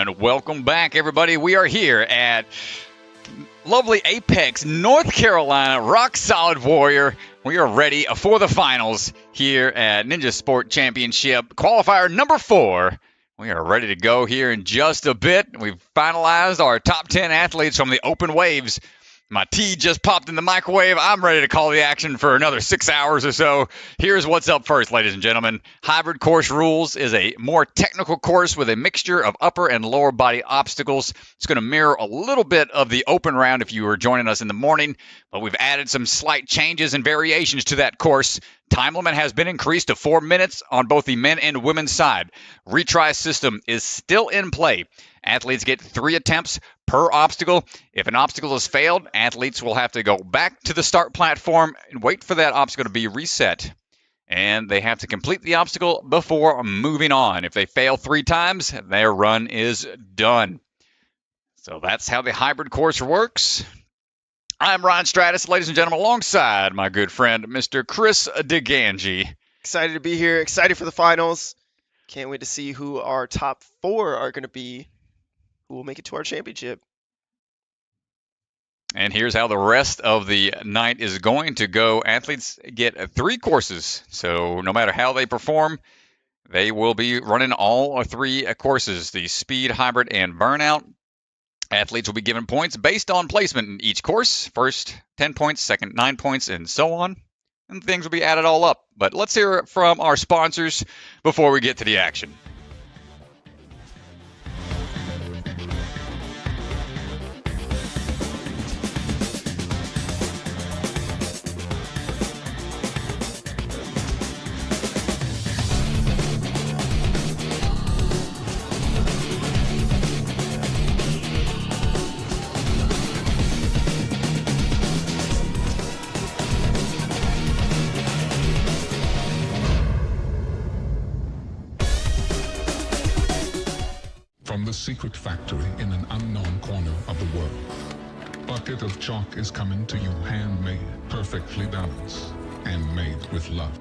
And welcome back, everybody. We are here at lovely Apex, North Carolina, Rock Solid Warrior. We are ready for the finals here at Ninja Sport Championship, qualifier number 4. We are ready to go here in just a bit. We've finalized our top 10 athletes from the open waves. My tea just popped in the microwave. I'm ready to call the action for another 6 hours or so. Here's what's up first, ladies and gentlemen. Hybrid Course Rules is a more technical course with a mixture of upper and lower body obstacles. It's going to mirror a little bit of the open round if you were joining us in the morning, but we've added some slight changes and variations to that course. Time limit has been increased to 4 minutes on both the men and women's side. Retry system is still in play. Athletes get 3 attempts per obstacle. If an obstacle is failed, athletes will have to go back to the start platform and wait for that obstacle to be reset. And they have to complete the obstacle before moving on. If they fail 3 times, their run is done. So that's how the hybrid course works. I'm Ryan Stratus, ladies and gentlemen, alongside my good friend, Mr. Chris DeGangi. Excited to be here. Excited for the finals. Can't wait to see who our top 4 are going to be. Who will make it to our championship. And here's how the rest of the night is going to go. Athletes get 3 courses. So no matter how they perform, they will be running all 3 courses, the speed, hybrid, and burnout. Athletes will be given points based on placement in each course. First, 10 points, second, 9 points, and so on. And things will be added all up. But let's hear it from our sponsors before we get to the action. From the secret factory in an unknown corner of the world, bucket of chalk is coming to you handmade, perfectly balanced, and made with love.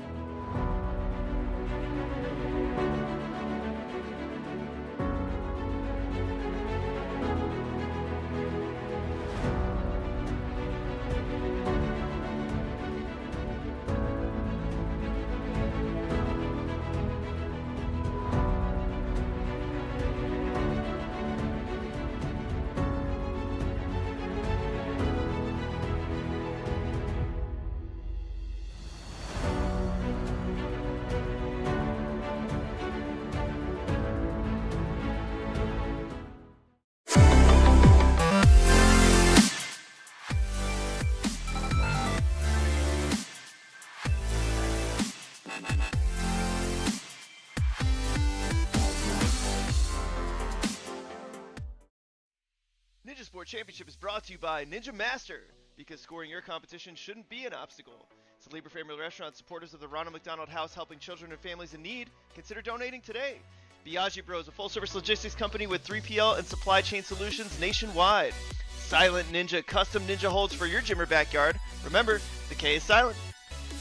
Ninja Sport Championship is brought to you by Ninja Master, because scoring your competition shouldn't be an obstacle. It's a Labor Family Restaurant, supporters of the Ronald McDonald House, helping children and families in need. Consider donating today. Biagi Bros, a full-service logistics company with 3PL and supply chain solutions nationwide. Silent Ninja, custom ninja holds for your gym or backyard. Remember, the K is silent.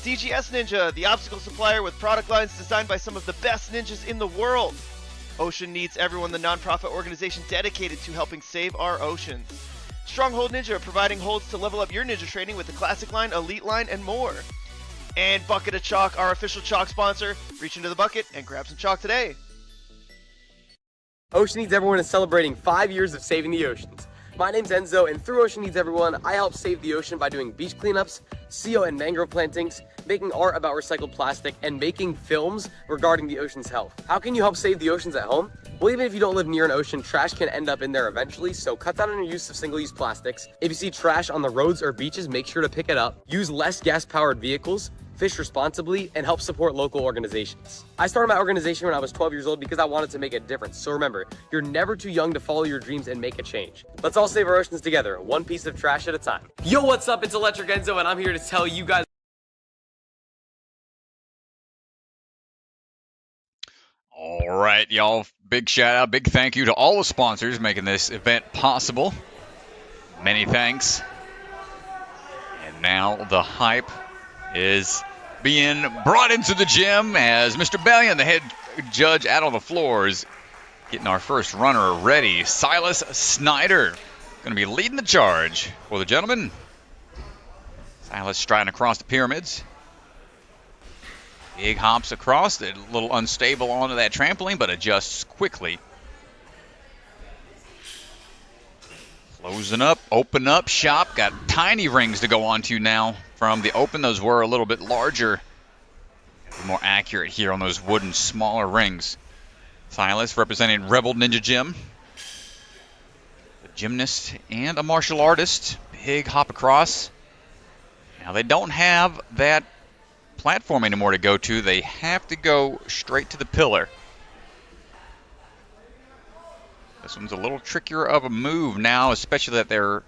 DGS Ninja, the obstacle supplier with product lines designed by some of the best ninjas in the world. Ocean Needs Everyone, the nonprofit organization dedicated to helping save our oceans. Stronghold Ninja, providing holds to level up your ninja training with the Classic Line, Elite Line, and more. And Bucket of Chalk, our official chalk sponsor. Reach into the bucket and grab some chalk today. Ocean Needs Everyone is celebrating 5 years of saving the oceans. My name's Enzo, and through Ocean Needs Everyone, I help save the ocean by doing beach cleanups, seal and mangrove plantings, making art about recycled plastic, and making films regarding the ocean's health. How can you help save the oceans at home? Well, even if you don't live near an ocean, trash can end up in there eventually, so cut down on your use of single-use plastics. If you see trash on the roads or beaches, make sure to pick it up. Use less gas-powered vehicles, fish responsibly, and help support local organizations. I started my organization when I was 12 years old because I wanted to make a difference. So remember, you're never too young to follow your dreams and make a change. Let's all save our oceans together, one piece of trash at a time. Yo, what's up? It's Electric Enzo, and I'm here to tell you guys. All right, y'all. Big shout out, big thank you to all the sponsors making this event possible. Many thanks. And now the hype is being brought into the gym as Mr. Bellion, the head judge, out on the floor, is Getting our first runner ready. Silas Snyder going to be leading the charge for the gentleman. Silas striding across the pyramids. Big hops across. A little unstable onto that trampoline, but adjusts quickly. Closing up, open up, shop. Got tiny rings to go onto now from the open. Those were a little bit larger. More accurate here on those wooden, smaller rings. Silas representing Rebel Ninja Gym. A gymnast and a martial artist. Big hop across. Now they don't have that platform anymore to go to. They have to go straight to the pillar. This one's a little trickier of a move now, especially that they're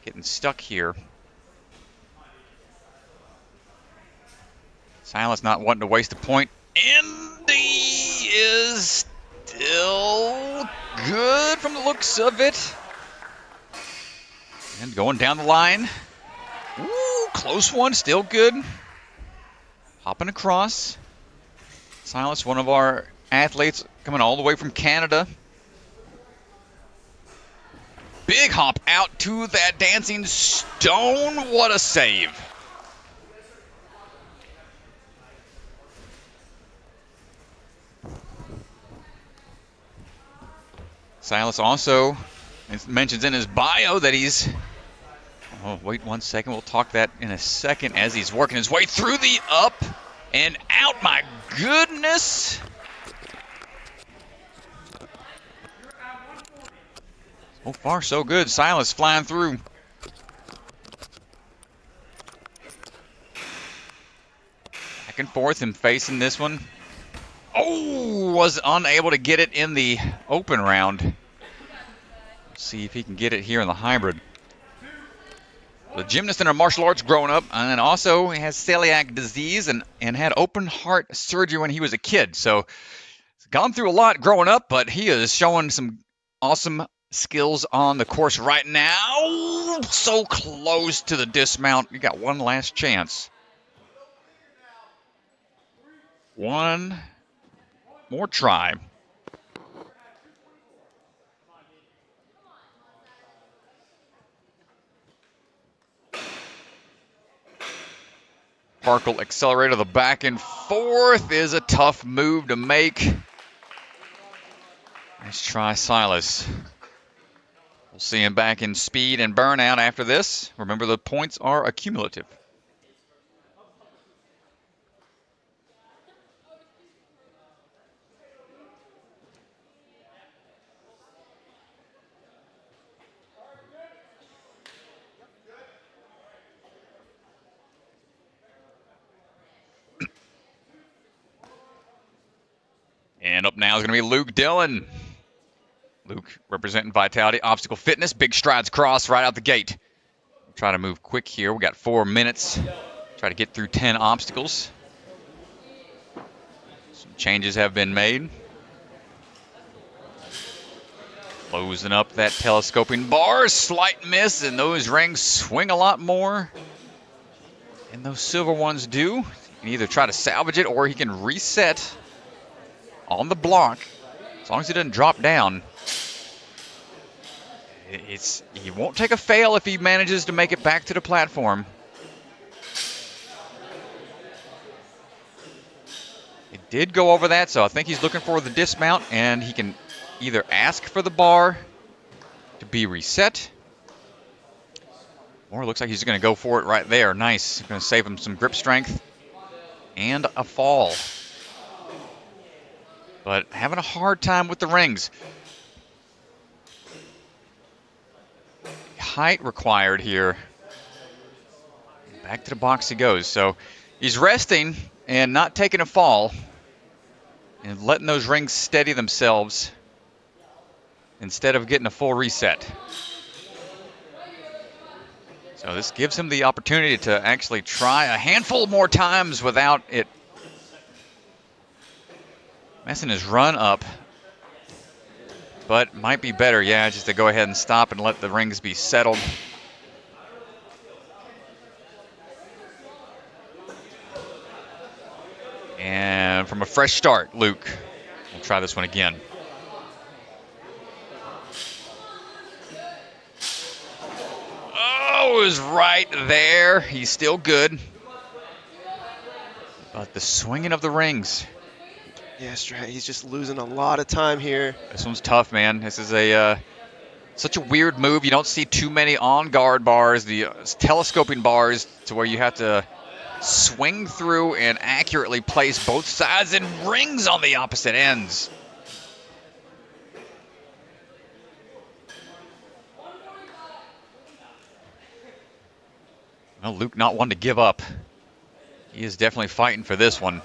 getting stuck here. Silas not wanting to waste a point. And he is still good from the looks of it. And going down the line. Ooh, close one, still good. Hopping across. Silas, one of our athletes coming all the way from Canada. Big hop out to that dancing stone. What a save. Silas also mentions in his bio that he's... Oh, wait 1 second. We'll talk that in a second as he's working his way through the up and out. My goodness. So far, so good. Silas flying through. Back and forth and facing this one. Oh, was unable to get it in the open round. Let's see if he can get it here in the hybrid. The gymnast in a martial arts growing up, and then also he has celiac disease and had open heart surgery when he was a kid. So he's gone through a lot growing up, but he is showing some awesome skills on the course right now. So close to the dismount. You got one last chance. One more try. Sparkle accelerator, the back and forth is a tough move to make. Let's try Silas. We'll see him back in speed and burnout after this. Remember, the points are accumulative. And up now is going to be Luke Dillon. Luke representing Vitality Obstacle Fitness. Big strides across right out the gate. Try to move quick here. We got 4 minutes. Try to get through 10 obstacles. Some changes have been made. Closing up that telescoping bar. Slight miss, and those rings swing a lot more than those silver ones do. You can either try to salvage it or he can reset on the block. As long as he doesn't drop down. He won't take a fail if he manages to make it back to the platform. It did go over that, so I think he's looking for the dismount, and he can either ask for the bar to be reset, or it looks like he's going to go for it right there. Nice. Going to save him some grip strength and a fall. But having a hard time with the rings. Height required here. Back to the box he goes. So he's resting and not taking a fall and letting those rings steady themselves instead of getting a full reset. So this gives him the opportunity to actually try a handful more times without it messing his run up. But might be better, yeah, just to go ahead and stop and let the rings be settled. And from a fresh start, Luke will try this one again. Oh, it was right there. He's still good. But the swinging of the rings. Yeah, Strat, he's just losing a lot of time here. This one's tough, man. This is a such a weird move. You don't see too many on-guard bars, the telescoping bars, to where you have to swing through and accurately place both sides and rings on the opposite ends. Well, Luke not one to give up. He is definitely fighting for this one.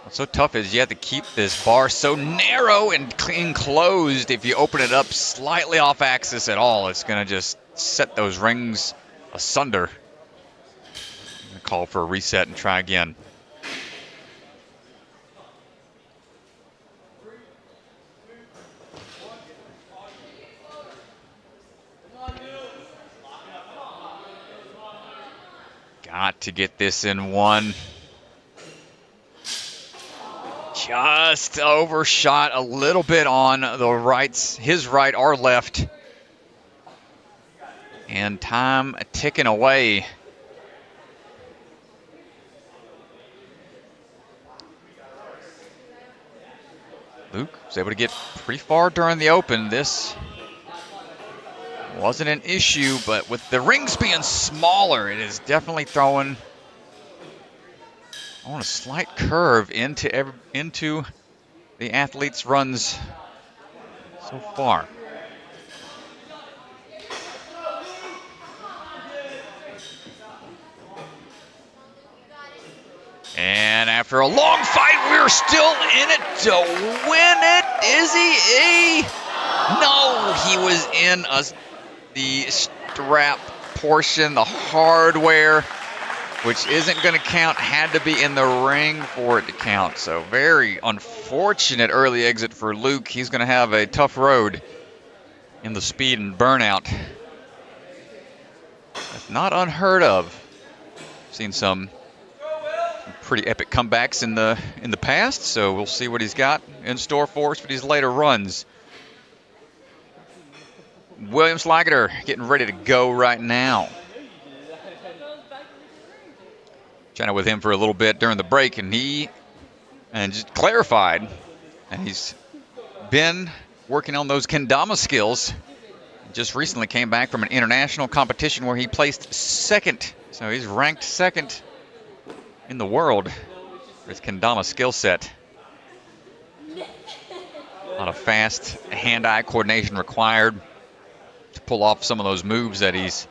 What's so tough is you have to keep this bar so narrow and enclosed. If you open it up slightly off axis at all, it's going to just set those rings asunder. I'm going to call for a reset and try again. Got to get this in one. Just overshot a little bit on the rights, his right or left. And time ticking away. Luke was able to get pretty far during the open. This wasn't an issue, but with the rings being smaller, it is definitely throwing on a slight curve into the athlete's runs so far. And after a long fight, we're still in it to win it. Is he? No, he was in the strap portion, the hardware, which isn't going to count, had to be in the ring for it to count. So very unfortunate early exit for Luke. He's going to have a tough road in the speed and burnout. That's not unheard of. Seen some pretty epic comebacks in the past, so we'll see what he's got in store for us for these later runs. William Slageter getting ready to go right now. Chatted with him for a little bit during the break, and he just clarified, and he's been working on those kendama skills. Just recently came back from an international competition where he placed second, so he's ranked second in the world for his kendama skill set. A lot of fast hand-eye coordination required to pull off some of those moves that he's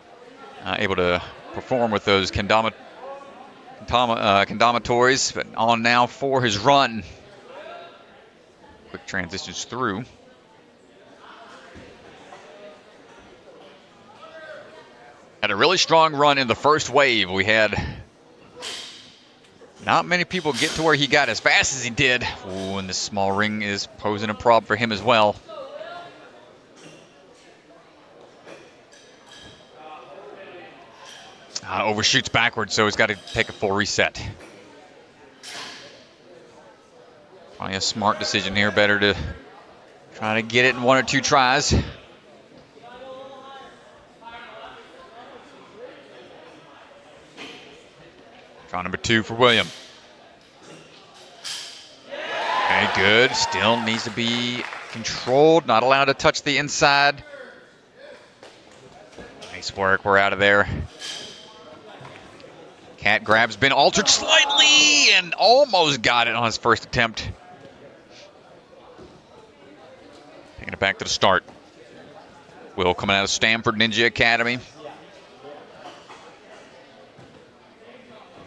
able to perform with those kendama toys. But on now for his run. Quick transitions through. Had a really strong run in the first wave. We had not many people get to where he got as fast as he did. Ooh, and this small ring is posing a problem for him as well. Overshoots backwards, so he's got to take a full reset. Probably a smart decision here. Better to try to get it in one or two tries. Try number 2 for William. Okay, good. Still needs to be controlled. Not allowed to touch the inside. Nice work. We're out of there. Cat grab's been altered slightly and almost got it on his first attempt. Taking it back to the start. Will coming out of Stanford Ninja Academy.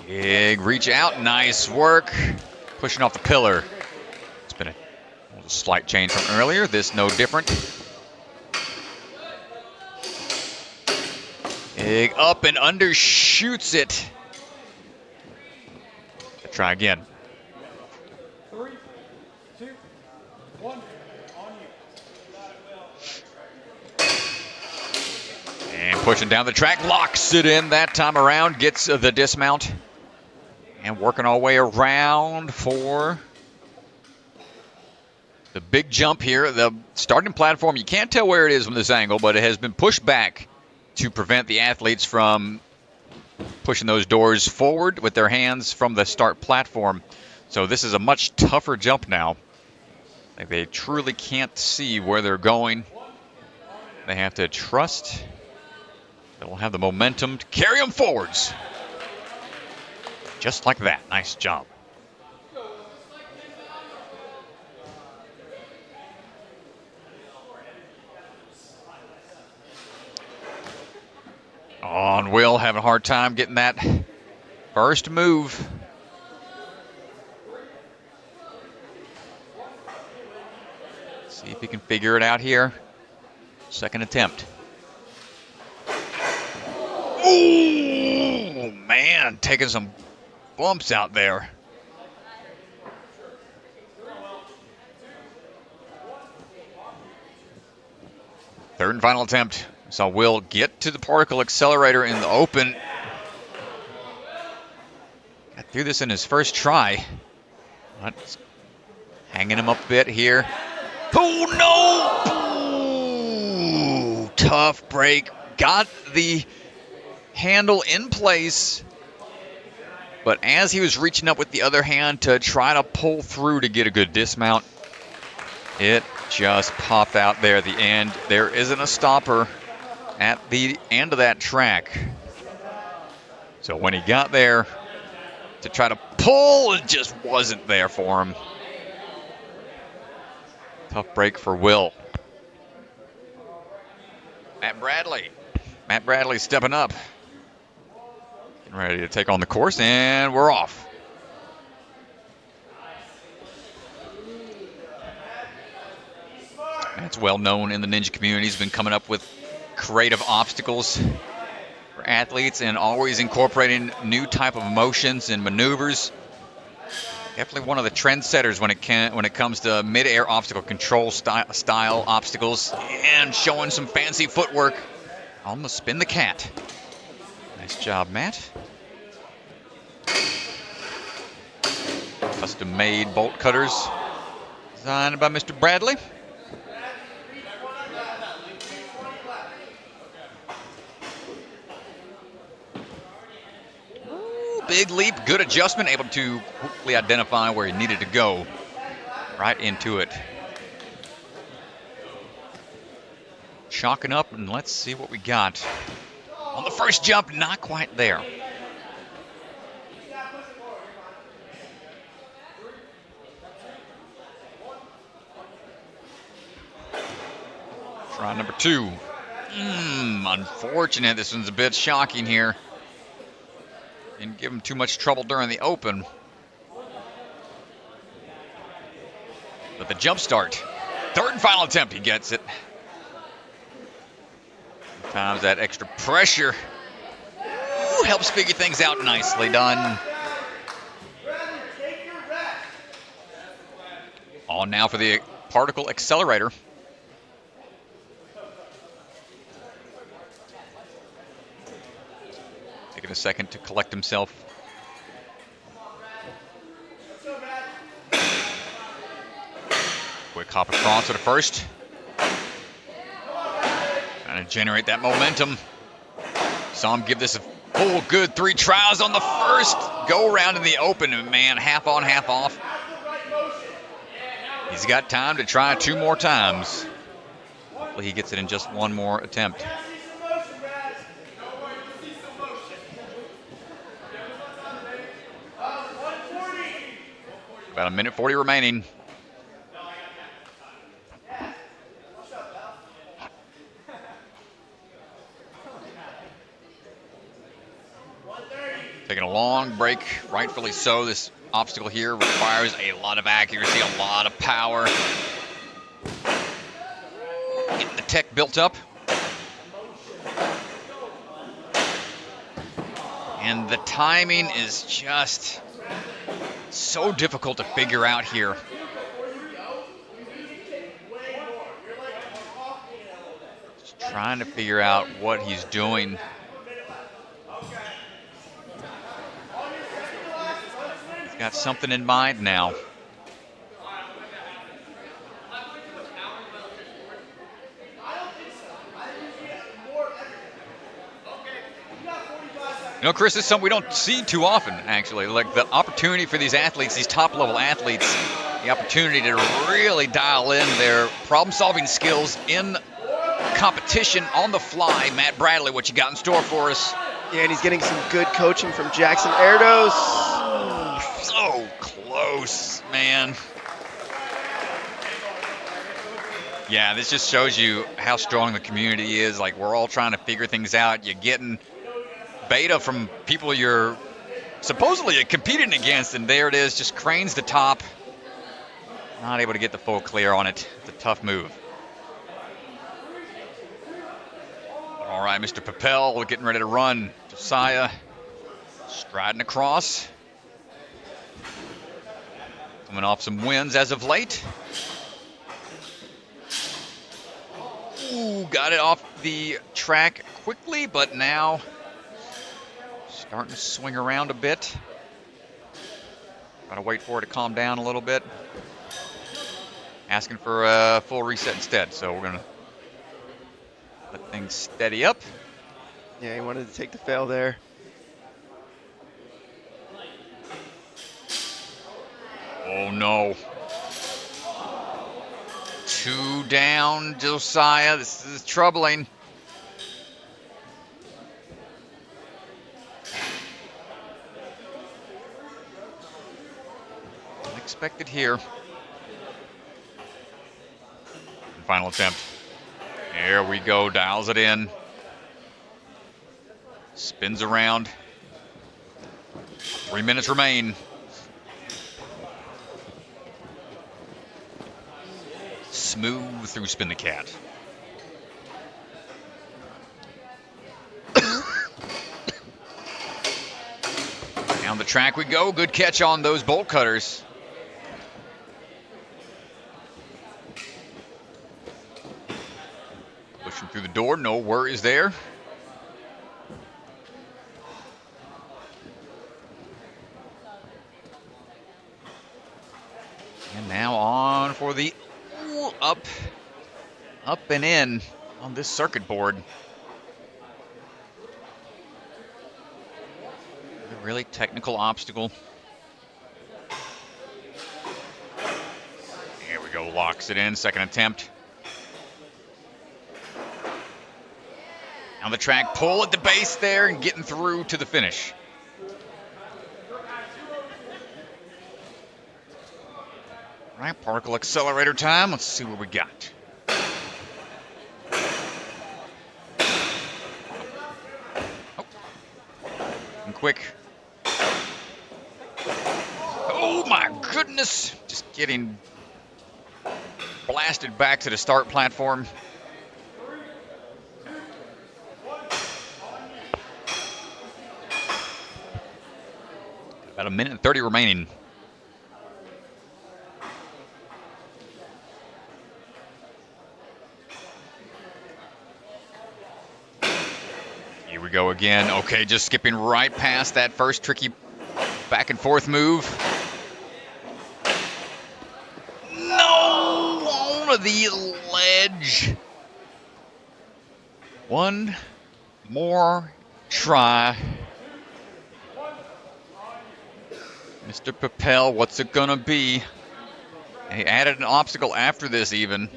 Big reach out. Nice work. Pushing off the pillar. It's been a slight change from earlier. This no different. Big up and undershoots it. Try again. 3, 2, 1, on you. And pushing down the track, locks it in that time around, gets the dismount. And working our way around for the big jump here. The starting platform, you can't tell where it is from this angle, but it has been pushed back to prevent the athletes from pushing those doors forward with their hands from the start platform. So this is a much tougher jump now. Like they truly can't see where they're going. They have to trust they'll have the momentum to carry them forwards. Just like that. Nice job. Oh, and Will having a hard time getting that first move. See if he can figure it out here. Second attempt. Oh, man, taking some bumps out there. Third and final attempt. So Will get to the particle accelerator in the open. Got through this in his first try. But hanging him up a bit here. Oh, no! Ooh, tough break. Got the handle in place. But as he was reaching up with the other hand to try to pull through to get a good dismount, it just popped out there at the end. There isn't a stopper at the end of that track. So when he got there to try to pull, it just wasn't there for him. Tough break for Will. Matt Bradley stepping up. Getting ready to take on the course, and we're off. Matt's well known in the ninja community. He's been coming up with creative obstacles for athletes and always incorporating new type of motions and maneuvers. Definitely one of the trendsetters when it comes to mid-air obstacle control style obstacles, and showing some fancy footwork on the spin the cat. Nice job, Matt. Custom-made bolt cutters designed by Mr. Bradley. Big leap, good adjustment, able to quickly identify where he needed to go. Right into it. Chalking up, and let's see what we got. On the first jump, not quite there. Try number two. Unfortunate. This one's a bit shocking here. Didn't give him too much trouble during the open. But the jump start. Third and final attempt, he gets it. Sometimes that extra pressure helps figure things out. Nicely done. On now for the particle accelerator. Taking a second to collect himself. Quick hop across to the first. Trying to generate that momentum. Saw him give this a full good 3 trials on the first go around in the open. And man, half on, half off. He's got time to try 2 more times. Hopefully he gets it in just 1 more attempt. About a minute 40 remaining. Taking a long break, rightfully so. This obstacle here requires a lot of accuracy, a lot of power. Getting the tech built up. And the timing is just so difficult to figure out here. Just trying to figure out what he's doing. He's got something in mind now. You know, Chris, this is something we don't see too often, actually. Like the opportunity for these athletes, these top-level athletes, the opportunity to really dial in their problem-solving skills in competition on the fly. Matt Bradley, what you got in store for us? Yeah, and he's getting some good coaching from Jackson Erdos. So close, man. Yeah, this just shows you how strong the community is. Like, we're all trying to figure things out. You're getting beta from people you're supposedly competing against, and there it is, just cranes the top. Not able to get the full clear on it. It's a tough move. All right, Mr. Papel getting ready to run. Josiah striding across. Coming off some wins as of late. Ooh, got it off the track quickly, but now starting to swing around a bit. Gotta wait for it to calm down a little bit. Asking for a full reset instead, so we're gonna let things steady up. Yeah, he wanted to take the fail there. Oh no. 2 down, Josiah. This is troubling. Unexpected here. Final attempt. There we go, dials it in. Spins around. 3 minutes remain. Smooth through spin the cat. Down the track we go. Good catch on those bolt cutters. Pushing through the door, no worries there. And now on for the up and in on this circuit board. A really technical obstacle. There we go, locks it in, second attempt. On the track, pull at the base there and getting through to the finish. All right, particle accelerator time. Let's see what we got. Oh. And quick. Oh my goodness. Just getting blasted back to the start platform. About a minute and 30 remaining. Here we go again. Okay, just skipping right past that first tricky back and forth move. No! On the ledge. One more try. Mr. Papel, what's it gonna be? He added an obstacle after this even.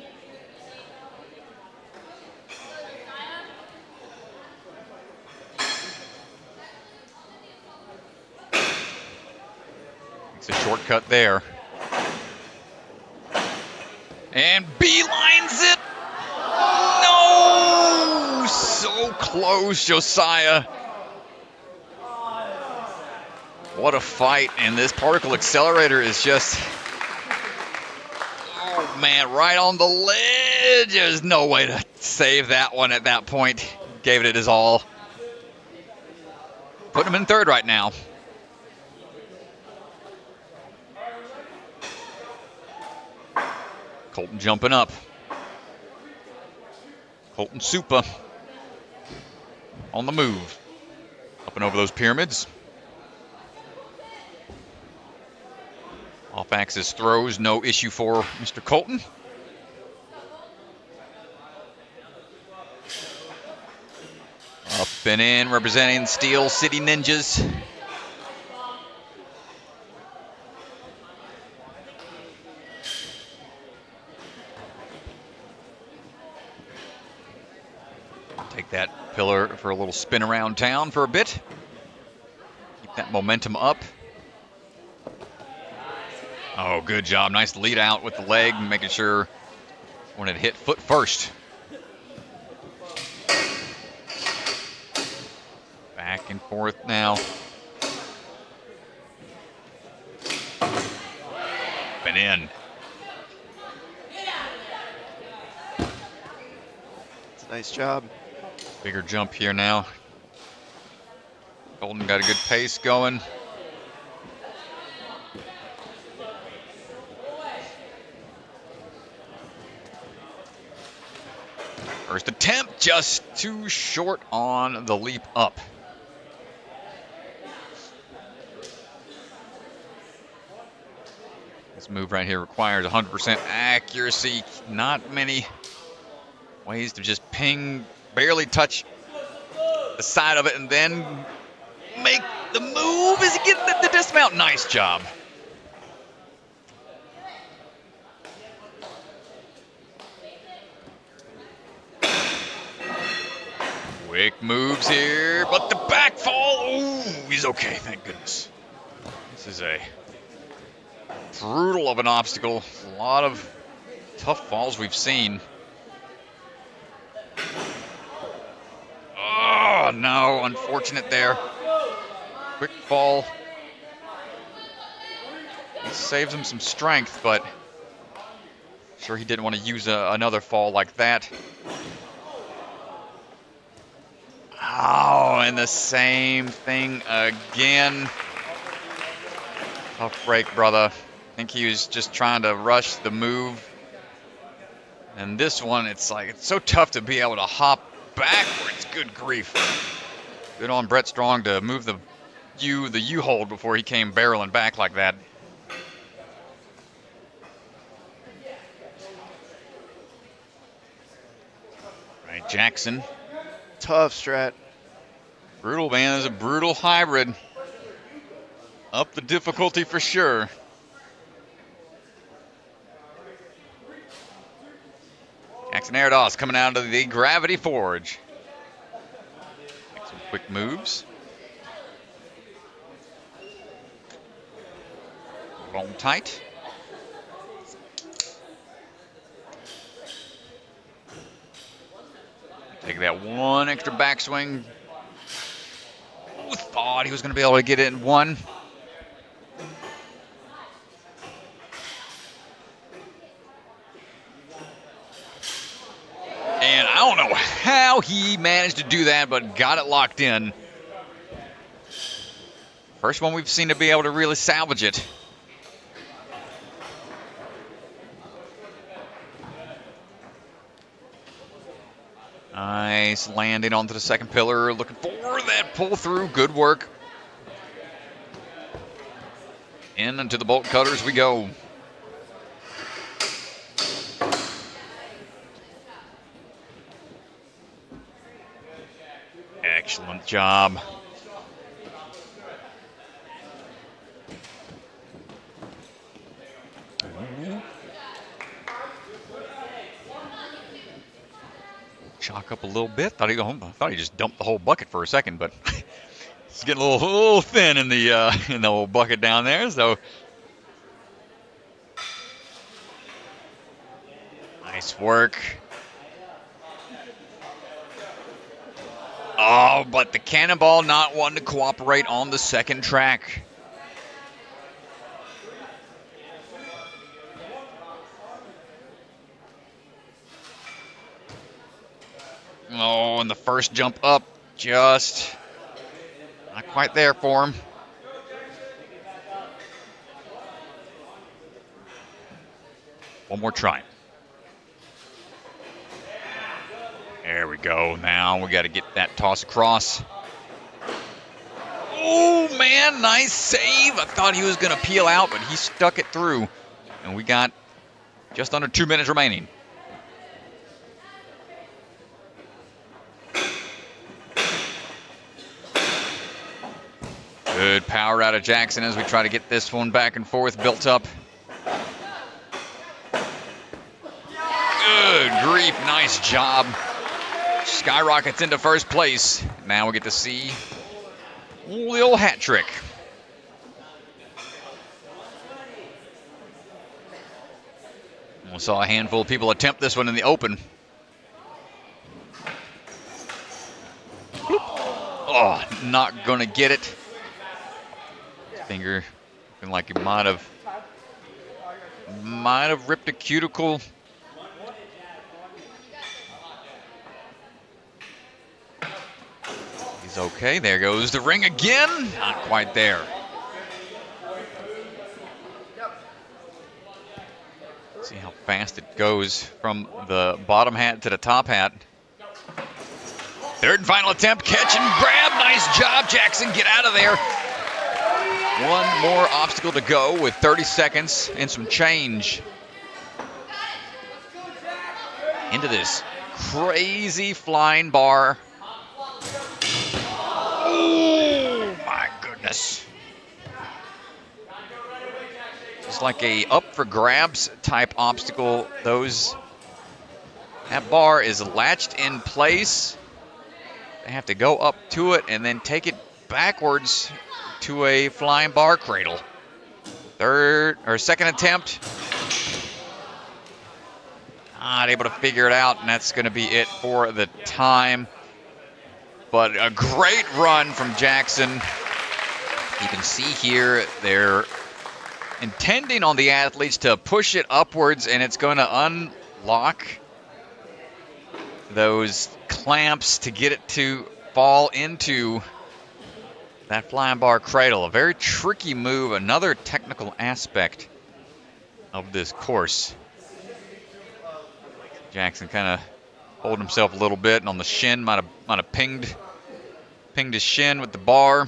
It's a shortcut there. And beelines it! No! So close, Josiah. What a fight, and this particle accelerator is just, oh man, right on the ledge. There's no way to save that one at that point. Gave it his all. Putting him in third right now. Colton jumping up. Colton Supa on the move. Up and over those pyramids. Off-axis throws, no issue for Mr. Colton. Up and in, representing Steel City Ninjas. Take that pillar for a little spin around town for a bit. Keep that momentum up. Oh, good job. Nice lead out with the leg, making sure when it hit foot first. Back and forth now. And in. It's a nice job. Bigger jump here now. Golden got a good pace going. First attempt, just too short on the leap up. This move right here requires 100% accuracy. Not many ways to just ping, barely touch the side of it, and then make the move. Is he getting the dismount? Nice job. Quick moves here, but the back fall. Ooh, he's okay, thank goodness. This is a brutal of an obstacle. A lot of tough falls we've seen. Oh, no, unfortunate there. Quick fall. He saves him some strength, but I'm sure he didn't want to use another fall like that. Oh, and the same thing again. Tough break, brother. I think he was just trying to rush the move. And this one, it's like, it's so tough to be able to hop backwards. Good grief. Good on Brett Strong to move the U-hold before he came barreling back like that. Right, Jackson. Tough strat. Brutal, man. It's a brutal hybrid. Up the difficulty for sure. Jackson Arados coming out of the Gravity Forge. Make some quick moves. Hold on tight. Take that one extra backswing. Ooh, thought he was going to be able to get it in one. And I don't know how he managed to do that, but got it locked in. First one we've seen to be able to really salvage it. Nice landing onto the second pillar. Looking for that pull through. Good work. In into the bolt cutters we go. Excellent job. Chalk up a little bit. I thought he just dumped the whole bucket for a second, but it's getting a little thin in the old bucket down there. So nice work. Oh, but the cannonball not wanting to cooperate on the second track. Oh, and the first jump up, just not quite there for him. One more try. go. Now we got to get that toss across. Oh, man, nice save. I thought he was going to peel out, but he stuck it through. And we got just under 2 minutes remaining. Good power out of Jackson as we try to get this one back and forth built up. Good grief, nice job. Skyrockets into first place. Now we get to see a little hat trick. We saw a handful of people attempt this one in the open. Oh, not gonna get it. Finger looking like he might have ripped a cuticle. He's okay. There goes the ring again. Not quite there. See how fast it goes from the bottom hat to the top hat. Third and final attempt. Catch and grab. Nice job, Jackson. Get out of there. One more obstacle to go with 30 seconds and some change into this crazy flying bar. Oh, my goodness. It's like a up for grabs type obstacle. That bar is latched in place. They have to go up to it and then take it backwards to a flying bar cradle. Second attempt. Not able to figure it out, and that's going to be it for the time. But a great run from Jackson. You can see here they're intending on the athletes to push it upwards, and it's going to unlock those clamps to get it to fall into that flying bar cradle. A very tricky move, another technical aspect of this course. Jackson kind of holding himself a little bit, and on the shin might have pinged his shin with the bar.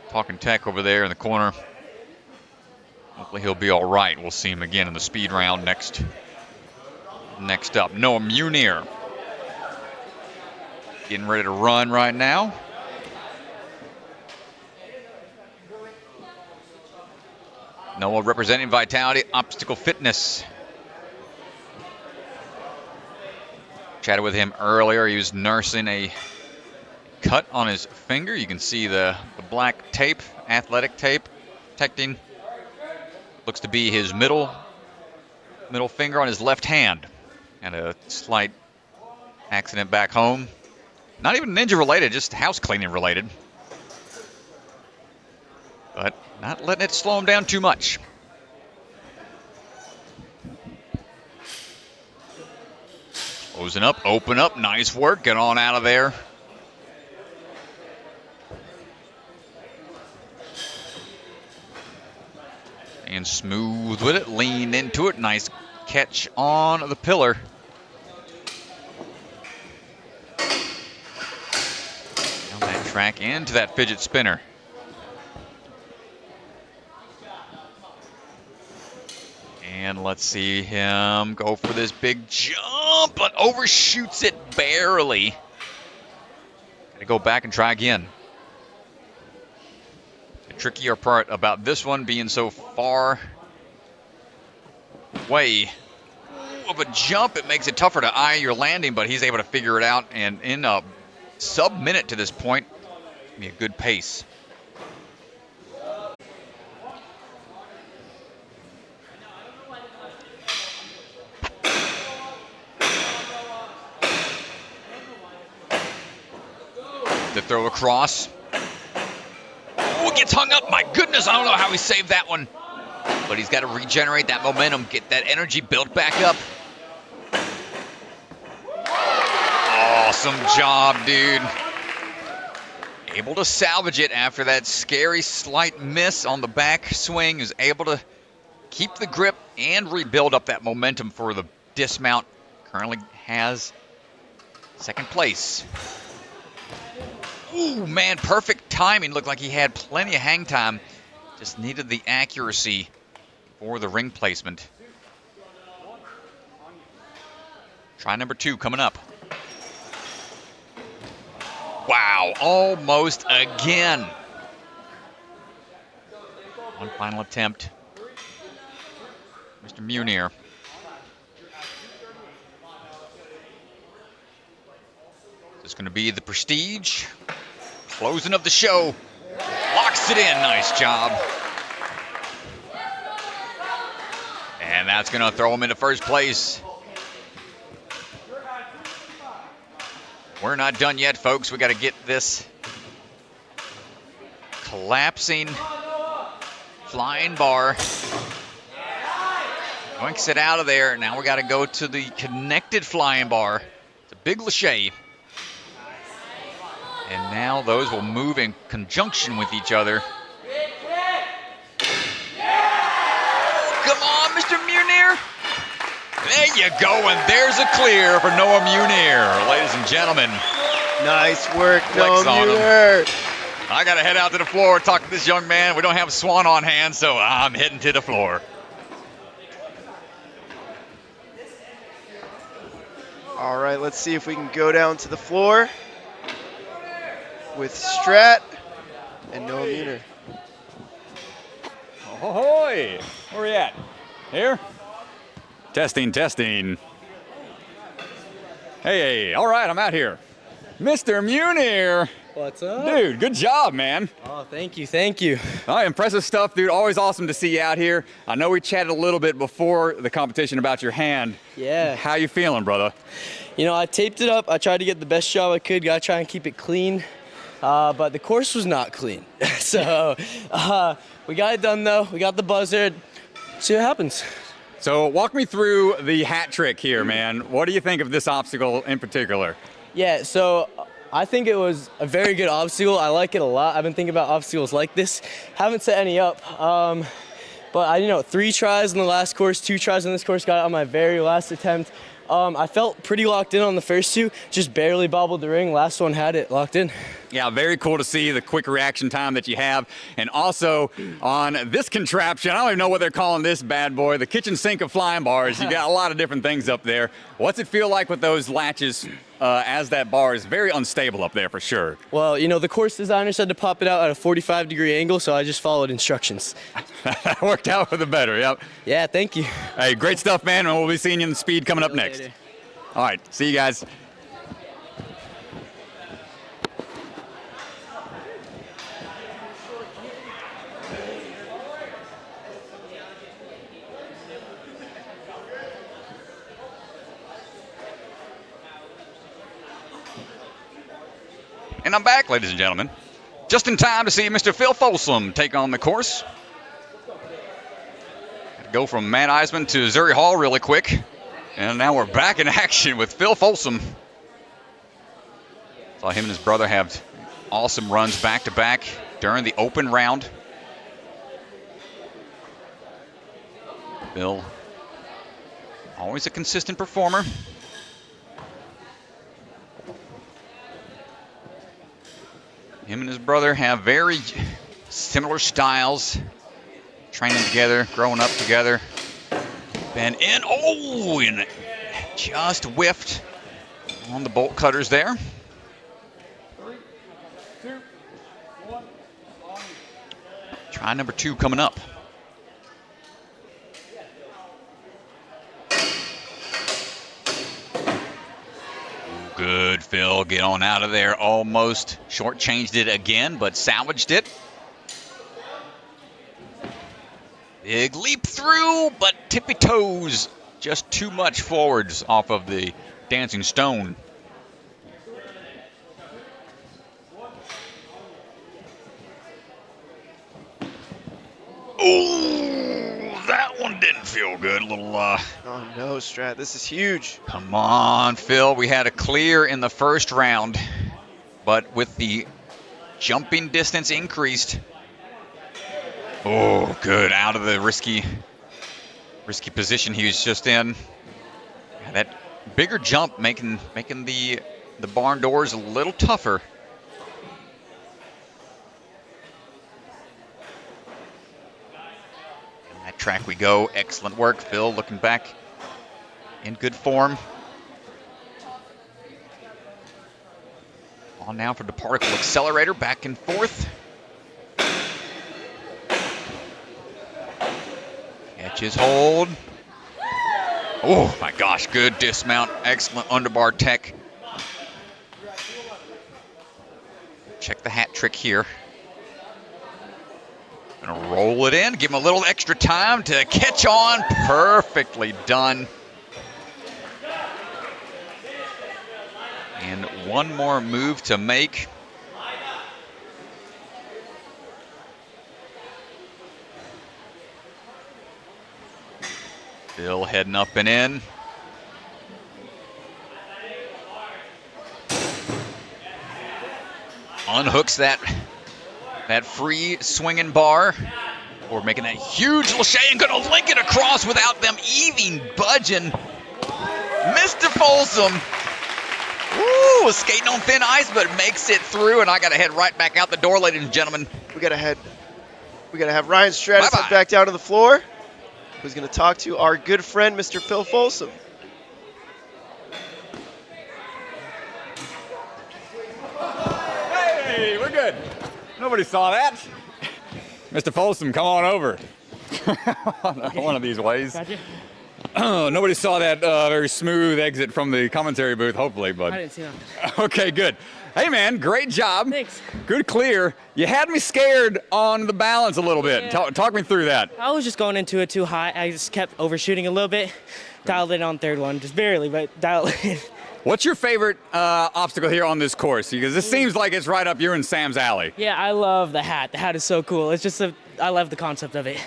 Talking tech over there in the corner. Hopefully he'll be all right. We'll see him again in the speed round next up. Noah Munir getting ready to run right now. Noah representing Vitality Obstacle Fitness. Chatted with him earlier. He was nursing a cut on his finger. You can see the black tape, athletic tape, protecting. Looks to be his middle finger on his left hand. And a slight accident back home. Not even ninja related, just house cleaning related. But not letting it slow him down too much. Closing up, open up, nice work, get on out of there. And smooth with it, lean into it, nice catch on the pillar. Down that track into that fidget spinner. And let's see him go for this big jump, but overshoots it barely. Gotta go back and try again. The trickier part about this one being so far away of a jump, it makes it tougher to eye your landing, but he's able to figure it out, and in a sub-minute to this point, be a good pace. The throw across. Oh, it gets hung up. My goodness, I don't know how he saved that one. But he's got to regenerate that momentum, get that energy built back up. Awesome job, dude. Able to salvage it after that scary slight miss on the back swing. Is able to keep the grip and rebuild up that momentum for the dismount currently has second place. Ooh, man, perfect timing. Looked like he had plenty of hang time. Just needed the accuracy for the ring placement. Try number 2 coming up. Wow, almost again. One final attempt. Mr. Munir. This is going to be the prestige. Closing of the show. Locks it in. Nice job. And that's going to throw him into first place. We're not done yet, folks. We got to get this collapsing flying bar. Yoinks it out of there. Now we got to go to the connected flying bar. It's a big lache. And now those will move in conjunction with each other. Come on, Mr. Munir. There you go, and there's a clear for Noah Munir, ladies and gentlemen. Nice work, Flex Noah on him. Munir. I got to head out to the floor, talk to this young man. We don't have Swan on hand, so I'm heading to the floor. All right, let's see if we can go down to the floor with Strat and Noah Munir. Ahoy! Where we at? Here? Testing, testing. Hey, all right, I'm out here. Mr. Munir. What's up? Dude, good job, man. Oh, thank you, thank you. All right, impressive stuff, dude. Always awesome to see you out here. I know we chatted a little bit before the competition about your hand. Yeah. How you feeling, brother? You know, I taped it up. I tried to get the best job I could. Got to try and keep it clean. But the course was not clean. So we got it done, though. We got the buzzer. See what happens. So walk me through the hat trick here, man. What do you think of this obstacle in particular? Yeah, so I think it was a very good obstacle. I like it a lot. I've been thinking about obstacles like this. Haven't set any up. But I, 3 tries in the last course, 2 tries in this course, got it on my very last attempt. I felt pretty locked in on the first 2, just barely bobbled the ring. Last one had it locked in. Yeah, very cool to see the quick reaction time that you have. And also on this contraption, I don't even know what they're calling this bad boy, the kitchen sink of flying bars. You got a lot of different things up there. What's it feel like with those latches as that bar is very unstable up there for sure? Well, the course designer said to pop it out at a 45-degree angle, so I just followed instructions. That worked out for the better, yep. Yeah, thank you. Hey, great stuff, man, and we'll be seeing you in the speed coming up next. Later. All right, see you guys. And I'm back, ladies and gentlemen. Just in time to see Mr. Phil Folsom take on the course. Go from Matt Eisman to Zuri Hall really quick. And now we're back in action with Phil Folsom. Saw him and his brother have awesome runs back-to-back during the open round. Phil, always a consistent performer. Him and his brother have very similar styles. Training together, growing up together. And in, and just whiffed on the bolt cutters there. 3, 2, 1, on. Try number 2 coming up. Good, Phil. Get on out of there. Almost shortchanged it again, but salvaged it. Big leap through, but tippy toes. Just too much forwards off of the dancing stone. Ooh, that one didn't feel good. A little, Oh no, Strat, this is huge. Come on, Phil. We had a clear in the first round, but with the jumping distance increased. Oh, good. Out of the risky position he was just in. That bigger jump, making the barn doors a little tougher. And that track we go. Excellent work, Phil. Looking back in good form. On now for the particle accelerator, back and forth. Catches hold. Oh my gosh, good dismount. Excellent underbar tech. Check the hat trick here. Gonna roll it in, give him a little extra time to catch on. Perfectly done. And one more move to make. Bill heading up and in. Unhooks that free swinging bar. Or making that huge lache and gonna link it across without them even budging. Mr. Folsom. Woo, skating on thin ice, but makes it through, and I gotta head right back out the door, ladies and gentlemen. We gotta have Ryan Stratus head back down to the floor, who's gonna talk to our good friend, Mr. Phil Folsom. Hey, we're good. Nobody saw that. Mr. Folsom, come on over. One of these ways. Gotcha. Nobody saw that very smooth exit from the commentary booth, hopefully, but. I didn't see that. Okay, good. Hey, man, great job. Thanks. Good clear. You had me scared on the balance a little bit. Yeah. Talk me through that. I was just going into it too high. I just kept overshooting a little bit. Dialed in on third one, just barely, but dialed in. What's your favorite obstacle here on this course? Because this seems like it's right up your and Sam's alley. Yeah, I love the hat. The hat is so cool. It's just I love the concept of it.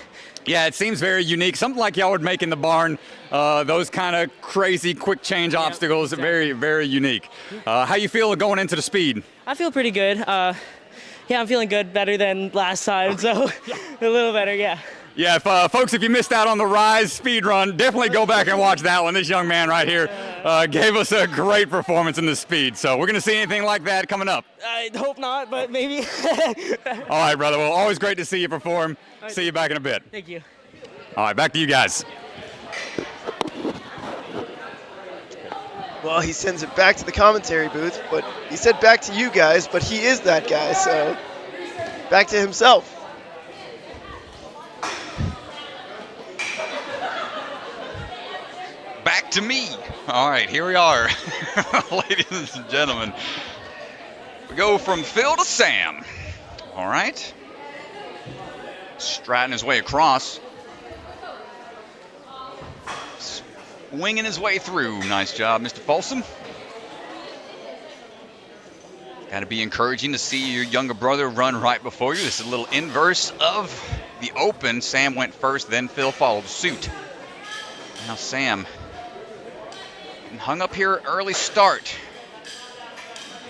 Yeah, it seems very unique. Something like y'all would make in the barn. Those kind of crazy quick change obstacles, exactly. very, very unique. How you feel going into the speed? I feel pretty good. Yeah, I'm feeling good, better than last time, so a little better, yeah. Yeah, folks, if you missed out on the Rise speed run, definitely go back and watch that one. This young man right here gave us a great performance in the speed. So we're going to see anything like that coming up. I hope not, but maybe. All right, brother. Well, always great to see you perform. See you back in a bit. Thank you. All right, back to you guys. Well, he sends it back to the commentary booth, but he said back to you guys, but he is that guy, so back to himself. Back to me. All right, here we are, ladies and gentlemen. We go from Phil to Sam. All right. Striding his way across. Winging his way through. Nice job, Mr. Folsom. Got to be encouraging to see your younger brother run right before you. This is a little inverse of the open. Sam went first, then Phil followed suit. Now Sam hung up here early start.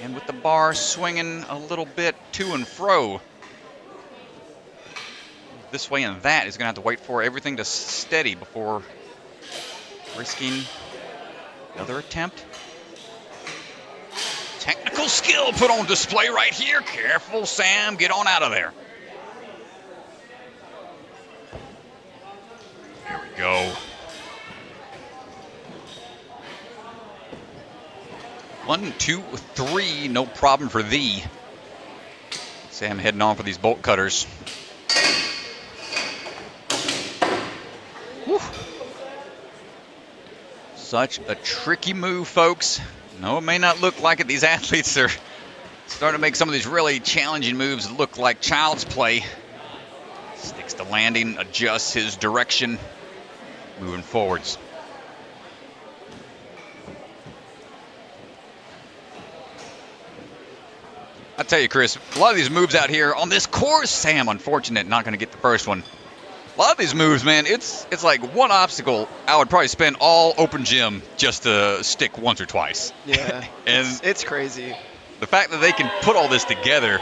And with the bar swinging a little bit to and fro. This way and that, he's going to have to wait for everything to steady before risking another attempt. Technical skill put on display right here. Careful, Sam. Get on out of there. There we go. 1, 2, 3. No problem for thee. Sam heading on for these bolt cutters. Whew. Such a tricky move, folks. No, it may not look like it. These athletes are starting to make some of these really challenging moves look like child's play. Sticks to landing, adjusts his direction, moving forwards. I tell you, Chris, a lot of these moves out here on this course, Sam, unfortunate, not going to get the first one. A lot of these moves, man, it's like one obstacle I would probably spend all open gym just to stick once or twice. Yeah, and it's crazy. The fact that they can put all this together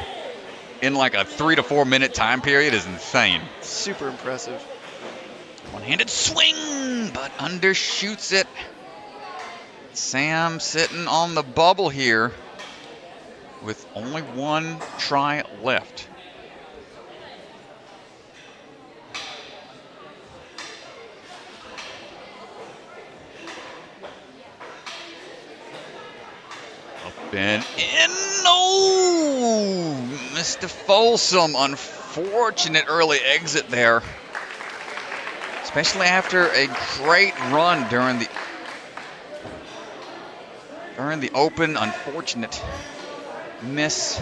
in like a 3 to 4 minute time period is insane. Super impressive. One-handed swing, but undershoots it. Sam sitting on the bubble here with only one try left. Up and in. No! Mr. Folsom, unfortunate early exit there. Especially after a great run during the open. Unfortunate miss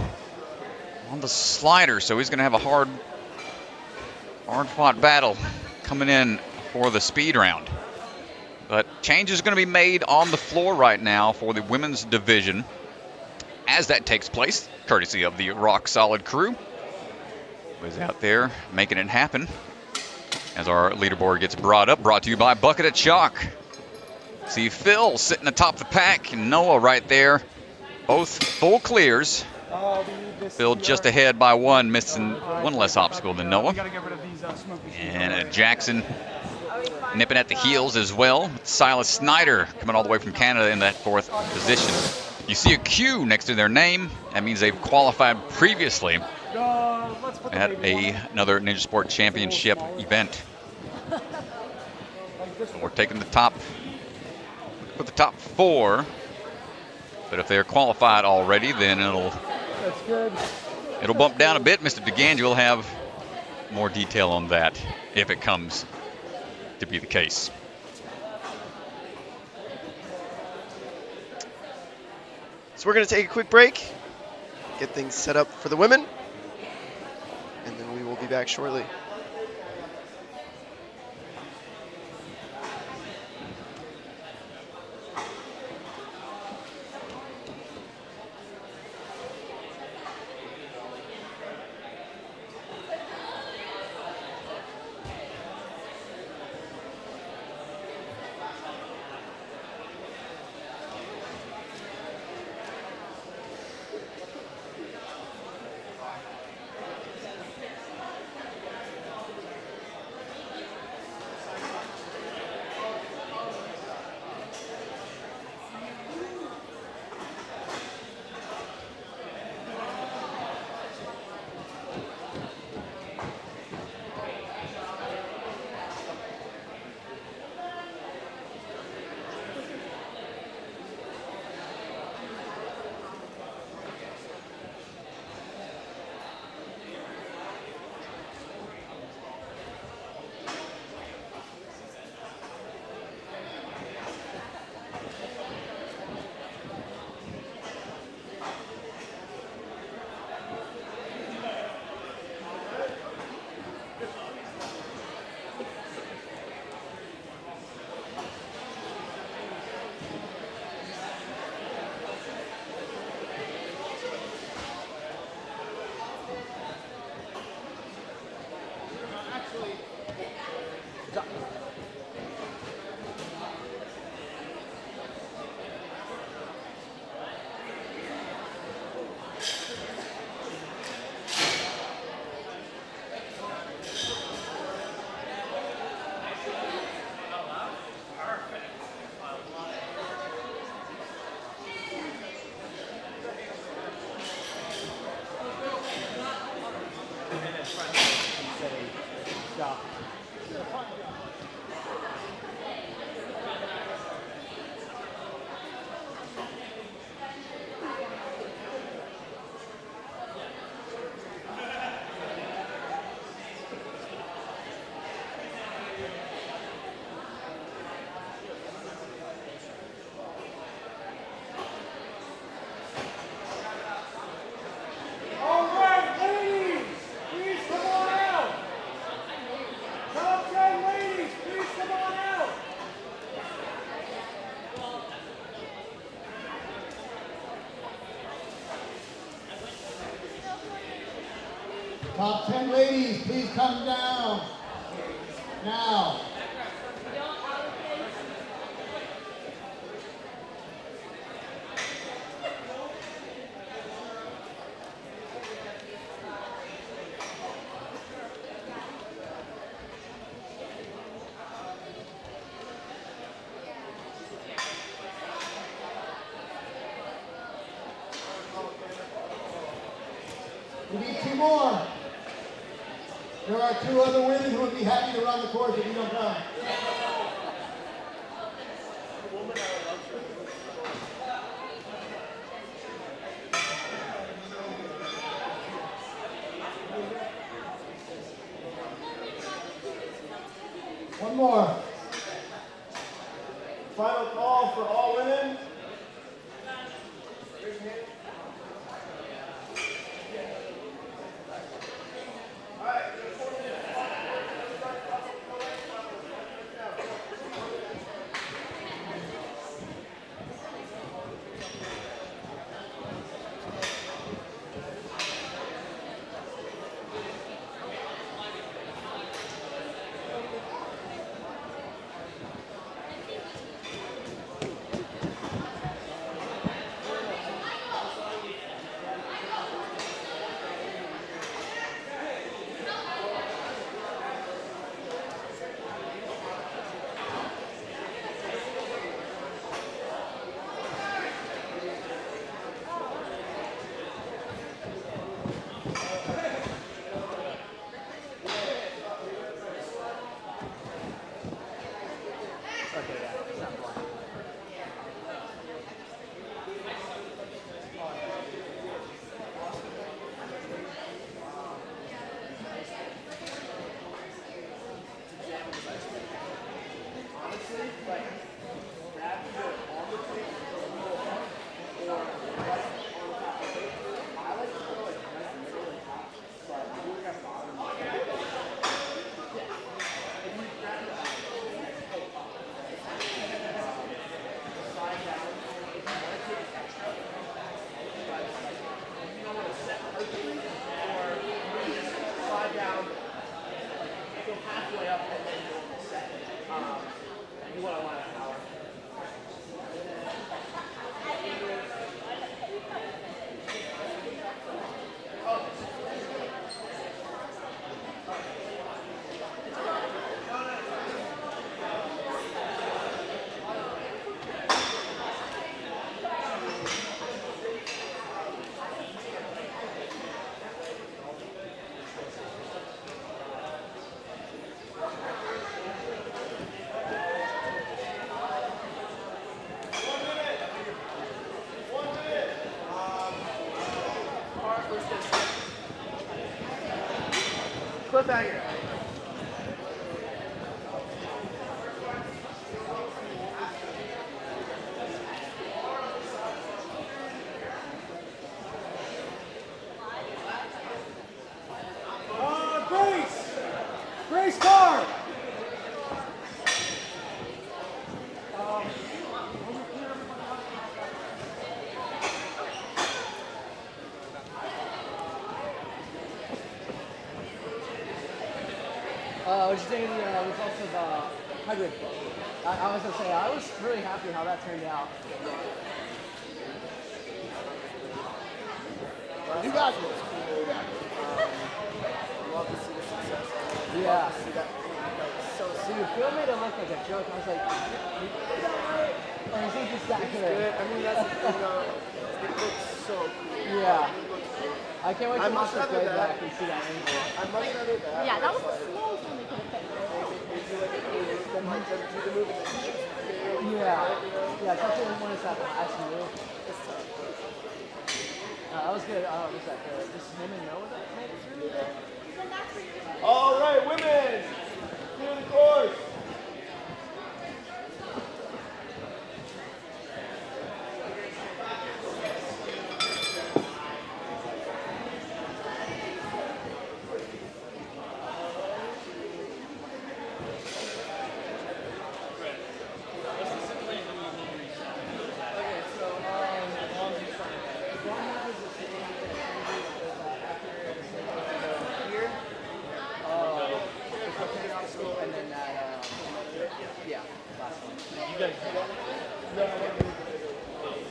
on the slider, so he's going to have a hard-fought battle coming in for the speed round. But change is going to be made on the floor right now for the women's division as that takes place, courtesy of the Rock Solid crew. Was out there making it happen as our leaderboard gets brought to you by Bucket of Chalk. See Phil sitting atop the pack and Noah right there. Both full clears. Phil just ahead by one, missing one less obstacle than Noah. And Jackson nipping at the heels as well. Silas Snyder coming all the way from Canada in that 4th position. You see a Q next to their name. That means they've qualified previously at another Ninja Sport Championship event. We're taking the top 4. But if they're qualified already, then it'll bump down a bit. Mr. DeGange will have more detail on that if it comes to be the case. So we're going to take a quick break, get things set up for the women, and then we will be back shortly. Top 10 ladies, please come down now. are 2 other women who would be happy to run the course if you don't come. One more. Final call for all women. Cliffhanger. Grace Carr. What you think of the results of hybrid? I was gonna say I was really happy how that turned out. You guys were cool. Love to see the success. Yeah. Love to see that. So Phil made it look like a joke. I was like, or is he just that good? I mean, that's it looks so cool. Yeah. I can't wait to watch the rather play that. back and see that angle. I'd much rather that. Yeah, that was the slowest one they could have picked. Yeah. Yeah, especially when it's that last move. That was good. Oh, was that good? Just him and Noah that made it through? All right, women, clear the course.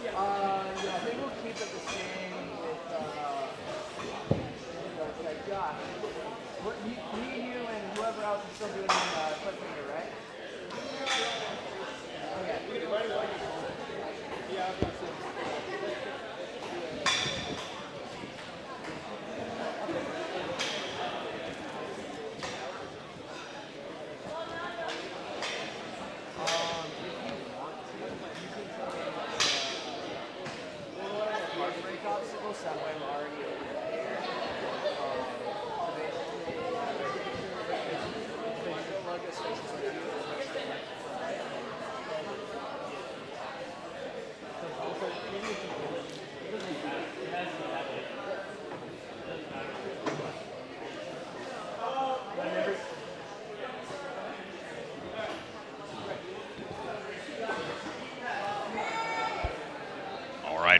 Yeah, I think we'll keep it the same with Josh. Me, you, and whoever else is still doing cliffhanger, right? Okay.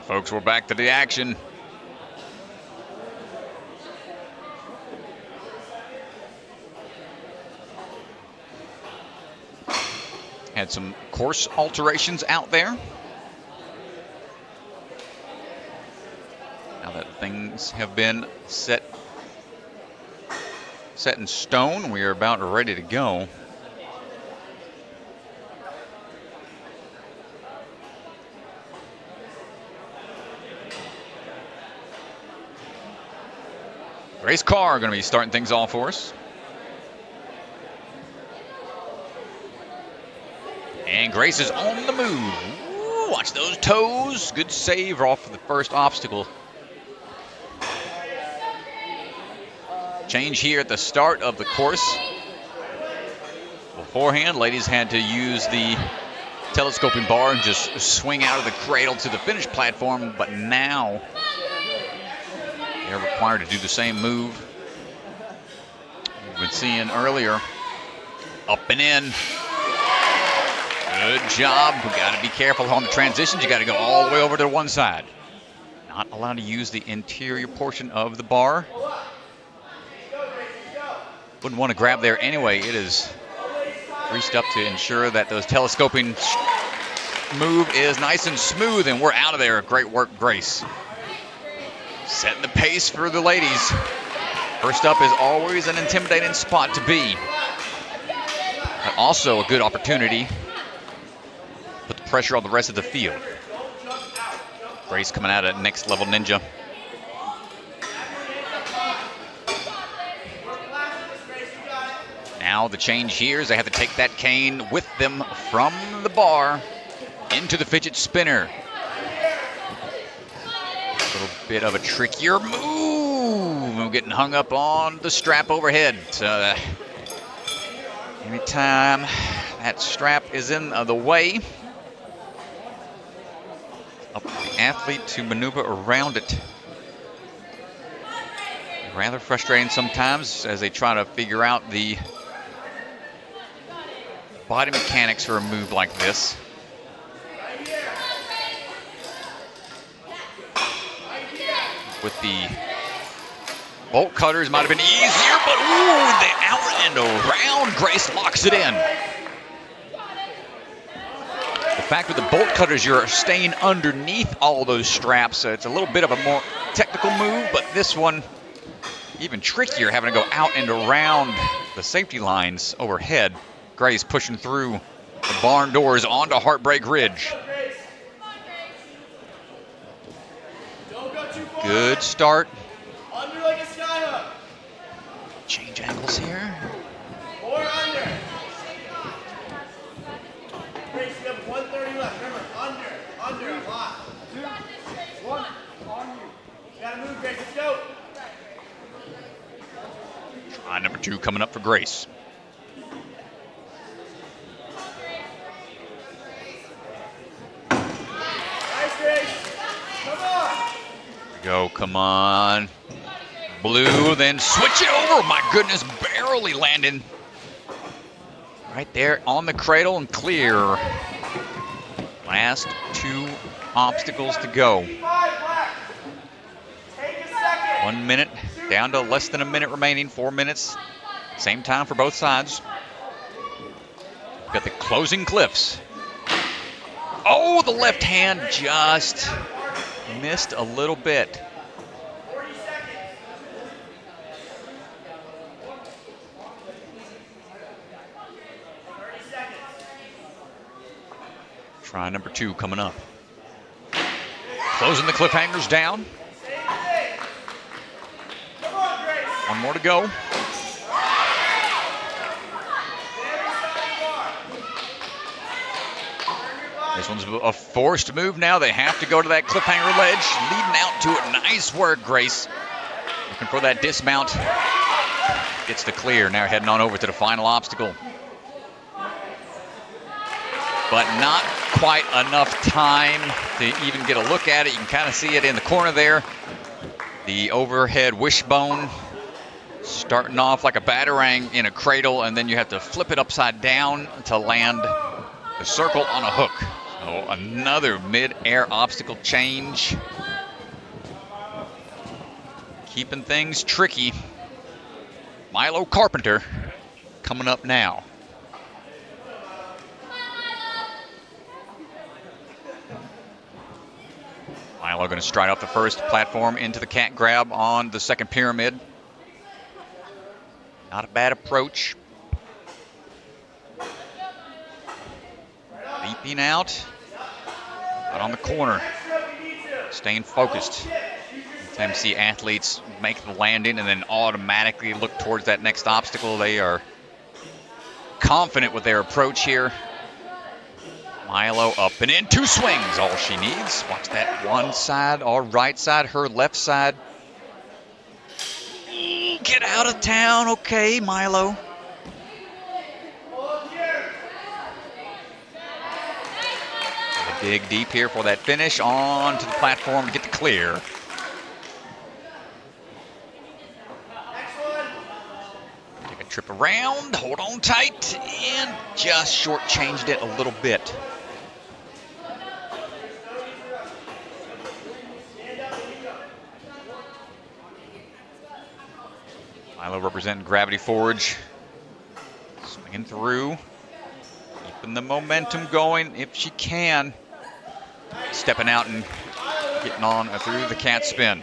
right, folks, we're back to the action. Had some course alterations out there. Now that things have been set in stone, we are about ready to go. Grace Carr going to be starting things off for us. And Grace is on the move. Ooh, watch those toes. Good save off of the first obstacle. Change here at the start of the course. Beforehand, ladies had to use the telescoping bar and just swing out of the cradle to the finish platform, but now they're required to do the same move we've been seeing earlier. Up and in. Good job. We got to be careful on the transitions. You got to go all the way over to one side. Not allowed to use the interior portion of the bar. Wouldn't want to grab there anyway. It is greased up to ensure that those telescoping move is nice and smooth, and we're out of there. Great work, Grace. Setting the pace for the ladies. First up is always an intimidating spot to be, but also a good opportunity to put the pressure on the rest of the field. Grace coming out at next level ninja. Now the change here is they have to take that cane with them from the bar into the fidget spinner. A little bit of a trickier move. Getting hung up on the strap overhead. So anytime that strap is in the way, up to the athlete to maneuver around it. Rather frustrating sometimes as they try to figure out the body mechanics for a move like this. With the bolt cutters might have been easier, but ooh, the out and around. Grace locks it in. The fact with the bolt cutters, you're staying underneath all those straps, so it's a little bit of a more technical move, but this one even trickier, having to go out and around the safety lines overhead. Grace pushing through the barn doors onto Heartbreak Ridge. Good start. Under like a skyhook. Change angles here. Or under. Grace, you have 130 left. Remember, under a lot. 2, 1, on you. Gotta move, Grace. Let's go. Try number 2 coming up for Grace. Nice, Grace. Come on. Go, come on. Blue, then switch it over. My goodness, barely landing. Right there on the cradle and clear. Last 2 obstacles to go. 1 minute, down to less than a minute remaining, 4 minutes. Same time for both sides. We've got the closing cliffs. Oh, the left hand just missed a little bit. 40 seconds. Try number 2 coming up. Closing the cliffhangers down. Come on, Grace. 1 more to go. This one's a forced move now. They have to go to that cliffhanger ledge, leading out to it. Nice work, Grace. Looking for that dismount. Gets the clear. Now heading on over to the final obstacle. But not quite enough time to even get a look at it. You can kind of see it in the corner there. The overhead wishbone starting off like a batarang in a cradle, and then you have to flip it upside down to land the circle on a hook. Oh, another mid-air obstacle change. Keeping things tricky. Milo Carpenter coming up now. Milo going to stride up the first platform into the cat grab on the second pyramid. Not a bad approach. Leaping out, but on the corner, staying focused. Sometimes see athletes make the landing and then automatically look towards that next obstacle. They are confident with their approach here. Milo up and in, 2 swings, all she needs. Watch that one side, or right side, her left side. Get out of town, okay, Milo. Dig deep here for that finish, on to the platform to get the clear. Take a trip around, hold on tight, and just shortchanged it a little bit. Milo representing Gravity Forge. Swinging through. Keeping the momentum going if she can. Stepping out and getting on through the cat spin.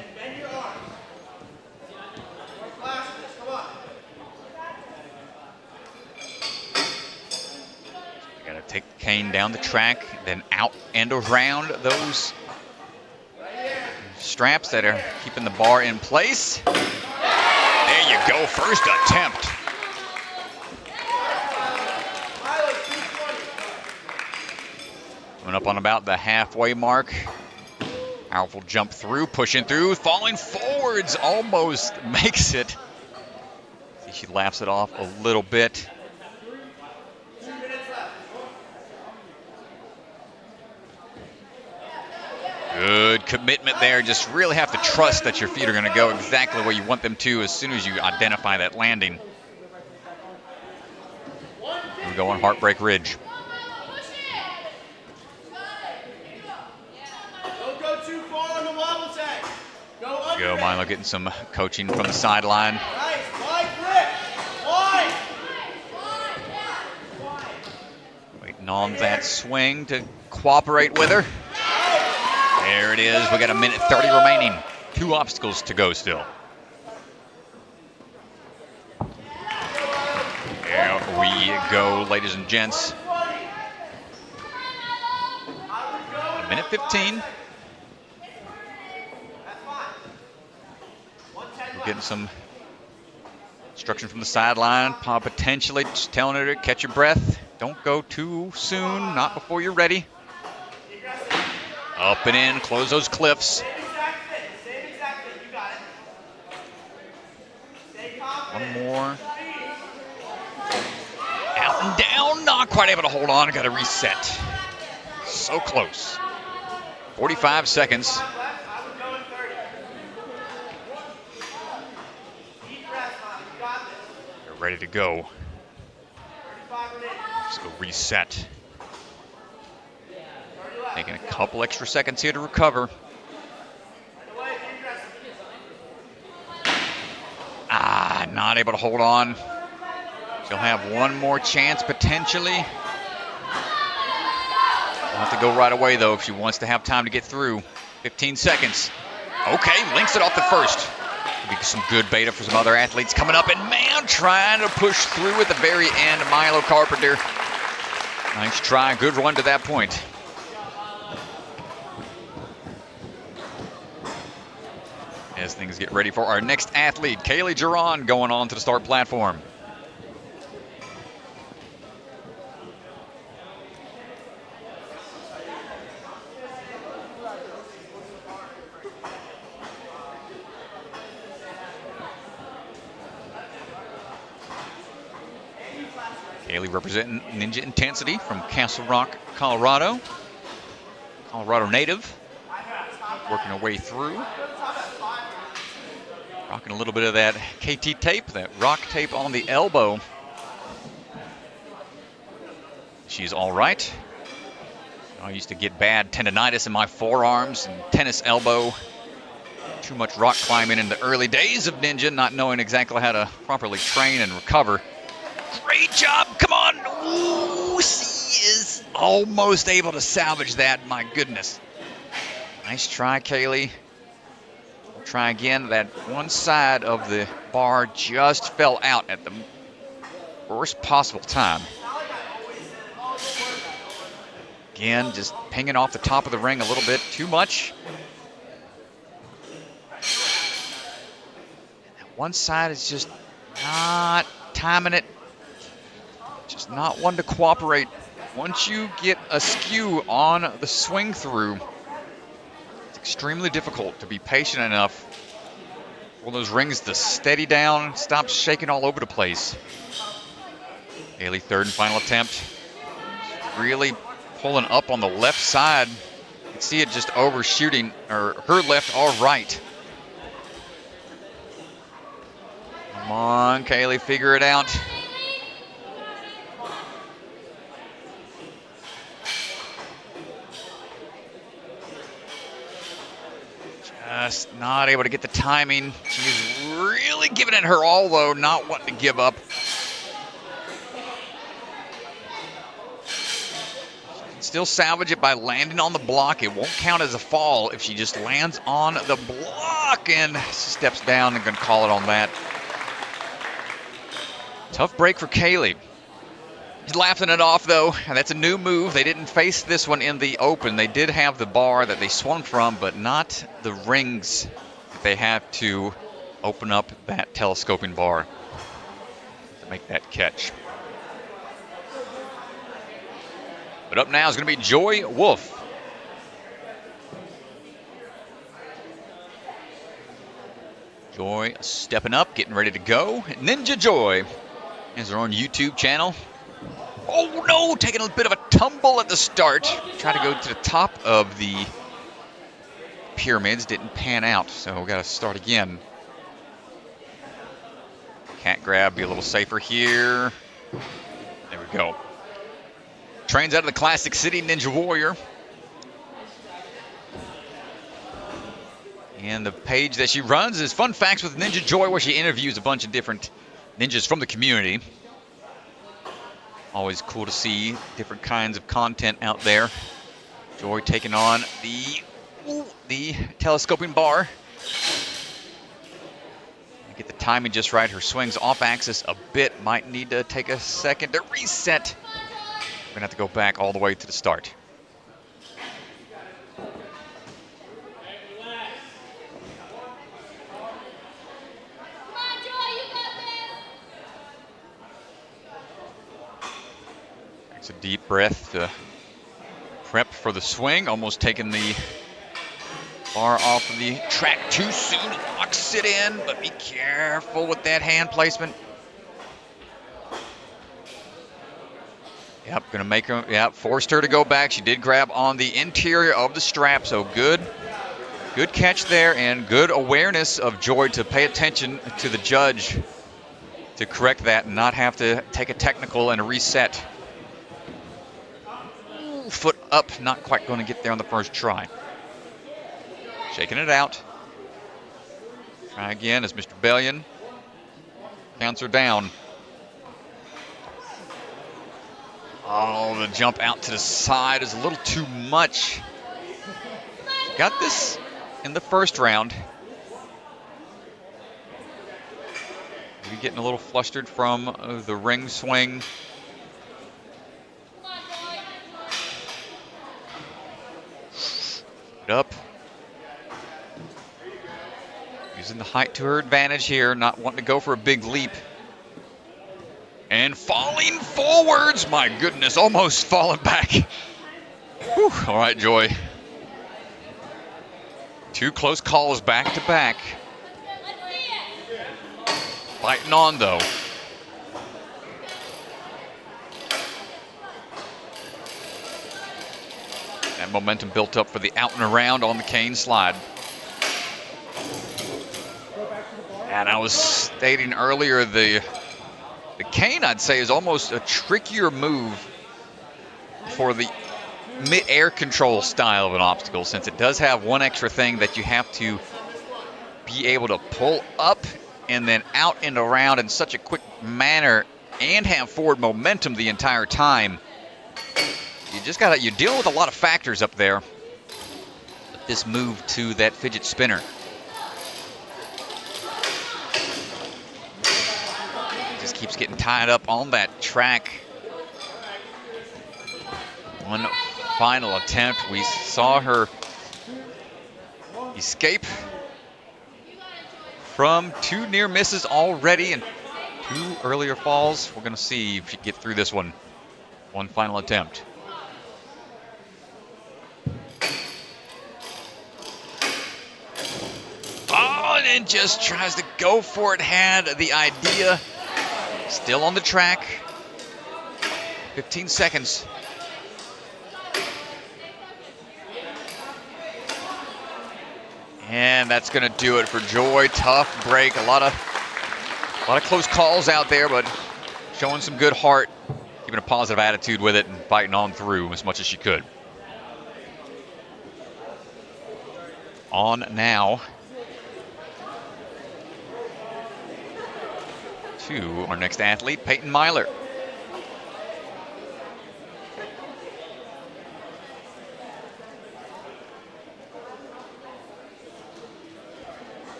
You gotta take the cane down the track, then out and around those straps that are keeping the bar in place. There you go, first attempt. Coming up on about the halfway mark. Powerful jump through, pushing through, falling forwards, almost makes it. See, she laughs it off a little bit. Good commitment there. Just really have to trust that your feet are going to go exactly where you want them to as soon as you identify that landing. Here we go on Heartbreak Ridge. Don't go too far on the wobble tag. Go under. Go, Milo getting some coaching from the sideline. Nice. Wide grip. Wide. Waiting on that swing to cooperate with her. There it is. We got 1:30 remaining. 2 obstacles to go still. There we go, ladies and gents. 1:15. We're getting some instruction from the sideline. Potentially just telling her to catch your breath. Don't go too soon, not before you're ready. Up and in, close those cliffs. Same exact thing. You got it. Stay confident. One more. Out and down, not quite able to hold on. Got to reset. So close. 45 seconds. I would go in 30. Deep breath, Mom. You got this. They're ready to go. 35 minutes. Just go reset. Taking a couple extra seconds here to recover. Not able to hold on. She'll have one more chance potentially. She'll have to go right away though if she wants to have time to get through. 15 seconds. Okay, links it off the first. Could be some good beta for some other athletes coming up, and man, trying to push through at the very end. Milo Carpenter. Nice try, good run to that point. As things get ready for our next athlete, Kaylee Giron, going on to the start platform. Kaylee representing Ninja Intensity from Castle Rock, Colorado. Colorado native. Working her way through. Rocking a little bit of that KT tape, that rock tape on the elbow. She's all right. I used to get bad tendonitis in my forearms and tennis elbow. Too much rock climbing in the early days of Ninja, not knowing exactly how to properly train and recover. Great job. Come on. Ooh, she is almost able to salvage that. My goodness. Nice try, Kaylee. We'll try again. That one side of the bar just fell out at the worst possible time. Again, just pinging off the top of the ring a little bit too much. That one side is just not timing it. Just not one to cooperate. Once you get askew on the swing through, it's extremely difficult to be patient enough for those rings to steady down, stop shaking all over the place. Haley, third and final attempt. Really pulling up on the left side. You can see it just overshooting, or her left or right. Come on, Kaylee, figure it out. Just not able to get the timing. She's really giving it her all, though, not wanting to give up. She can still salvage it by landing on the block. It won't count as a fall if she just lands on the block and steps down and going to call it on that. Tough break for Kaylee. She's laughing it off, though, and that's a new move. They didn't face this one in the open. They did have the bar that they swung from, but not the rings that they have to open up that telescoping bar to make that catch. But up now is going to be Joy Wolf. Joy stepping up, getting ready to go. Ninja Joy has her own YouTube channel. Oh no, taking a bit of a tumble at the start. Tried to go to the top of the pyramids, didn't pan out, so we got to start again. Cat grab, be a little safer here. There we go. Trains out of the Classic City, Ninja Warrior. And the page that she runs is Fun Facts with Ninja Joy, where she interviews a bunch of different ninjas from the community. Always cool to see different kinds of content out there. Joy taking on the telescoping bar. Get the timing just right. Her swings off axis a bit. Might need to take a second to reset. We're gonna have to go back all the way to the start. Takes a deep breath to prep for the swing. Almost taking the bar off of the track too soon. Locks it in, but be careful with that hand placement. Yep, gonna make her, yeah, forced her to go back. She did grab on the interior of the strap, so good catch there, and good awareness of Joy to pay attention to the judge to correct that and not have to take a technical and a reset. Ooh, foot up, not quite going to get there on the first try. Shaking it out. Try again as Mr. Bellion counts her down. Oh, the jump out to the side is a little too much. Got this in the first round. Maybe getting a little flustered from the ring swing. Up. Using the height to her advantage here, not wanting to go for a big leap. And falling forwards, my goodness, almost falling back. Whew. All right, Joy. Two close calls back to back. Fighting on, though. That momentum built up for the out and around on the cane slide. And I was stating earlier, the cane, I'd say, is almost a trickier move for the mid-air control style of an obstacle, since it does have one extra thing that you have to be able to pull up and then out and around in such a quick manner and have forward momentum the entire time. You're dealing with a lot of factors up there with this move to that fidget spinner. Just keeps getting tied up on that track. One final attempt. We saw her escape from 2 near misses already and 2 earlier falls. We're going to see if she can get through this one. One final attempt. Oh, and just tries to go for it. Had the idea. Still on the track. 15 seconds. And that's going to do it for Joy. Tough break. A lot of close calls out there, but showing some good heart, keeping a positive attitude with it and fighting on through as much as she could. On now to our next athlete, Peyton Myler.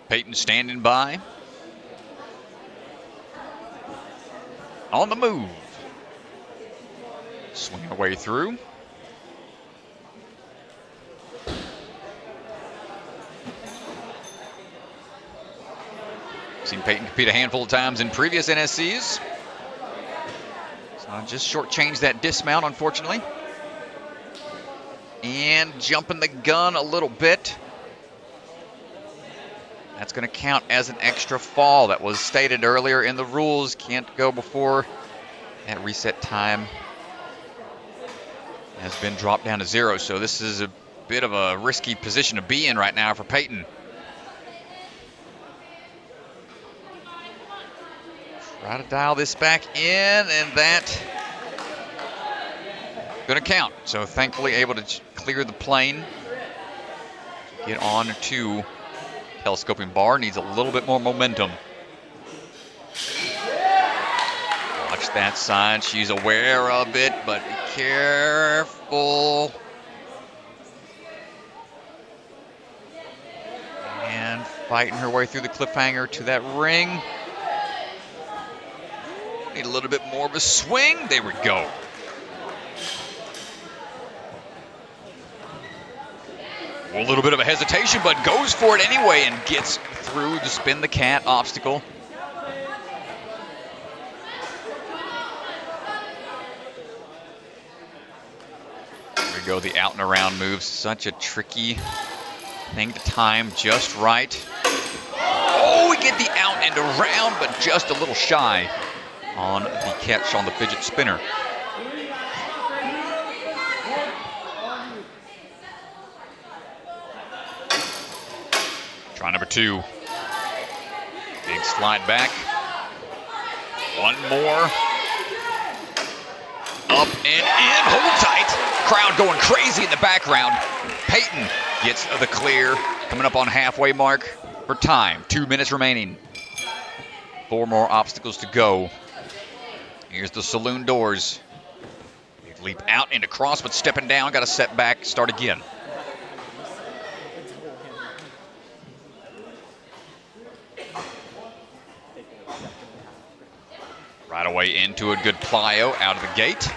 Peyton standing by. On the move. Swing her way through. Seen Peyton compete a handful of times in previous NSCs. So just shortchanged that dismount, unfortunately. And jumping the gun a little bit. That's going to count as an extra fall. That was stated earlier in the rules. Can't go before that reset time has been dropped down to 0. So this is a bit of a risky position to be in right now for Peyton. Try to dial this back in, and that going to count. So thankfully able to clear the plane. Get on to telescoping bar. Needs a little bit more momentum. Watch that side. She's aware of it, but be careful. And fighting her way through the cliffhanger to that ring. Need a little bit more of a swing. There we go. A little bit of a hesitation, but goes for it anyway and gets through the spin the cat obstacle. There we go, the out and around move. Such a tricky thing to time just right. Oh, we get the out and around, but just a little shy on the catch on the fidget spinner. Try number 2. Big slide back. One more. Up and in. Hold tight. Crowd going crazy in the background. Peyton gets the clear. Coming up on halfway mark for time. 2 minutes remaining. 4 more obstacles to go. Here's the saloon doors. Big leap out and across, but stepping down. Got to set back. Start again. Right away into a good plyo out of the gate.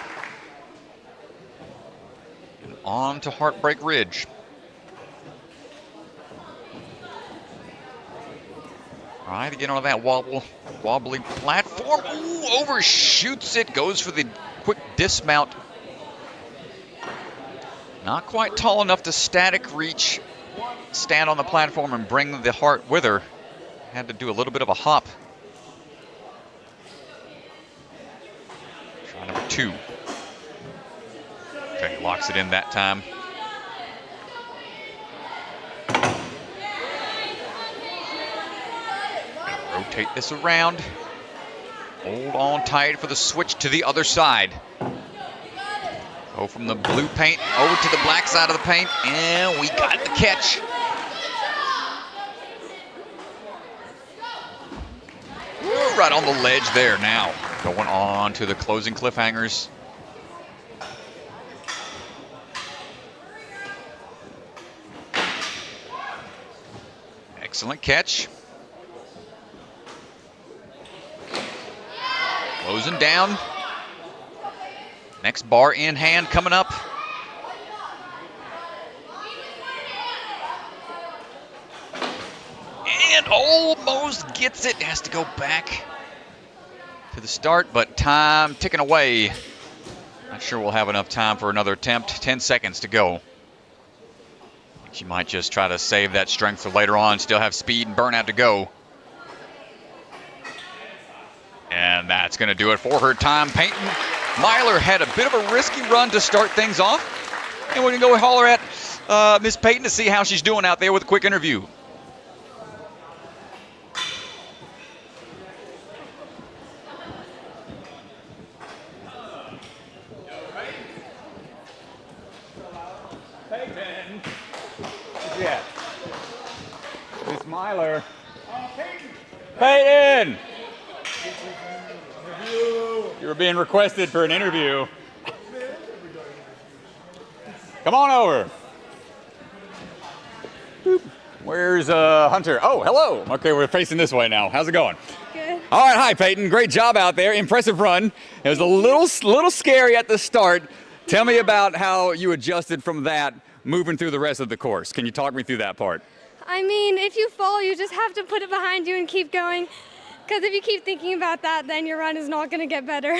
And on to Heartbreak Ridge. All right, again on that wobbly platform. Ooh, overshoots it. Goes for the quick dismount. Not quite tall enough to static reach, stand on the platform and bring the heart with her. Had to do a little bit of a hop. Number 2. Okay, locks it in that time. Rotate this around. Hold on tight for the switch to the other side. Go from the blue paint over to the black side of the paint, and we got the catch. Right on the ledge there now. Going on to the closing cliffhangers. Excellent catch. Closing down. Next bar in hand coming up. And almost gets it. Has to go back to the start, but time ticking away. Not sure we'll have enough time for another attempt. 10 seconds to go. She might just try to save that strength for later on. Still have speed and burnout to go. And that's going to do it for her time. Peyton Myler had a bit of a risky run to start things off. And we're going to go holler at Miss Peyton to see how she's doing out there with a quick interview. Peyton. Yeah. Miss Myler. Peyton! You were being requested for an interview. Come on over. Boop. Where's Hunter? Oh, hello. Okay, we're facing this way now. How's it going? Good. All right, hi Peyton. Great job out there. Impressive run. It was a little scary at the start. Tell me about how you adjusted from that moving through the rest of the course. Can you talk me through that part? I mean, if you fall, you just have to put it behind you and keep going. Because if you keep thinking about that, then your run is not going to get better.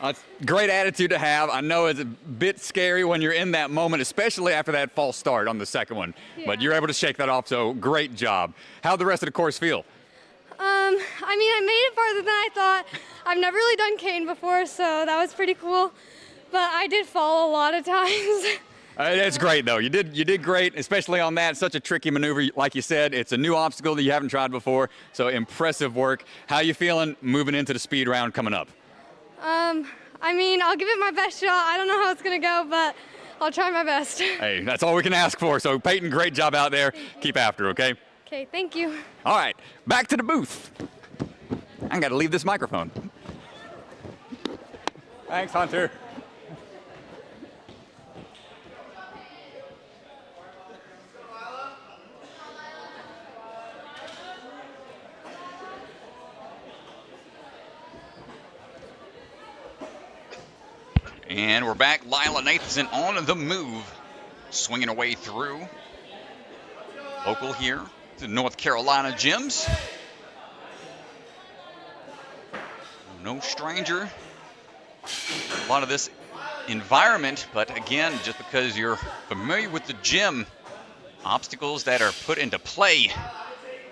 It's a great attitude to have. I know it's a bit scary when you're in that moment, especially after that false start on the second one. Yeah. But you're able to shake that off, so great job. How'd the rest of the course feel? I mean, I made it farther than I thought. I've never really done cane before, so that was pretty cool. But I did fall a lot of times. That's great, though. You did great, especially on that. Such a tricky maneuver. Like you said, it's a new obstacle that you haven't tried before, so impressive work. How you feeling moving into the speed round coming up? I mean, I'll give it my best shot. I don't know how it's going to go, but I'll try my best. Hey, that's all we can ask for. So, Peyton, great job out there. Keep after, okay? Okay, thank you. All right, back to the booth. I got to leave this microphone. Thanks, Hunter. And we're back. Lila Nathanson on the move, swinging away through. Local here to North Carolina gyms. No stranger. A lot of this environment, but again, just because you're familiar with the gym, obstacles that are put into play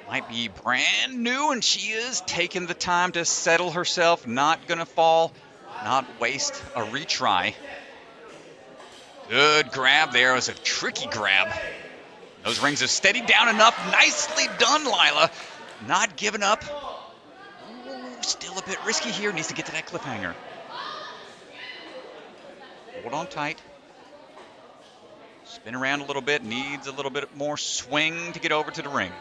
might be brand new, and she is taking the time to settle herself, not gonna fall, not waste a retry. Good grab there. It was a tricky grab. Those rings have steadied down enough. Nicely done, Lila. Not giving up. Ooh, still a bit risky here. Needs to get to that cliffhanger. Hold on tight. Spin around a little bit. Needs a little bit more swing to get over to the ring.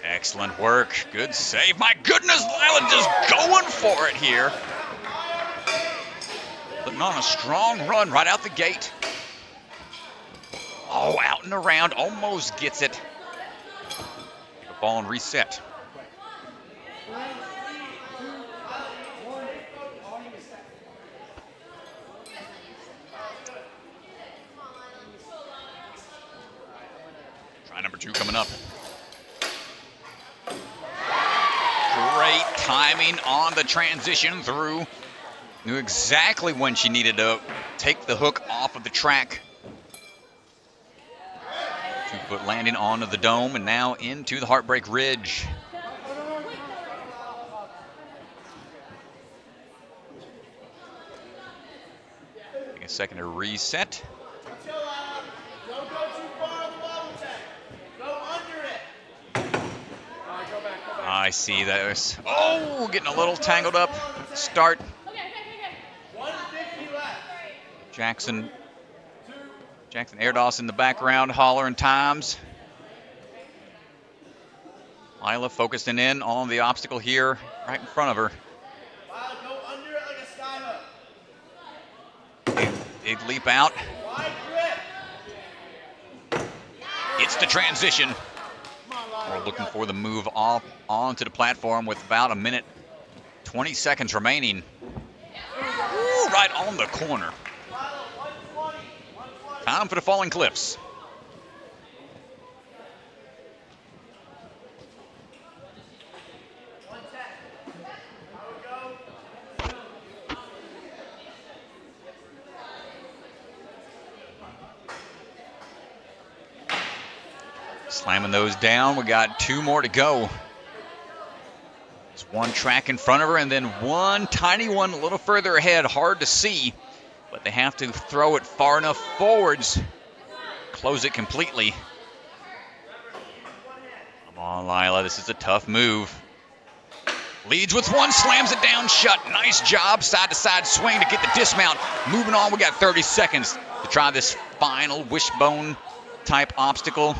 Excellent work. Good save. My goodness, Lila just going for it here. Putting on a strong run right out the gate. Oh, out and around. Almost gets it. Take a ball and reset. Try number 2 coming up. Great timing on the transition through. Knew exactly when she needed to take the hook off of the track. 2-foot landing onto the dome and now into the Heartbreak Ridge. Take a second to reset. Don't go too far on the wobble tag. I see those. Oh, getting a little tangled up. Start. 150 left. Jackson Erdos in the background, hollering times. Lila focusing in on the obstacle here, right in front of her. Lila, go under it like a sky hook. Big leap out. Wide grip. It's the transition. We're looking for the move off onto the platform with about a minute, 20 seconds remaining. Ooh, right on the corner. Time for the falling cliffs. Slamming those down. We got 2 more to go. There's one track in front of her and then one tiny one a little further ahead. Hard to see, but they have to throw it far enough forwards. Close it completely. Come on, Lila. This is a tough move. Leads with one, slams it down shut. Nice job. Side-to-side swing to get the dismount. Moving on, we got 30 seconds to try this final wishbone type obstacle.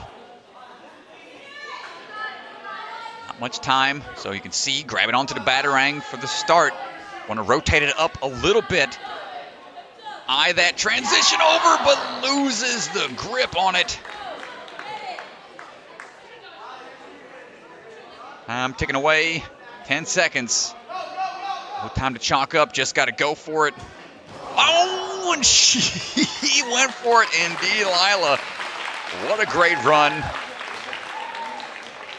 Not much time, so you can see, grab it onto the batarang for the start. Want to rotate it up a little bit. Eye that transition over, but loses the grip on it. Time ticking away, 10 seconds. No time to chalk up, just got to go for it. Oh, and she went for it indeed, Lila. What a great run.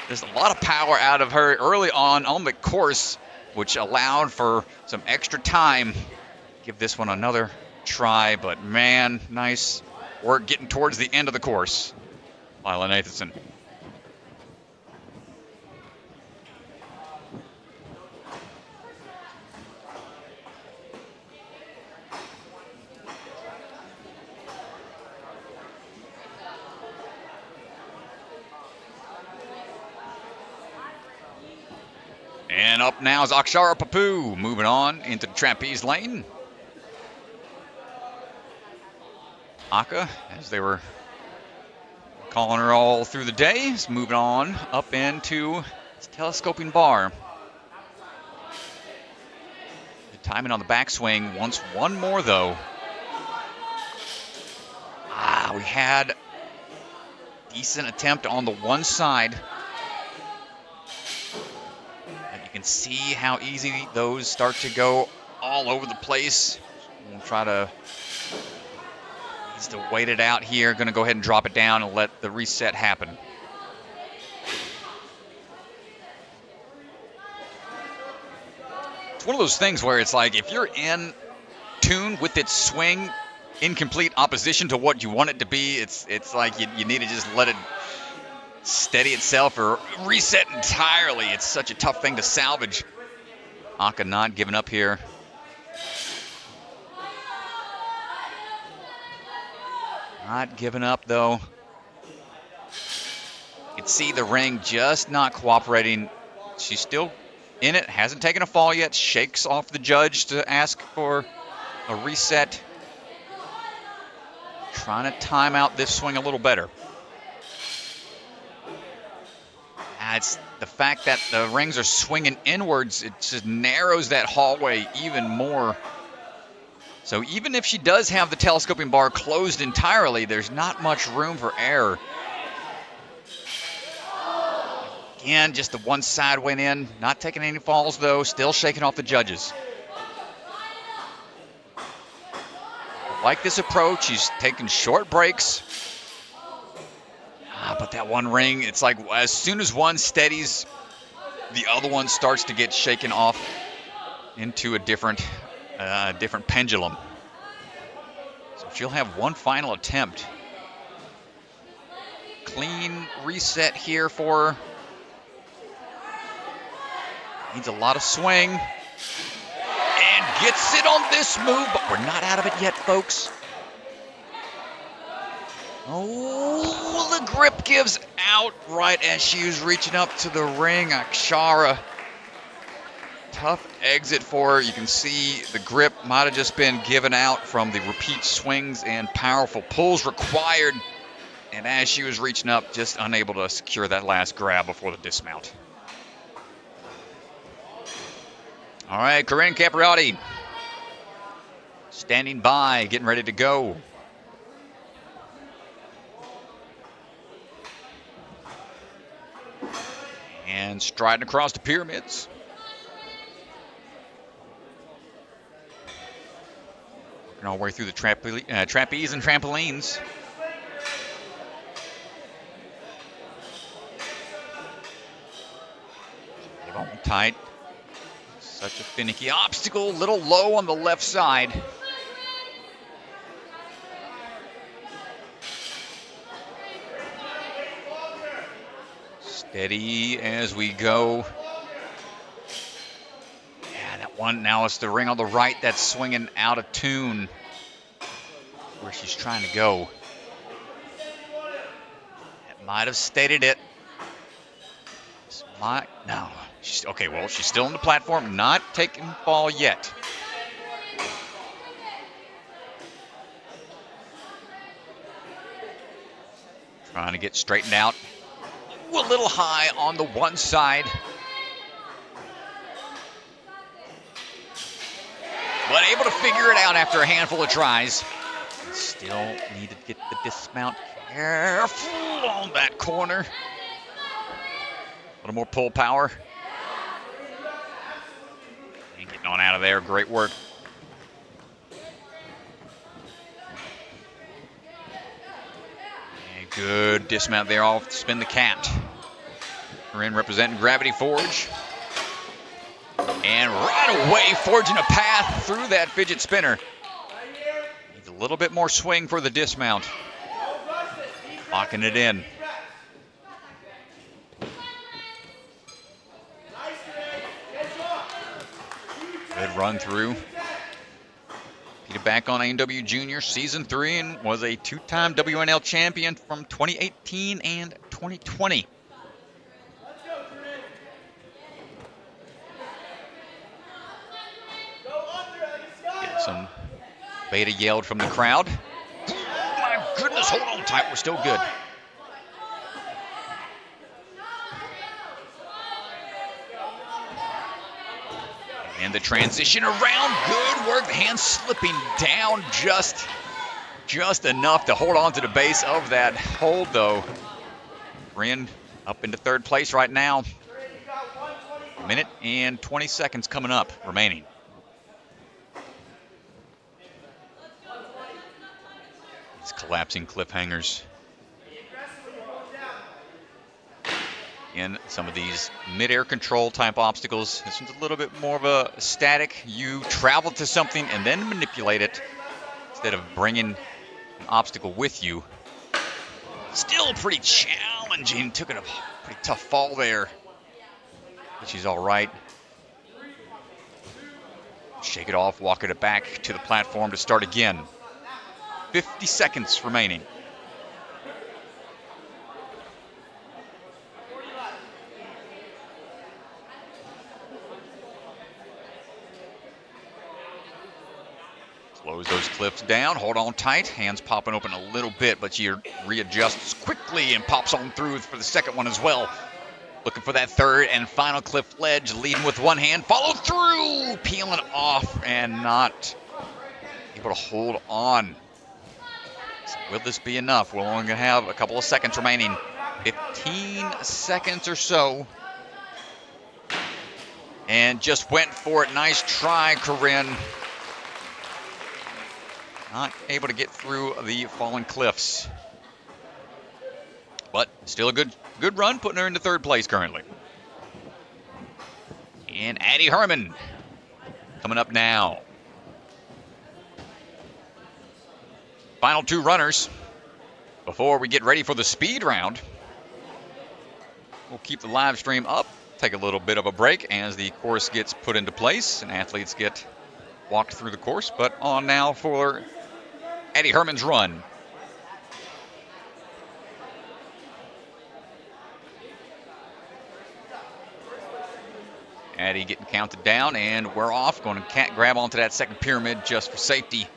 There's a lot of power out of her early on the course, which allowed for some extra time. Give this one another try, but man, nice work getting towards the end of the course. Lila Nathanson. And up now is Akshara Papu, moving on into the trapeze lane. Aka, as they were calling her all through the day, is moving on up into this telescoping bar. The timing on the backswing wants one more though. We had a decent attempt on the one side. You can see how easy those start to go all over the place. We'll try to wait it out here. Going to go ahead and drop it down and let the reset happen. It's one of those things where it's like if you're in tune with its swing in complete opposition to what you want it to be, it's like you need to just let it steady itself or reset entirely. It's such a tough thing to salvage. Aka not giving up here. Not giving up, though. You can see the ring just not cooperating. She's still in it, hasn't taken a fall yet. Shakes off the judge to ask for a reset. Trying to time out this swing a little better. It's the fact that the rings are swinging inwards. It just narrows that hallway even more. So even if she does have the telescoping bar closed entirely, there's not much room for error. Again, just the one side went in. Not taking any falls, though. Still shaking off the judges. I like this approach. She's taking short breaks. But that one ring, it's like as soon as one steadies, the other one starts to get shaken off into a different pendulum. So she'll have one final attempt. Clean reset here for her. Needs a lot of swing. And gets it on this move, but we're not out of it yet, folks. Oh, the grip gives out right as she was reaching up to the ring. Akshara, tough exit for her. You can see the grip might have just been given out from the repeat swings and powerful pulls required. And as she was reaching up, just unable to secure that last grab before the dismount. All right, Corinne Capriotti standing by, getting ready to go. And striding across the pyramids. Working our way through the trapeze and trampolines. Hold on tight. Such a finicky obstacle, a little low on the left side. Steady as we go. Yeah, that one, now it's the ring on the right that's swinging out of tune. Where she's trying to go. That might have stated it. No. Okay, well, she's still on the platform, not taking the fall yet. Trying to get straightened out. A little high on the one side. But able to figure it out after a handful of tries. Still need to get the dismount careful on that corner. A little more pull power. And getting on out of there. Great work. And good dismount there off spin the cat. We're in representing Gravity Forge. And right away forging a path through that fidget spinner. Needs a little bit more swing for the dismount. Locking it in. Good run through. Peter back on A&W Junior Season 3 and was a two-time WNL champion from 2018 and 2020. Getting some beta yelled from the crowd. My goodness, hold on tight, we're still good. And the transition around, good work. The hand slipping down just enough to hold on to the base of that hold, though. Rin up into third place right now. A minute and 20 seconds coming up remaining. These collapsing cliffhangers. In some of these mid-air control type obstacles, this one's a little bit more of a static. You travel to something and then manipulate it instead of bringing an obstacle with you. Still pretty challenging. Took it a pretty tough fall there, but she's all right. Shake it off, walk it back to the platform to start again. 50 seconds remaining. Slows those clips down, hold on tight, hands popping open a little bit, but she readjusts quickly and pops on through for the second one as well. Looking for that third and final cliff ledge, leading with one hand, follow through, peeling off and not able to hold on. So will this be enough? We're only gonna have a couple of seconds remaining, 15 seconds or so. And just went for it, nice try, Corinne. Not able to get through the fallen cliffs. But still a good run, putting her into third place currently. And Addie Herman coming up now. Final two runners before we get ready for the speed round. We'll keep the live stream up, take a little bit of a break as the course gets put into place and athletes get walked through the course. But on now for Addie Herman's run. Addie getting counted down, and we're off. Going to grab onto that second pyramid just for safety.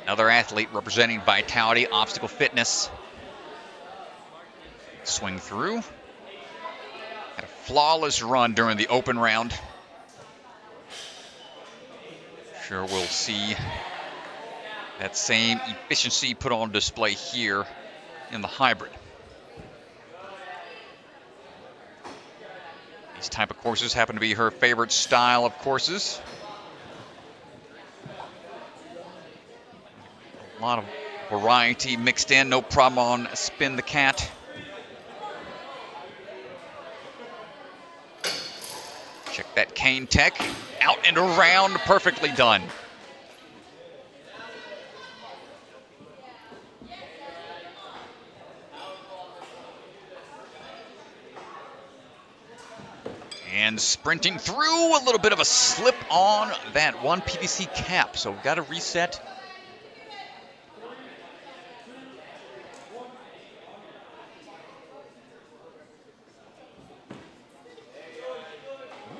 Another athlete representing Vitality Obstacle Fitness. Swing through. Had a flawless run during the open round. Sure we'll see that same efficiency put on display here in the hybrid. These type of courses happen to be her favorite style of courses. A lot of variety mixed in, no problem on Spin the Cat. Check that cane tech, out and around, perfectly done. And sprinting through, a little bit of a slip on that one PVC cap, so we've got to reset.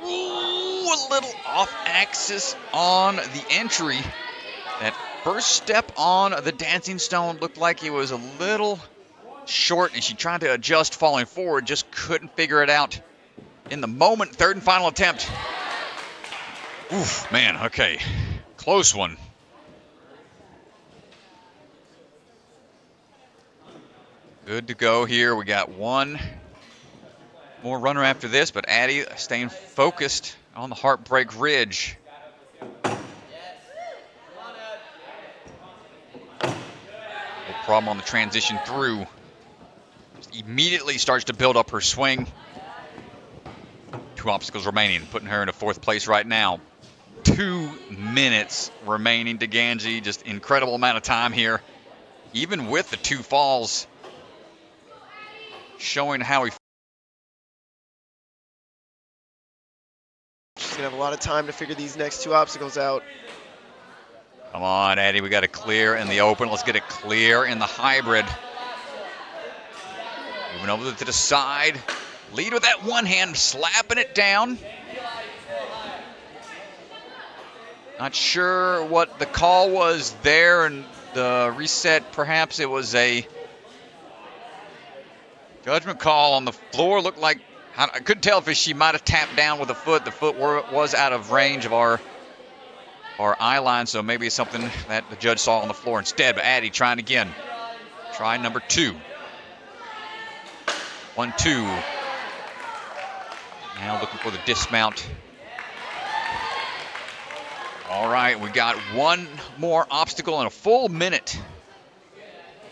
Ooh, a little off axis on the entry. That first step on the dancing stone looked like it was a little short, and she tried to adjust falling forward, just couldn't figure it out. In the moment, third and final attempt. Oof, man, okay. Close one. Good to go here. We got one more runner after this, but Addie staying focused on the Heartbreak Ridge. No problem on the transition through. Just immediately starts to build up her swing. 2 obstacles remaining, putting her into 4th place right now. 2 minutes remaining to Ganji. Just incredible amount of time here. Even with the 2 falls, showing how he. She's going to have a lot of time to figure these next 2 obstacles out. Come on, Addie, we got it clear in the open. Let's get it clear in the hybrid. Moving over to the side. Lead with that one hand, slapping it down. Not sure what the call was there in the reset. Perhaps it was a judgment call on the floor. Looked like, I couldn't tell if she might have tapped down with a foot. The foot was out of range of our eye line, so maybe it's something that the judge saw on the floor instead. But Addie trying again. Try number 2. 1, 2. Now looking for the dismount. All right, we got one more obstacle in a full minute.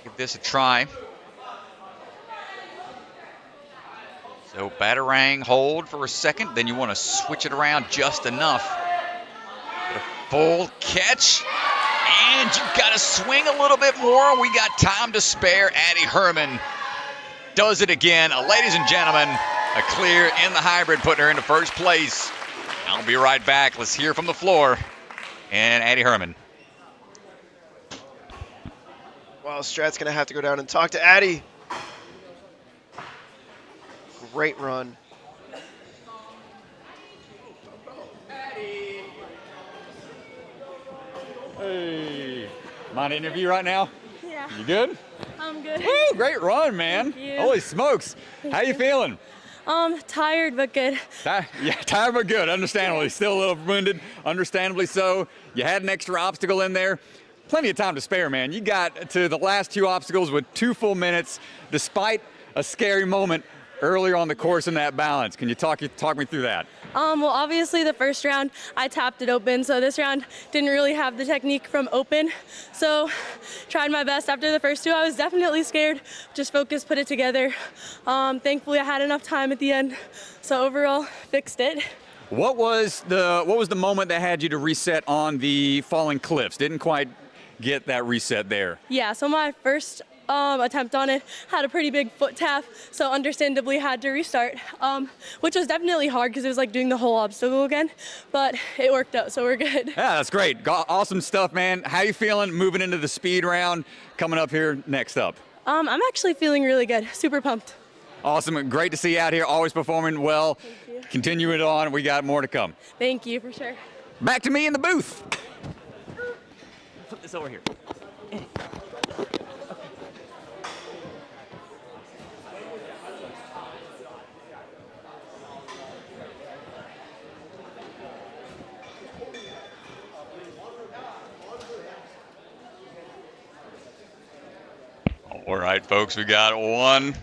Give this a try. So batarang, hold for a second, then you want to switch it around just enough. Get a full catch, and you've got to swing a little bit more. We got time to spare. Addie Herman does it again. Ladies and gentlemen, a clear in the hybrid, putting her into 1st place. I'll be right back. Let's hear from the floor and Addie Herman. Well, Strat's going to have to go down and talk to Addie. Great run. Hey, mind to interview right now? Yeah. You good? I'm good. Woo, great run, man. Thank you. Holy smokes. How you feeling? Tired but good. Yeah, tired but good, understandably. Still a little wounded, understandably so. You had an extra obstacle in there. Plenty of time to spare, man. You got to the last 2 obstacles with 2 full minutes, despite a scary moment earlier on the course in that balance. Can you talk me through that? Well, obviously the first round I tapped it open, so this round didn't really have the technique from open. So tried my best. After the first 2, I was definitely scared. Just focused, put it together. Thankfully, I had enough time at the end, so overall fixed it. What was the moment that had you to reset on the falling cliffs? Didn't quite get that reset there. Yeah, so my first attempt on it had a pretty big foot tap, so understandably had to restart, which was definitely hard because it was like doing the whole obstacle again, but it worked out, so we're good. Yeah, that's great. Awesome stuff, man. How you feeling moving into the speed round coming up here next up? I'm actually feeling really good. Super pumped. Awesome. Great to see you out here, always performing well. Thank you. you. Continue it on. We got more to come. Thank you, for sure. Back to me in the booth. Put this over here. All right, folks, we got one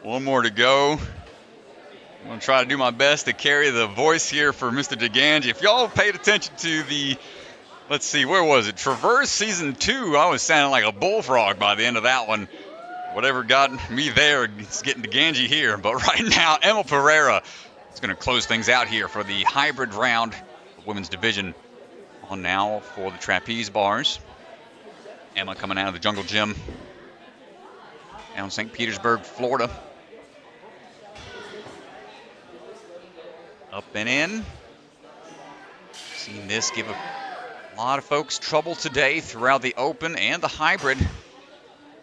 more to go. I'm going to try to do my best to carry the voice here for Mr. DeGangi. If y'all paid attention to the, let's see, where was it? Traverse Season 2, I was sounding like a bullfrog by the end of that one. Whatever got me there, it's getting DeGangi here. But right now, Emma Pereira is going to close things out here for the hybrid round of women's division. On now for the trapeze bars. Emma coming out of the Jungle Gym down in St. Petersburg, Florida. Up and in. Seen this give a lot of folks trouble today throughout the open and the hybrid.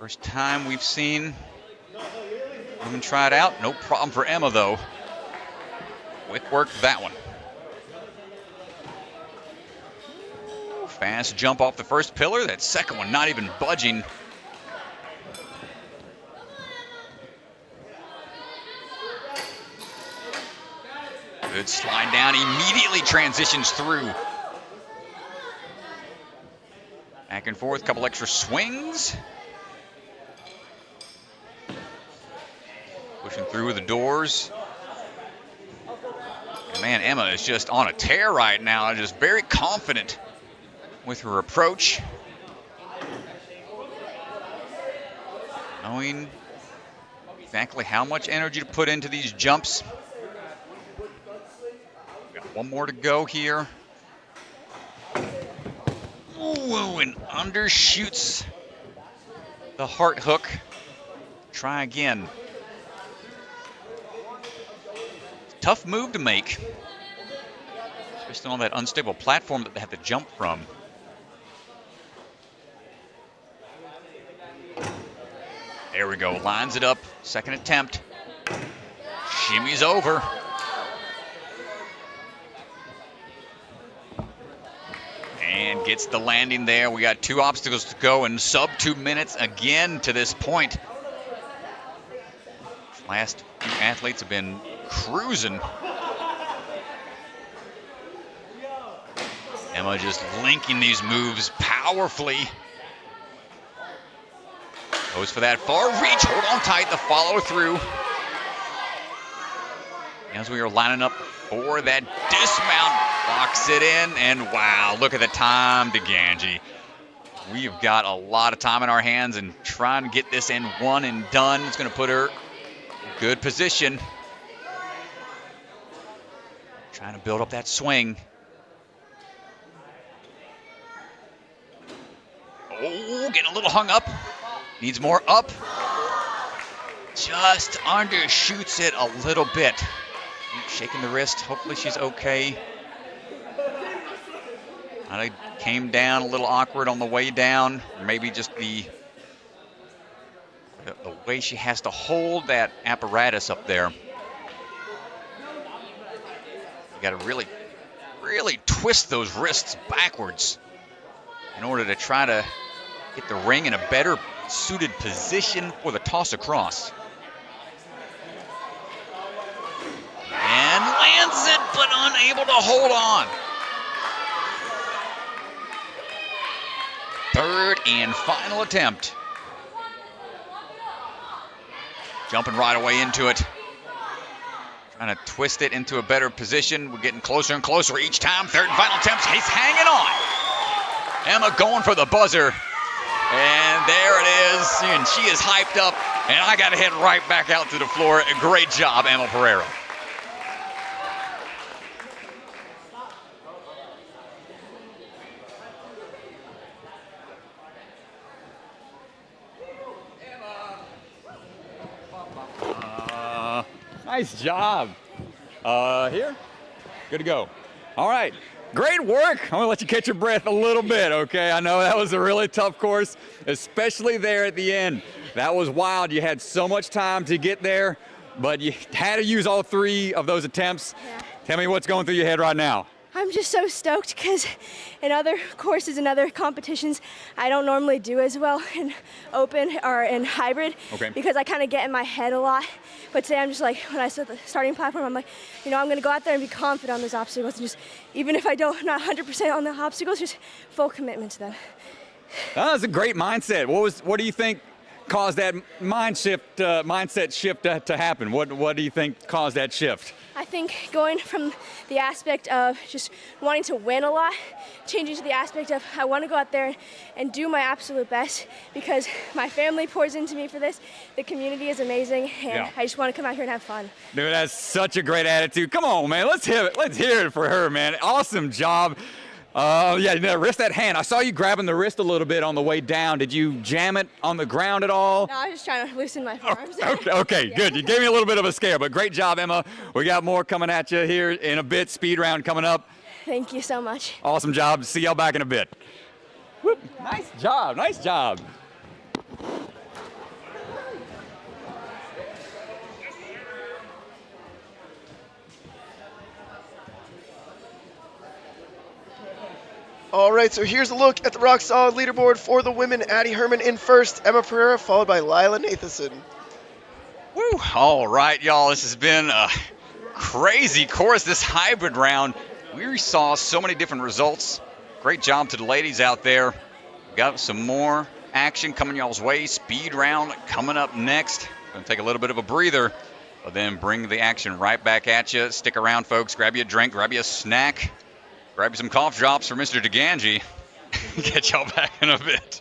First time we've seen women try it out. No problem for Emma, though. Quick work that one. Fast jump off the first pillar. That second one not even budging. Good slide down, immediately transitions through. Back and forth, couple extra swings. Pushing through the doors. And man, Emma is just on a tear right now, just very confident with her approach. Knowing exactly how much energy to put into these jumps. One more to go here. Ooh, and undershoots the heart hook. Try again. Tough move to make, especially on that unstable platform that they have to jump from. There we go, lines it up, second attempt. Shimmies over. And gets the landing there. We got 2 obstacles to go in sub 2 minutes again to this point. Last few athletes have been cruising. Emma just linking these moves powerfully. Goes for that far reach. Hold on tight, the follow through. As we are lining up for that dismount, locks it in, and wow, look at the time, DeGangi. We've got a lot of time in our hands and trying to get this in one and done. It's going to put her in good position. Trying to build up that swing. Oh, getting a little hung up. Needs more up. Just undershoots it a little bit. Shaking the wrist. Hopefully she's okay. I came down a little awkward on the way down. Maybe just the way she has to hold that apparatus up there. You got to really, really twist those wrists backwards in order to try to get the ring in a better suited position for the toss across. And lands it, but unable to hold on. Third and final attempt. Jumping right away into it. Trying to twist it into a better position. We're getting closer and closer each time. Third and final attempt. He's hanging on. Emma going for the buzzer. And there it is. And she is hyped up. And I got to head right back out to the floor. Great job, Emma Pereira. Nice job. Here, good to go. All right, great work. I'm gonna let you catch your breath a little bit, okay? I know that was a really tough course, especially there at the end. That was wild. You had so much time to get there. but you had to use all 3 of those attempts. Yeah. Tell me what's going through your head right now. I'm just so stoked because in other courses and other competitions, I don't normally do as well in open or in hybrid because I kind of get in my head a lot. But today I'm just like, when I set the starting platform, I'm like, you know, I'm going to go out there and be confident on those obstacles. And just, even if I don't, not 100% on the obstacles, just full commitment to them. That was a great mindset. What do you think caused that mindset shift to happen? What do you think caused that shift? I think going from the aspect of just wanting to win a lot, changing to the aspect of I want to go out there and do my absolute best because my family pours into me for this. The community is amazing, and I just want to come out here and have fun. Dude, that's such a great attitude. Come on, man. Let's hear it. Let's hear it for her, man. Awesome job. Wrist that hand. I saw you grabbing the wrist a little bit on the way down. Did you jam it on the ground at all? No, I was just trying to loosen my forearms. Okay, good. You gave me a little bit of a scare, but great job, Emma. We got more coming at you here in a bit. Speed round coming up. Thank you so much. Awesome job. See y'all back in a bit. Whoop. Nice job. Nice job. All right, so here's a look at the Rock Solid leaderboard for the women. Addie Herman in first, Emma Pereira, followed by Lila Nathanson. Woo! All right, y'all, this has been a crazy course, this hybrid round. We saw so many different results. Great job to the ladies out there. Got some more action coming y'all's way. Speed round coming up next. Gonna take a little bit of a breather, but then bring the action right back at you. Stick around, folks. Grab you a drink, grab you a snack. Grab you some cough drops for Mr. DeGangi. Get y'all back in a bit.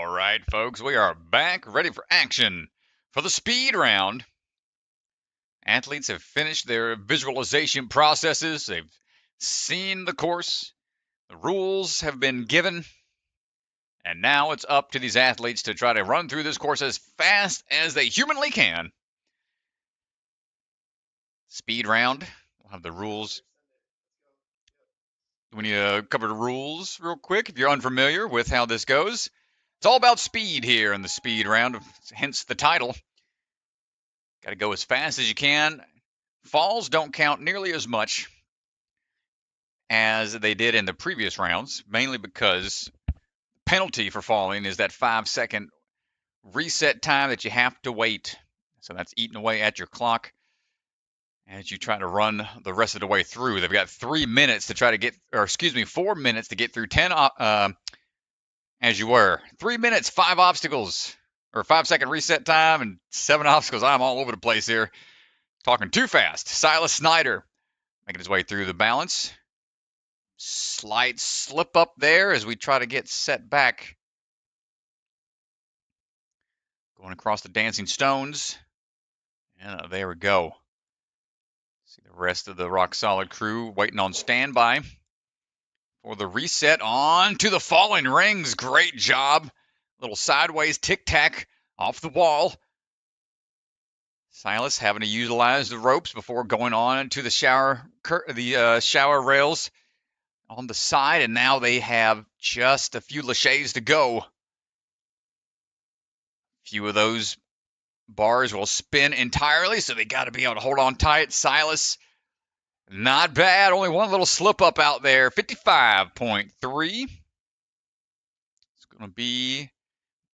All right, folks, we are back, ready for action. For the speed round, athletes have finished their visualization processes. They've seen the course. The rules have been given. And now it's up to these athletes to try to run through this course as fast as they humanly can. Speed round. We'll have the rules. We need to cover the rules real quick if you're unfamiliar with how this goes. It's all about speed here in the speed round, hence the title. Got to go as fast as you can. Falls don't count nearly as much as they did in the previous rounds, mainly because penalty for falling is that 5-second reset time that you have to wait. So that's eating away at your clock as you try to run the rest of the way through. They've got 4 minutes to get through 10 as you were. 3 minutes, 5 obstacles, or 5-second reset time and 7 obstacles. I'm all over the place here. Talking too fast. Silas Snyder making his way through the balance. Slight slip up there as we try to get set back. Going across the dancing stones. And there we go. See the rest of the Rock Solid crew waiting on standby for the reset. On to the falling rings. Great job. Little sideways tic-tac off the wall. Silas having to utilize the ropes before going on to the shower rails on the side, and now they have just a few laches to go. A few of those bars will spin entirely, so they got to be able to hold on tight. Silas, not bad. Only one little slip up out there. 55.3. It's going to be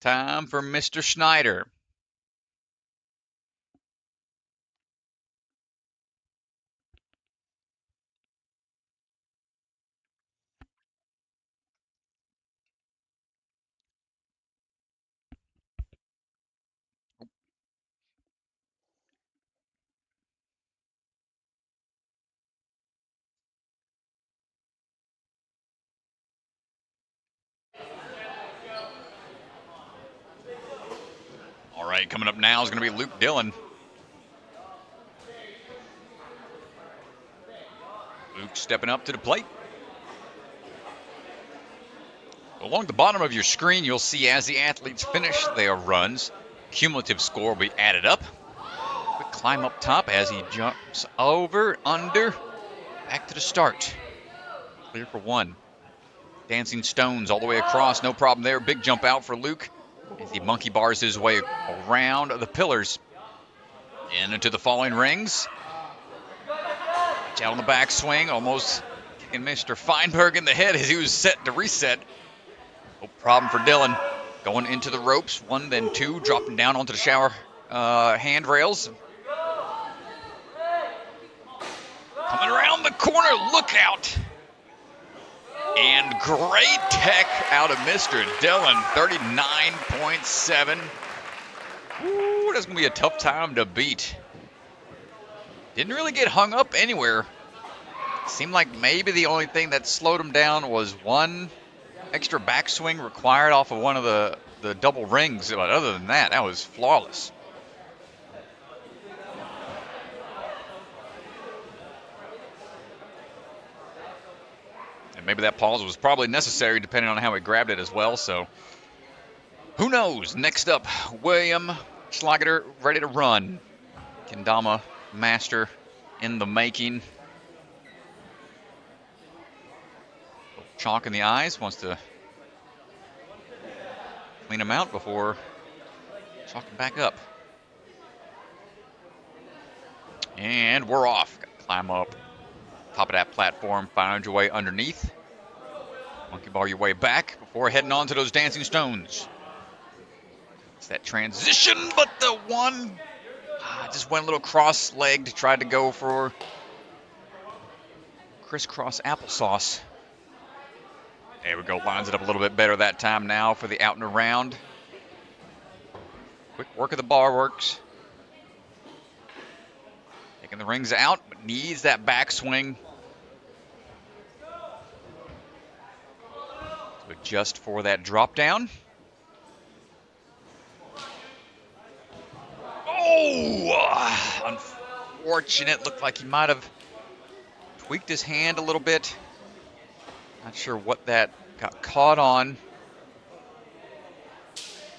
time for Mr. Schneider. All right, coming up now is going to be Luke Dillon. Luke stepping up to the plate. Along the bottom of your screen, you'll see as the athletes finish their runs, cumulative score will be added up. Quick climb up top as he jumps over, under, back to the start. Clear for 1. Dancing stones all the way across, no problem there. Big jump out for Luke as he monkey bars his way around the pillars. Into the falling rings. Watch out on the backswing, almost kicking Mr. Feinberg in the head as he was set to reset. No problem for Dillon. Going into the ropes, 1, then 2, dropping down onto the shower handrails. Coming around the corner, look out. And great tech out of Mr. Dillon, 39.7. Ooh, that's going to be a tough time to beat. Didn't really get hung up anywhere. Seemed like maybe the only thing that slowed him down was 1 extra backswing required off of one of the double rings. But other than that, that was flawless. And maybe that pause was probably necessary depending on how he grabbed it as well. So who knows? Next up, William Schlageter ready to run. Kendama master in the making. Chalk in the eyes, wants to clean them out before chalking back up. And we're off. Got to climb up top of that platform, find your way underneath. Monkey bar your way back before heading on to those dancing stones. It's that transition, but the one just went a little cross-legged, tried to go for crisscross applesauce. There we go, lines it up a little bit better that time now for the out and around. Quick work of the bar works. Taking the rings out, but needs that backswing to adjust for that drop down. Unfortunate. Looked like he might have tweaked his hand a little bit. Not sure what that got caught on.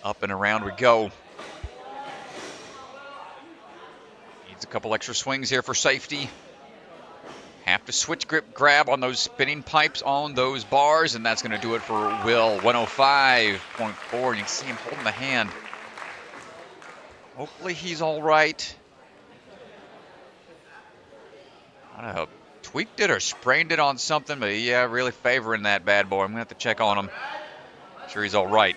Up and around we go. Needs a couple extra swings here for safety. Have to switch grip grab on those spinning pipes on those bars, and that's going to do it for Will. 105.4, and you can see him holding the hand. Hopefully he's all right. I don't know, tweaked it or sprained it on something, but yeah, really favoring that bad boy. I'm going to have to check on him. I'm sure he's all right.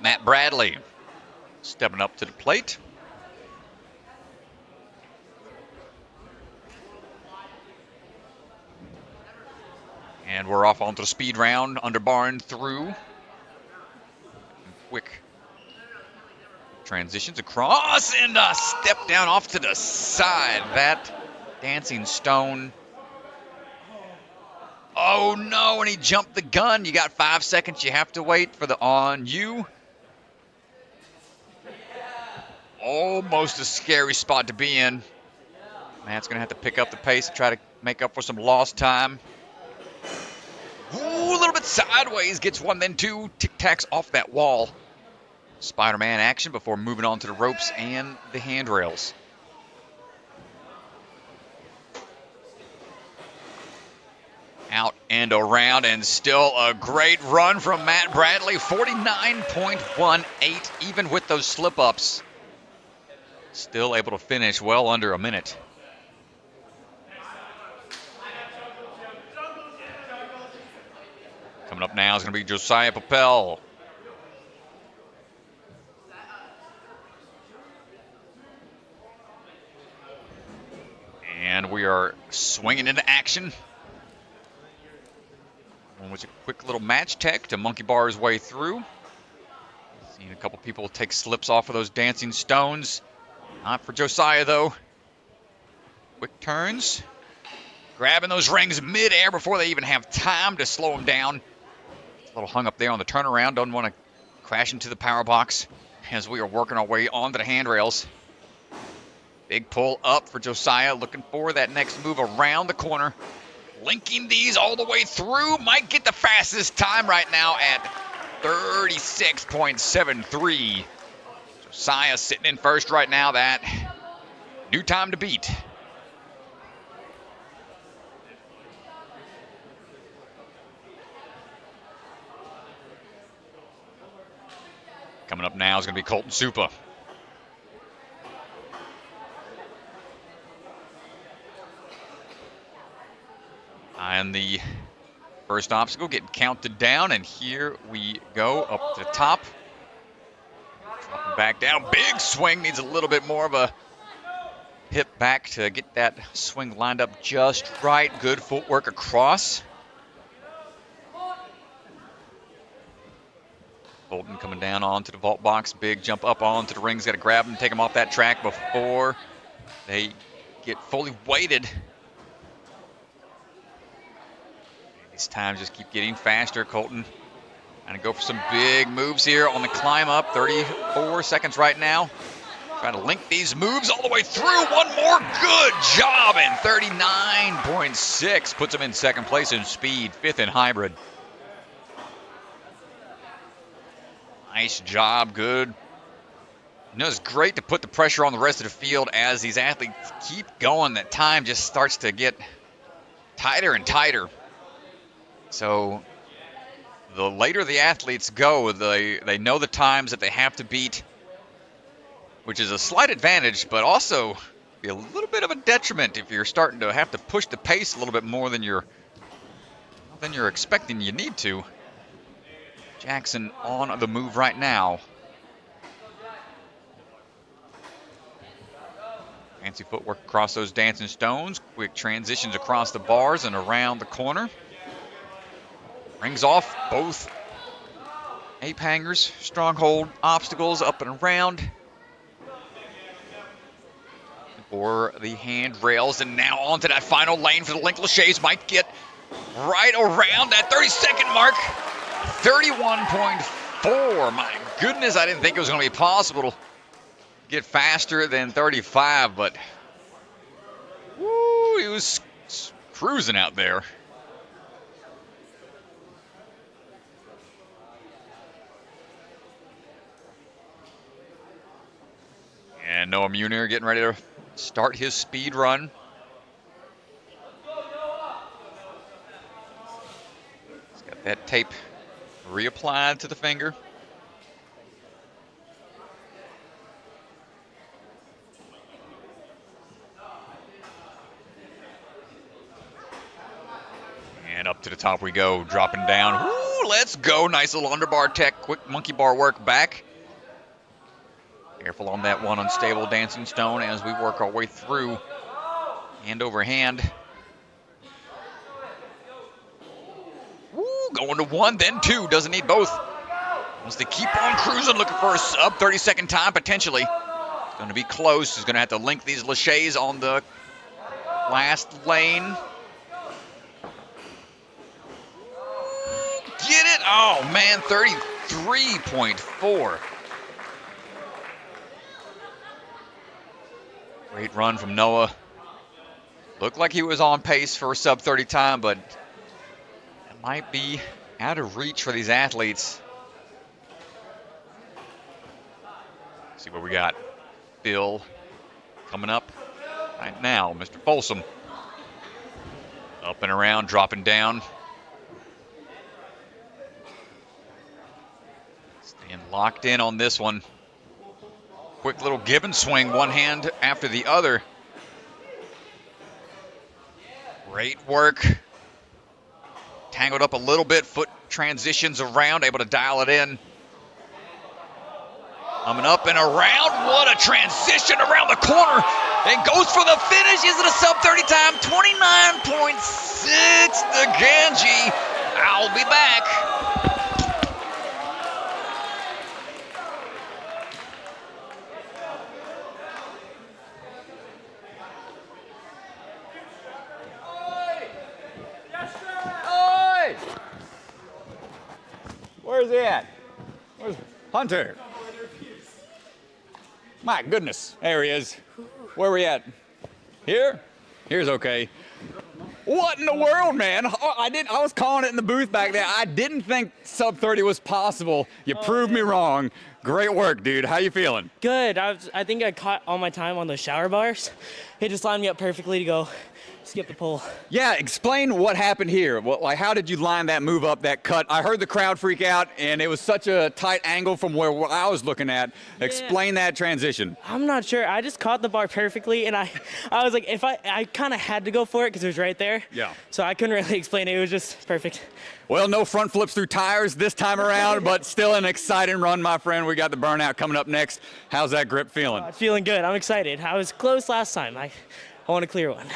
Matt Bradley stepping up to the plate. And we're off onto the speed round, under barn through. Quick transitions across and a step down off to the side. That dancing stone. Oh no, and he jumped the gun. You got 5 seconds. You have to wait for the on you. Almost a scary spot to be in. Matt's going to have to pick up the pace and try to make up for some lost time. Ooh, a little bit sideways. Gets one, then two. Tic-tacs off that wall. Spider-Man action before moving on to the ropes and the handrails. Out and around, and still a great run from Matt Bradley. 49.18, even with those slip-ups. Still able to finish well under a minute. Coming up now is going to be Josiah Papel. And we are swinging into action. One was a quick little match tech to monkey bar his way through. Seen a couple people take slips off of those dancing stones. Not for Josiah, though. Quick turns. Grabbing those rings mid-air before they even have time to slow him down. A little hung up there on the turnaround. Doesn't want to crash into the power box as we are working our way onto the handrails. Big pull up for Josiah. Looking for that next move around the corner. Linking these all the way through. Might get the fastest time right now at 36.73. Josiah sitting in first right now. That new time to beat. Coming up now is going to be Colton Supa. And the first obstacle getting counted down, and here we go up to the top. Dropping back down, big swing, needs a little bit more of a hip back to get that swing lined up just right. Good footwork across. Bolton coming down onto the vault box, big jump up onto the rings, got to grab them, take them off that track before they get fully weighted. These times just keep getting faster. Colton trying to go for some big moves here on the climb up. 34 seconds right now. Trying to link these moves all the way through. One more good job, and 39.6 puts him in second place in speed, fifth in hybrid. Nice job, good. You know, it's great to put the pressure on the rest of the field as these athletes keep going. That time just starts to get tighter and tighter. So the later the athletes go, they know the times that they have to beat, which is a slight advantage, but also be a little bit of a detriment if you're starting to have to push the pace a little bit more than you're expecting you need to. Jackson on the move right now. Fancy footwork across those dancing stones. Quick transitions across the bars and around the corner. Rings off both ape hangers, stronghold obstacles up and around. For the handrails, and now onto that final lane for the Link Lachey's. Might get right around that 30-second mark. 31.4. My goodness, I didn't think it was going to be possible get faster than 35, but woo, he was cruising out there. And Noah Munir getting ready to start his speed run. He's got that tape reapplied to the finger. And up to the top we go, dropping down. Woo, let's go. Nice little underbar tech, quick monkey bar work back. Careful on that one unstable dancing stone as we work our way through. Hand over hand. Woo, going to 1, then 2. Doesn't need both. Wants to keep on cruising, looking for a sub 30-second time potentially. It's going to be close. He's going to have to link these laches on the last lane. Get it? Oh, man, 33.4. Great run from Noah. Looked like he was on pace for a sub 30 time, but it might be out of reach for these athletes. See what we got. Bill coming up right now. Mr. Folsom. Up and around, dropping down. Staying locked in on this one. Quick little Gibbon swing, one hand after the other. Great work. Tangled up a little bit, foot transitions around, able to dial it in. Coming up and around, what a transition around the corner. And goes for the finish. Is it a sub 30 time? 29.6, the Ganji. I'll be back. Where's he at? Where's Hunter? My goodness, there he is. Where we at? Here? Here's okay. What in the world, man? I was calling it in the booth back there. I didn't think sub 30 was possible. You proved me wrong. Great work, dude. How you feeling? Good. I think I caught all my time on those shower bars. It just lined me up perfectly to go skip the pole. Yeah, explain what happened here. Like, how did you line that move up, that cut? I heard the crowd freak out, and it was such a tight angle from where I was looking at. Yeah. Explain that transition. I'm not sure. I just caught the bar perfectly, and I was like, I kind of had to go for it because it was right there. Yeah. So I couldn't really explain it. It was just perfect. Well, no front flips through tires this time around, but still an exciting run, my friend. We got the burnout coming up next. How's that grip feeling? Feeling good. I'm excited. I was close last time. I want a clear one.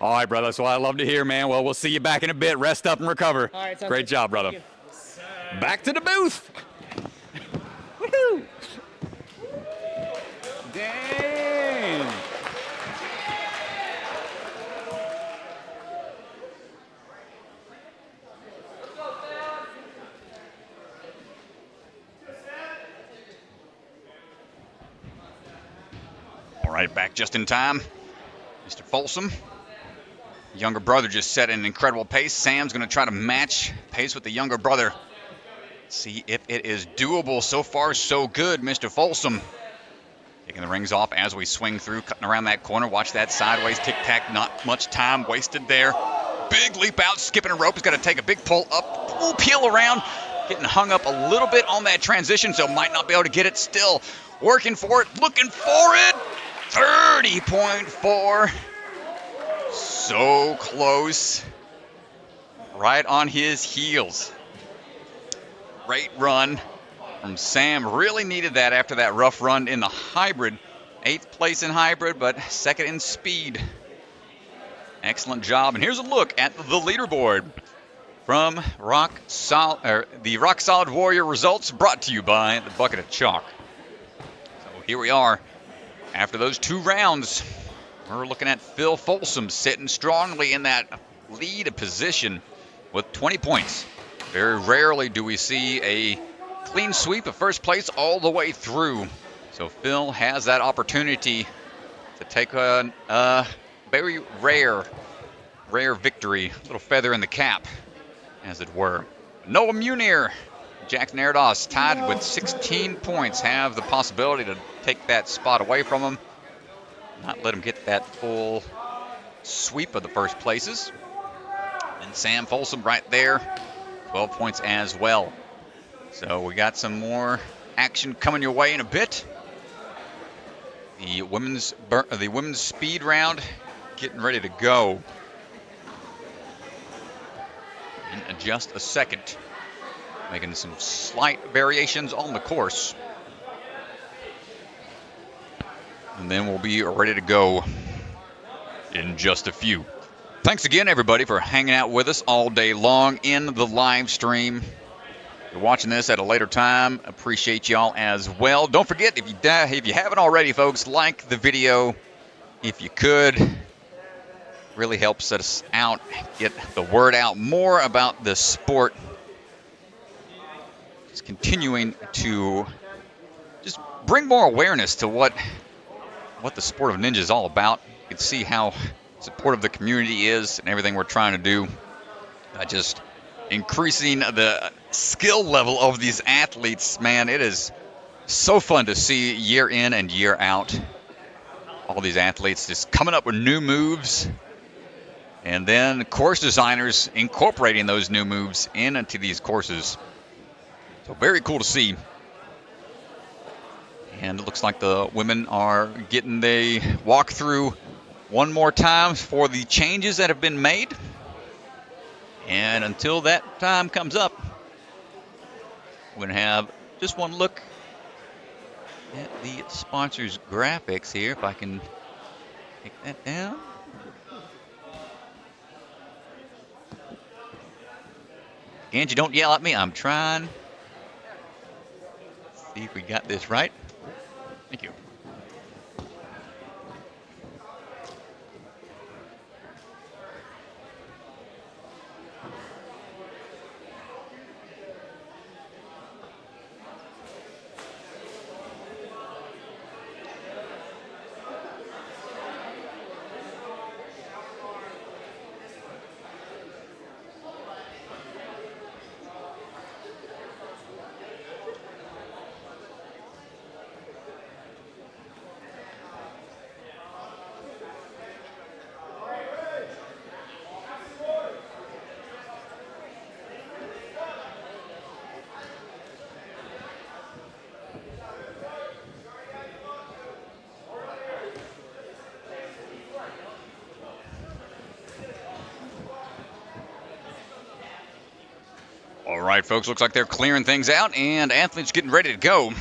All right, brother. That's what I love to hear, man. Well, we'll see you back in a bit. Rest up and recover. All right, great job, brother. Back to the booth. Woohoo! Dang. All right, back just in time. Mr. Folsom. Younger brother just set an incredible pace. Sam's going to try to match pace with the younger brother. See if it is doable. So far, so good, Mr. Folsom. Taking the rings off as we swing through, cutting around that corner. Watch that sideways tic-tac. Not much time wasted there. Big leap out, skipping a rope. He's got to take a big pull up. Ooh, peel around. Getting hung up a little bit on that transition, so might not be able to get it. Still working for it, looking for it. 30.4. So close. Right on his heels. Great run from Sam. Really needed that after that rough run in the hybrid. 8th place in hybrid, but 2nd in speed. Excellent job. And here's a look at the leaderboard from the Rock Solid Warrior results, brought to you by the Bucket of Chalk. So here we are. After those 2 rounds, we're looking at Phil Folsom sitting strongly in that lead position with 20 points. Very rarely do we see a clean sweep of first place all the way through. So Phil has that opportunity to take a very rare victory, a little feather in the cap, as it were. Noah Munir, Jackson Erdos tied with 16 points, have the possibility to take that spot away from him, not let him get that full sweep of the first places. And Sam Folsom right there, 12 points as well. So we got some more action coming your way in a bit. The women's speed round getting ready to go in just a second. Making some slight variations on the course. And then we'll be ready to go in just a few. Thanks again, everybody, for hanging out with us all day long in the live stream. If you're watching this at a later time, appreciate y'all as well. Don't forget, if you haven't already, folks, like the video if you could. Really helps us out, get the word out more about the sport. Just continuing to just bring more awareness to what the sport of ninja is all about. You can see how supportive the community is and everything we're trying to do. Just increasing the skill level of these athletes, man. It is so fun to see year in and year out. All these athletes just coming up with new moves. And then course designers incorporating those new moves into these courses. So very cool to see. And it looks like the women are getting the walkthrough one more time for the changes that have been made. And until that time comes up, we're going to have just one look at the sponsors' graphics here, if I can take that down. Angie, don't yell at me. I'm trying. See if we got this right. Thank you. All right, folks, looks like they're clearing things out, and athletes getting ready to go.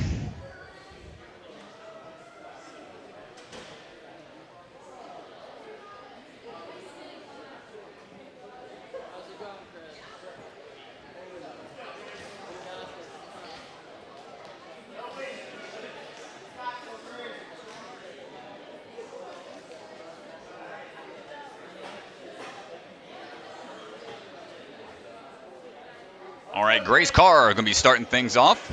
All right, Grace Carr going to be starting things off.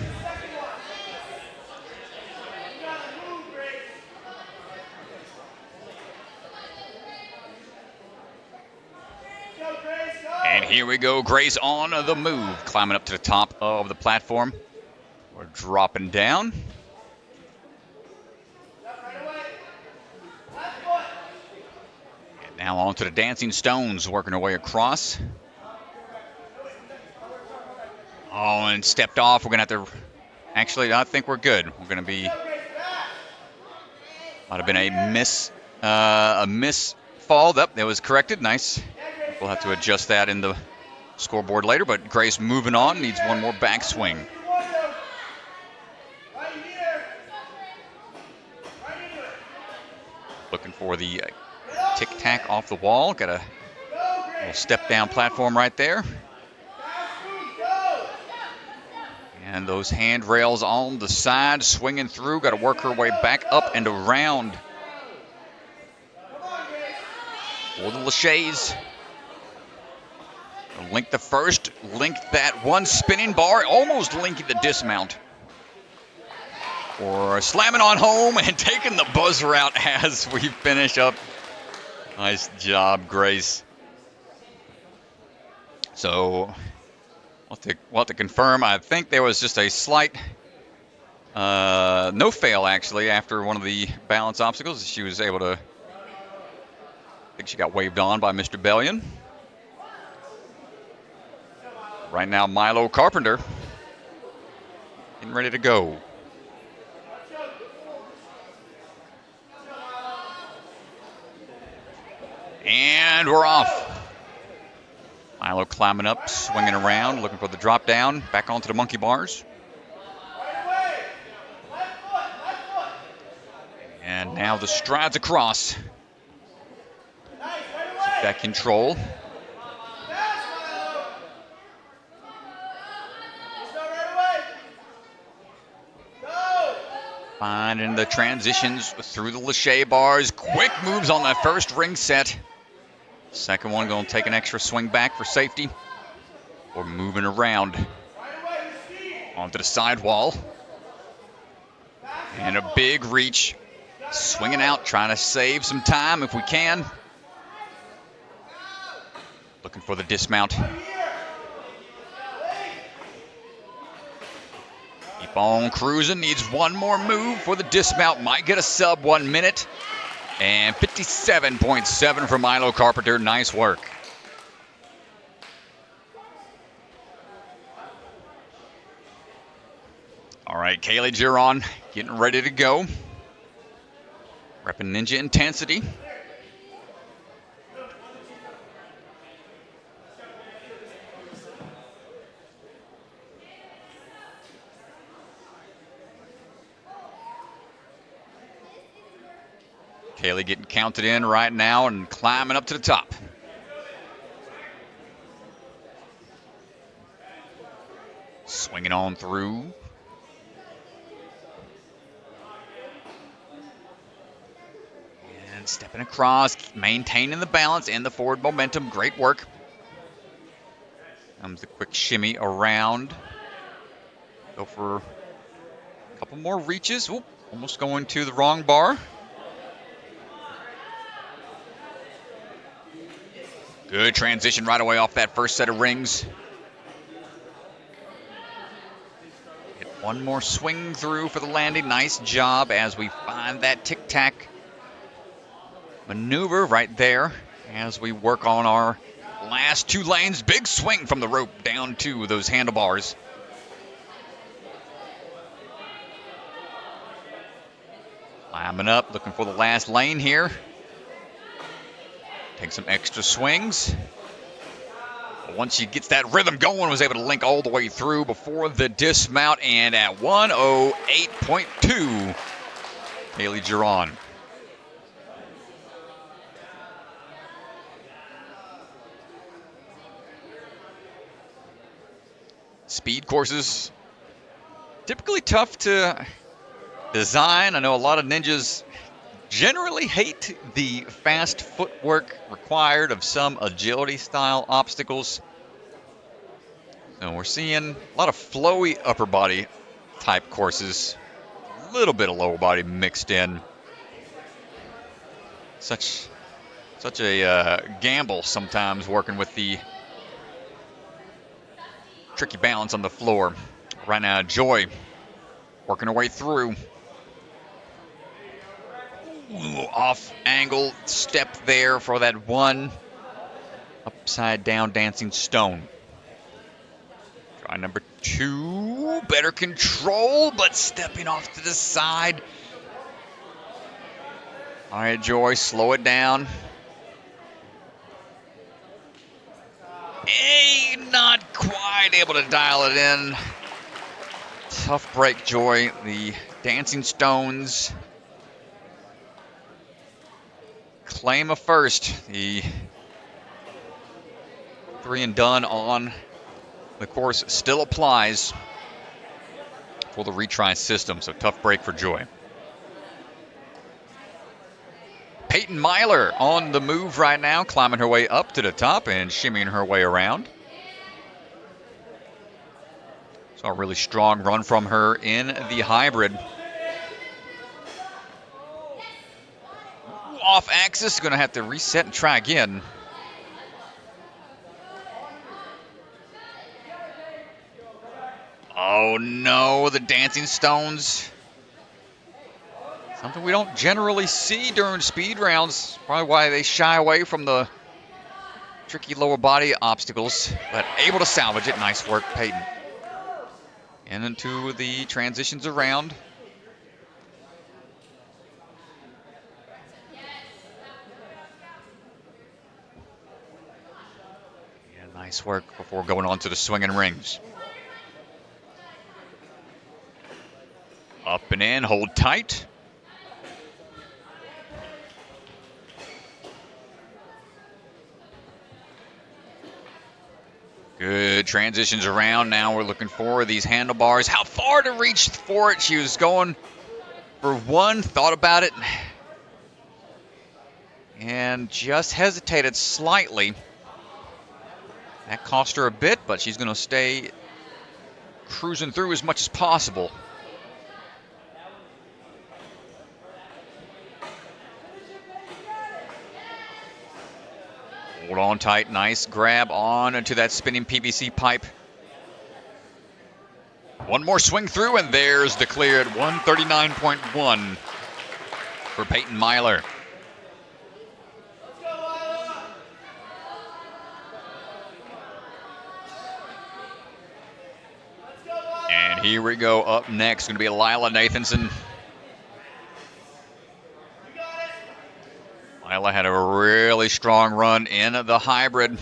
And here we go, Grace on the move, climbing up to the top of the platform. We're dropping down. And now on to the Dancing Stones, working our way across. Oh, and stepped off. We're going to have to... Actually, I think we're good. We're going to be... Might have been a miss fall. That was corrected. Nice. We'll have to adjust that in the scoreboard later, but Grace moving on. Needs one more backswing. Looking for the tic-tac off the wall. Got a little step-down platform right there. And those handrails on the side, swinging through. Got to work her way back up and around. For the Lachey's. Link the first, link that one spinning bar, almost linking the dismount. or slamming on home and taking the buzzer out as we finish up. Nice job, Grace. So we'll have to confirm. I think there was just a slight no fail, actually, after one of the balance obstacles. She was able to, I think she got waved on by Mr. Bellion. Right now, Milo Carpenter getting ready to go. And we're off. Milo climbing up, swinging around, looking for the drop down, back onto the monkey bars. And now the strides across. Keep that control. Finding the transitions through the lache bars. Quick moves on that first ring set. Second one going to take an extra swing back for safety. Or moving around onto the sidewall. And a big reach. Swinging out, trying to save some time if we can. Looking for the dismount. Keep on cruising. Needs one more move for the dismount. Might get a sub 1 minute. And 57.7 for Milo Carpenter. Nice work. All right, Kaylee Giron getting ready to go. Repping Ninja Intensity. Kaylee getting counted in right now and climbing up to the top. Swinging on through. And stepping across, maintaining the balance and the forward momentum. Great work. Comes the quick shimmy around. Go for a couple more reaches. Oop, almost going to the wrong bar. Good transition right away off that first set of rings. Get one more swing through for the landing. Nice job as we find that tic-tac maneuver right there as we work on our last two lanes. Big swing from the rope down to those handlebars. Climbing up, looking for the last lane here. Take some extra swings. Once she gets that rhythm going, was able to link all the way through before the dismount, and at 108.2, Kaylee Giron. Speed courses, typically tough to design. I know a lot of ninjas generally hate the fast footwork required of some agility style obstacles. So we're seeing a lot of flowy upper body type courses, a little bit of lower body mixed in. Such a gamble sometimes working with the tricky balance on the floor. Right now, Joy working her way through. Ooh, off angle step there for that one upside down dancing stone. Try number two, better control, but stepping off to the side. All right, Joy, slow it down. Hey, not quite able to dial it in. Tough break, Joy. The dancing stones claim a first. The 3 and done on the course still applies for the retry system, so tough break for Joy. Peyton Myler on the move right now, climbing her way up to the top and shimmying her way around. Saw a really strong run from her in the hybrid. axis. Going to have to reset and try again. Oh no, the dancing stones. Something we don't generally see during speed rounds. Probably why they shy away from the tricky lower body obstacles, but able to salvage it. Nice work, Peyton. And into the transitions around. Yeah, nice work before going on to the swinging rings. Up and in, hold tight. Good transitions around. Now we're looking for these handlebars. How far to reach for it? She was going for one, thought about it, and just hesitated slightly. That cost her a bit, but she's going to stay cruising through as much as possible. Hold on tight, nice grab on into that spinning PVC pipe. One more swing through, and there's the clear at 139.1 for Peyton Myler. And here we go, up next, going to be Lila Nathanson. Lila had a really strong run in the hybrid.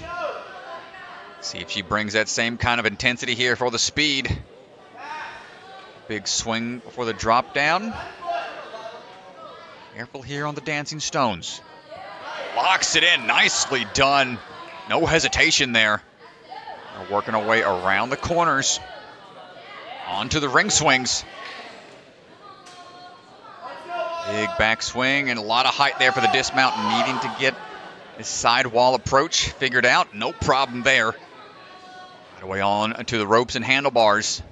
See if she brings that same kind of intensity here for the speed. Big swing for the drop down. Careful here on the dancing stones. Locks it in, nicely done. No hesitation there. We're working our way around the corners. Onto the ring swings. Big backswing and a lot of height there for the dismount, needing to get his sidewall approach figured out. No problem there. Right away on to the ropes and handlebars.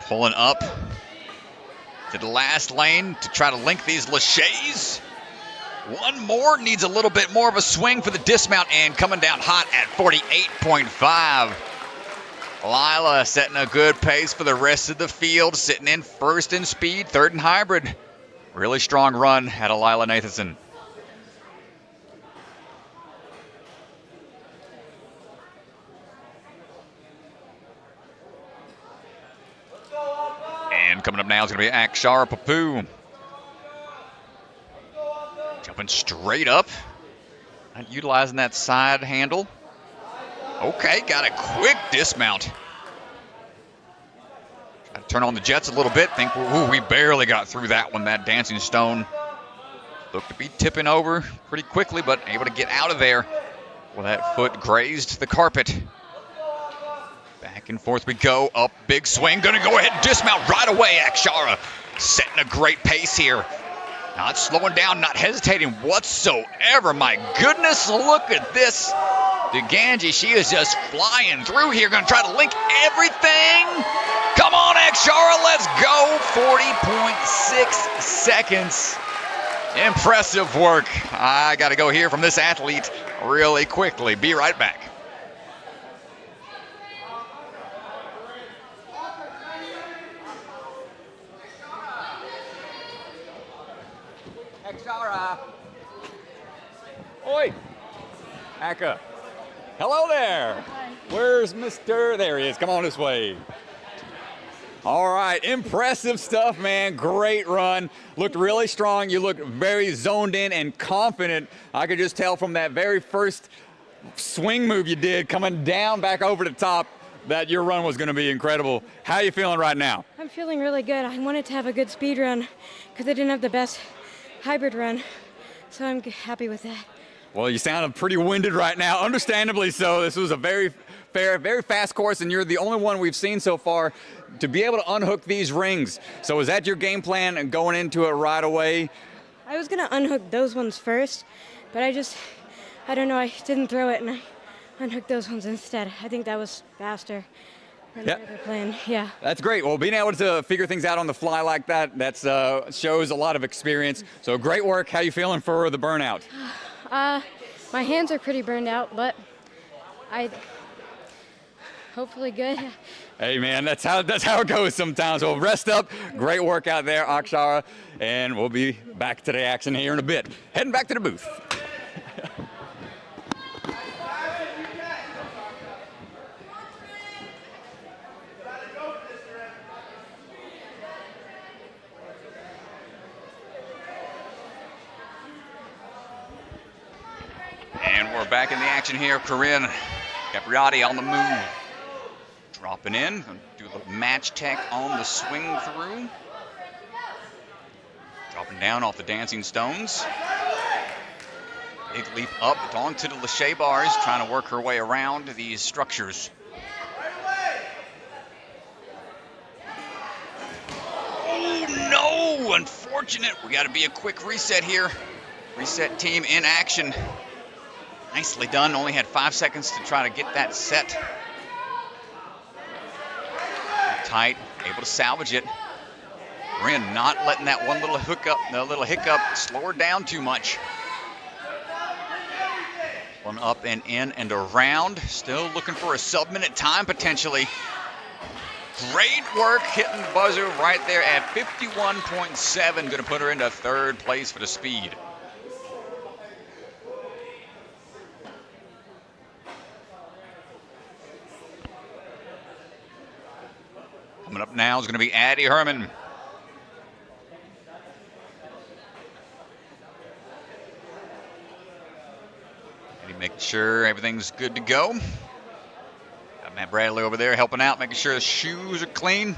Pulling up to the last lane to try to link these laches. One more, needs a little bit more of a swing for the dismount, and coming down hot at 48.5. Lila setting a good pace for the rest of the field, sitting in first in speed, third in hybrid. Really strong run out of Lila Nathanson. And coming up now is going to be Akshara Papu. Jumping straight up. Not utilizing that side handle. Okay, got a quick dismount. Try to turn on the jets a little bit. Think, ooh, we barely got through that one. That dancing stone looked to be tipping over pretty quickly, but able to get out of there. Well, that foot grazed the carpet. Back and forth we go. Up, big swing. Going to go ahead and dismount right away. Akshara setting a great pace here. Not slowing down, not hesitating whatsoever. My goodness, look at this. DeGangi, she is just flying through here. Going to try to link everything. Come on, Akshara, let's go. 40.6 seconds. Impressive work. I got to go hear from this athlete really quickly. Be right back. Akshara. Oi. Aka. Hello there. Hi. Where's Mr. There he is. Come on this way. All right. Impressive stuff, man. Great run. Looked really strong. You looked very zoned in and confident. I could just tell from that very first swing move you did coming down back over the top that your run was going to be incredible. How are you feeling right now? I'm feeling really good. I wanted to have a good speed run because I didn't have the best hybrid run, so I'm happy with that. Well, you sound pretty winded right now, understandably so. This was a very fair, very fast course, and you're the only one we've seen so far to be able to unhook these rings. So is that your game plan and going into it right away? I was going to unhook those ones first, but I don't know, I didn't throw it, and I unhooked those ones instead. I think that was faster. They're playing, yeah. That's great. Well, being able to figure things out on the fly like that, that's shows a lot of experience. So great work. How you feeling for the burnout? My hands are pretty burned out, but hopefully good. Hey man, that's how it goes sometimes. Well, rest up. Great work out there, Akshara, and we'll be back to the action here in a bit. Heading back to the booth. And we're back in the action here. Corinne Capriati on the move. Dropping in. Do a little match tech on the swing through. Dropping down off the dancing stones. Big leap up onto the lâché bars, trying to work her way around these structures. Oh no! Unfortunate. We got to be a quick reset here. Reset team in action. Nicely done. Only had 5 seconds to try to get that set. Tight, able to salvage it. Rin not letting that one little hiccup slow her down too much. One up and in and around. Still looking for a sub-minute time potentially. Great work hitting the buzzer right there at 51.7. Going to put her into third place for the speed. Coming up now is going to be Addie Herman. Addie making sure everything's good to go. Got Matt Bradley over there helping out, making sure the shoes are clean.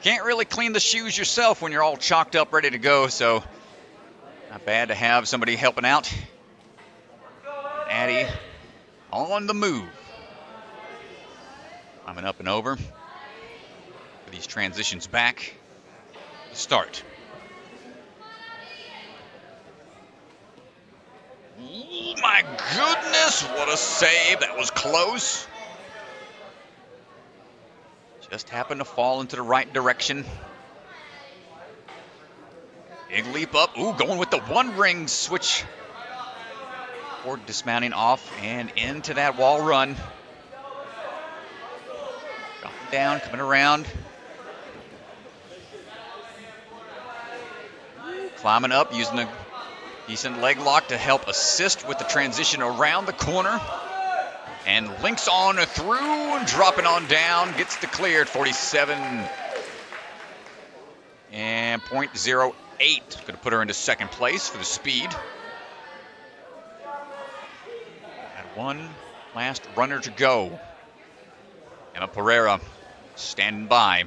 Can't really clean the shoes yourself when you're all chalked up, ready to go, so not bad to have somebody helping out. Addie on the move. Climbing up and over. These transitions back to start. Oh my goodness, what a save. That was close. Just happened to fall into the right direction. Big leap up. Ooh, going with the one ring switch. Or dismounting off and into that wall run. Dropping down, coming around. Climbing up, using a decent leg lock to help assist with the transition around the corner. And links on through and dropping on down. Gets the clear at 47. And .08. Going to put her into second place for the speed. Had one last runner to go. Emma Pereira standing by.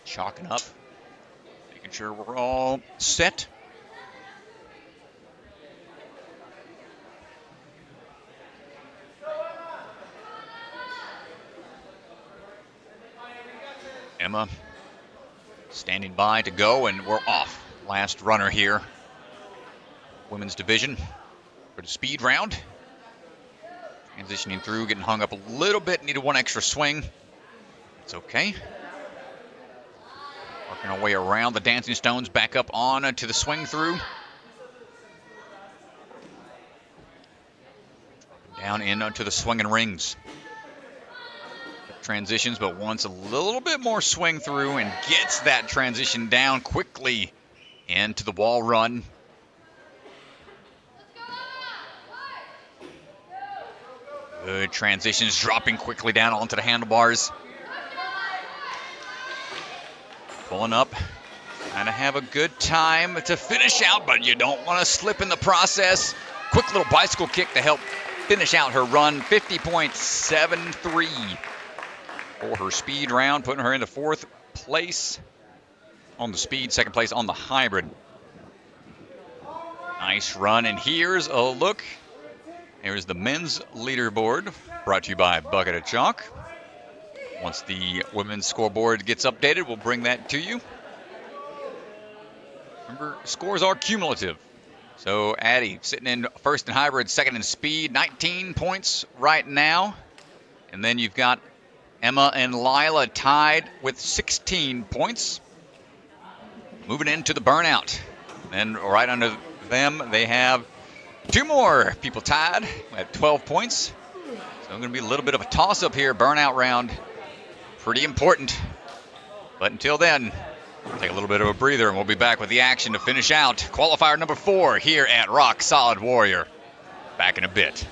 Chalking up, making sure we're all set. Emma standing by to go, and we're off. Last runner here. Women's division for the speed round. Transitioning through, getting hung up a little bit, needed one extra swing. It's okay. Working our way around the dancing stones, back up on to the swing through. Down into the swinging rings. Transitions, but wants a little bit more swing through and gets that transition down quickly into the wall run. Good transitions, dropping quickly down onto the handlebars. Pulling up, trying to have a good time to finish out, but you don't want to slip in the process. Quick little bicycle kick to help finish out her run, 50.73 for her speed round, putting her into fourth place on the speed, second place on the hybrid. Nice run, and here's a look. Here's the men's leaderboard, brought to you by Bucket of Chalk. Once the women's scoreboard gets updated, we'll bring that to you. Remember, scores are cumulative. So Addie sitting in first in hybrid, second in speed, 19 points right now. And then you've got Emma and Lila tied with 16 points. Moving into the burnout. And right under them, they have two more people tied at 12 points. So going to be a little bit of a toss-up here, burnout round. Pretty important. But until then, take a little bit of a breather, and we'll be back with the action to finish out qualifier number 4 here at Rock Solid Warrior. Back in a bit.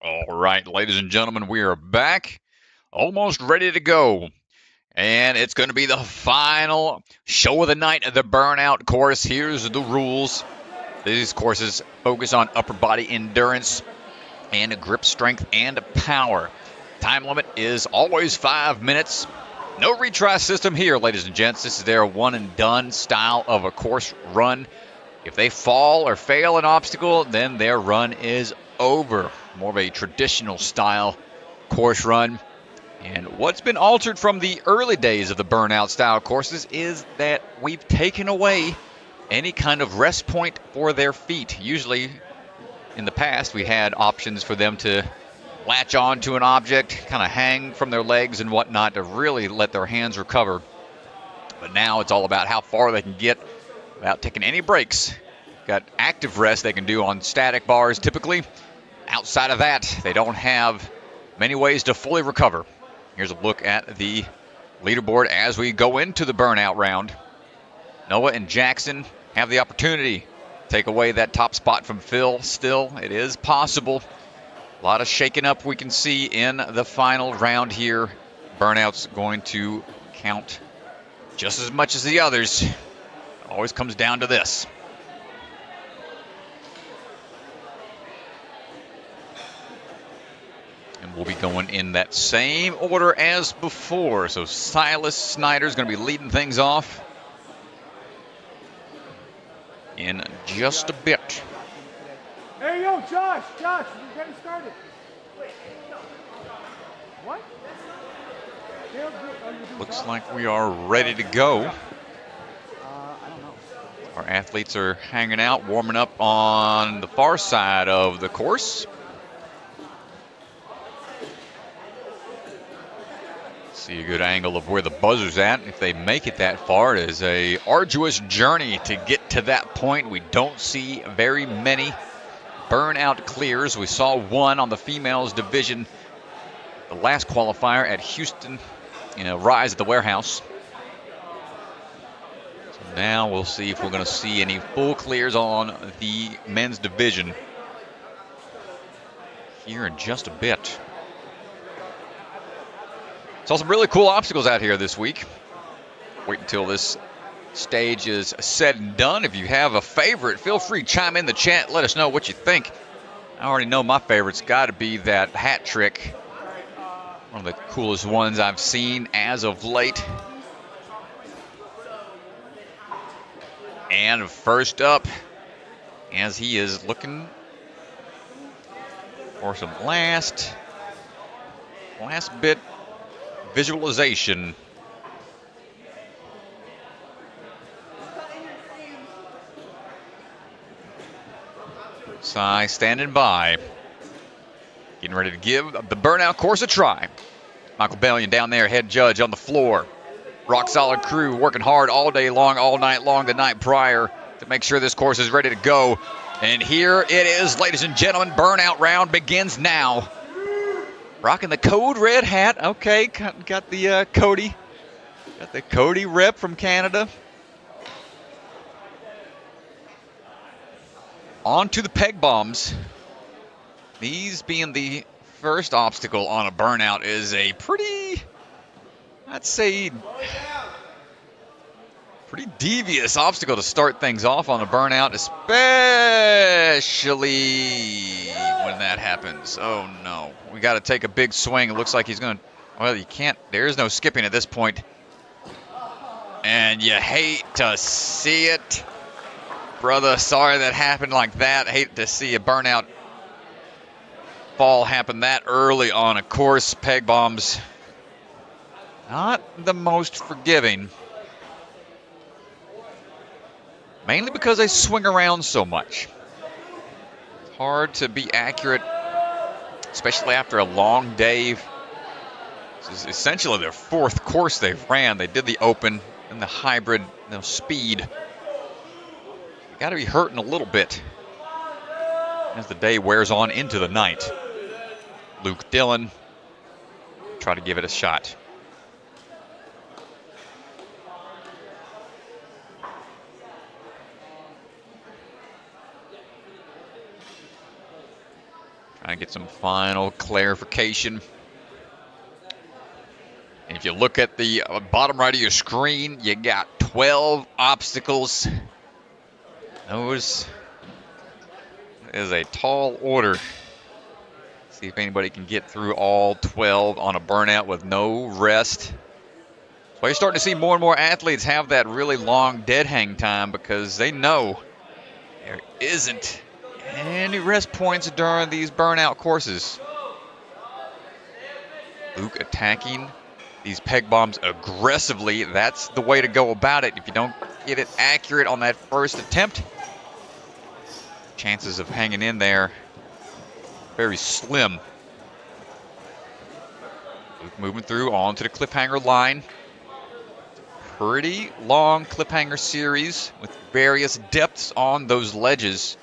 All right, ladies and gentlemen, we are back, almost ready to go. And it's going to be the final show of the night of the burnout course. Here's the rules. These courses focus on upper body endurance and grip strength and power. Time limit is always 5 minutes. No retry system here, ladies and gents. This is their one and done style of a course run. If they fall or fail an obstacle, then their run is over. More of a traditional style course run. And what's been altered from the early days of the burnout style courses is that we've taken away any kind of rest point for their feet. Usually in the past we had options for them to latch on to an object, kind of hang from their legs and whatnot to really let their hands recover. But now it's all about how far they can get without taking any breaks. Got active rest they can do on static bars typically. Outside of that, they don't have many ways to fully recover. Here's a look at the leaderboard as we go into the burnout round. Noah and Jackson have the opportunity to take away that top spot from Phil. Still, it is possible. A lot of shaking up we can see in the final round here. Burnout's going to count just as much as the others. It always comes down to this. And we'll be going in that same order as before. So Silas Snyder's going to be leading things off in just a bit. Hey, yo, Josh, we're getting started. What? Looks like we are ready to go. Our athletes are hanging out, warming up on the far side of the course. See a good angle of where the buzzer's at. If they make it that far, it is a arduous journey to get to that point. We don't see very many burnout clears. We saw one on the females division, the last qualifier at Houston, in a rise at the warehouse. So now we'll see if we're going to see any full clears on the men's division here in just a bit. Saw some really cool obstacles out here this week. Wait until this stage is said and done. If you have a favorite, feel free to chime in the chat. Let us know what you think. I already know my favorite's got to be that hat trick. One of the coolest ones I've seen as of late. And first up, as he is looking for some last bit visualization. Sai standing by, getting ready to give the burnout course a try. Michael Bellion down there, head judge on the floor. Rock solid crew working hard all day long, all night long, the night prior to make sure this course is ready to go. And here it is, ladies and gentlemen. Burnout round begins now. Rocking the code red hat. Okay, got the Cody. Got the Cody rep from Canada. On to the peg bombs. These being the first obstacle on a burnout is a pretty, I'd say, pretty devious obstacle to start things off on a burnout, especially when that happens. Oh no, we got to take a big swing. It looks like he's going to, well, you can't, there is no skipping at this point. And you hate to see it. Brother, sorry that happened like that. Hate to see a burnout fall happen that early on a course. Peg bombs, not the most forgiving. Mainly because they swing around so much. It's hard to be accurate, especially after a long day. This is essentially their fourth course they've ran. They did the open and the hybrid, speed. You got to be hurting a little bit as the day wears on into the night. Luke Dillon, try to give it a shot. Trying to get some final clarification. And if you look at the bottom right of your screen, you got 12 obstacles. Those is a tall order. See if anybody can get through all 12 on a burnout with no rest. So you're starting to see more and more athletes have that really long dead hang time because they know there isn't any rest points during these burnout courses. Luke attacking these peg bombs aggressively. That's the way to go about it. If you don't get it accurate on that first attempt, chances of hanging in there very slim. Luke moving through onto the cliffhanger line. Pretty long cliffhanger series with various depths on those ledges.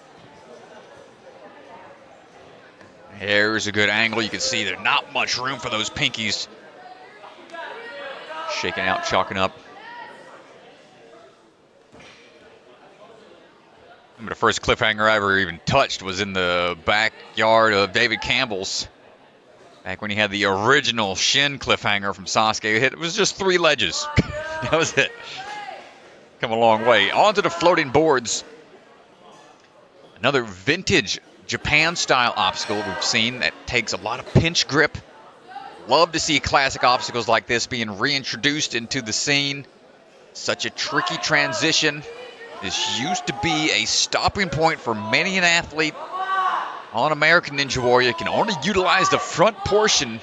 There's a good angle. You can see there's not much room for those pinkies. Shaking out, chalking up. The first cliffhanger I ever even touched was in the backyard of David Campbell's. Back when he had the original Shin cliffhanger from Sasuke. It was just 3 ledges. That was it. Come a long way. On to the floating boards. Another vintage Japan-style obstacle we've seen that takes a lot of pinch grip. Love to see classic obstacles like this being reintroduced into the scene. Such a tricky transition. This used to be a stopping point for many an athlete on American Ninja Warrior. You can only utilize the front portion.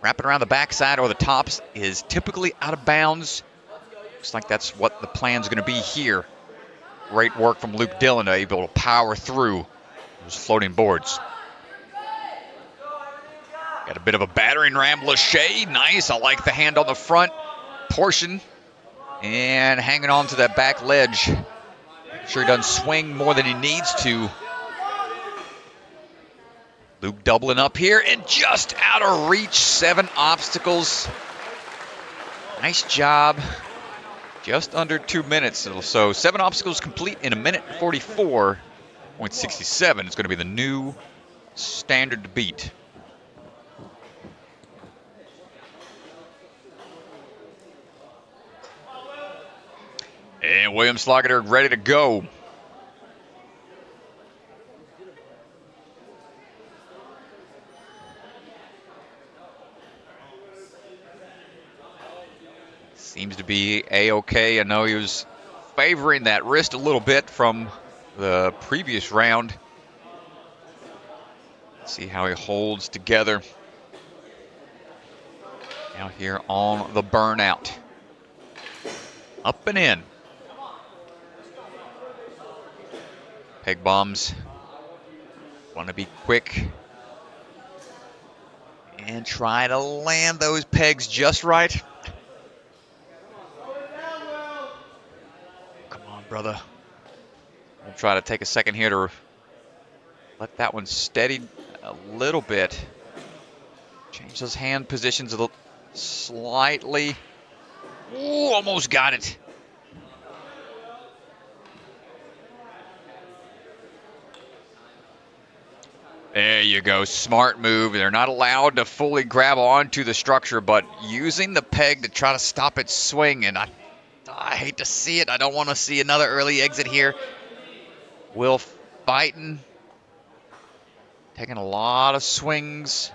Wrapping around the backside or the tops is typically out of bounds. Looks like that's what the plan's going to be here. Great work from Luke Dillon to be able to power through those floating boards. Got a bit of a battering ram lache. Nice. I like the hand on the front portion. And hanging on to that back ledge. Sure he doesn't swing more than he needs to. Luke doubling up here and just out of reach. 7 obstacles. Nice job. Just under 2 minutes. So 7 obstacles complete in 1:44.67. It's going to be the new standard to beat. And William Sloggeter ready to go. Seems to be A-okay. I know he was favoring that wrist a little bit from the previous round. Let's see how he holds together. Now here on the burnout. Up and in. Peg bombs. Want to be quick. And try to land those pegs just right. Come on, brother. We'll try to take a second here to let that one steady a little bit. Change those hand positions a little slightly. Ooh, almost got it. There you go. Smart move. They're not allowed to fully grab onto the structure, but using the peg to try to stop its swing. And I hate to see it. I don't want to see another early exit here. Will fighting. Taking a lot of swings.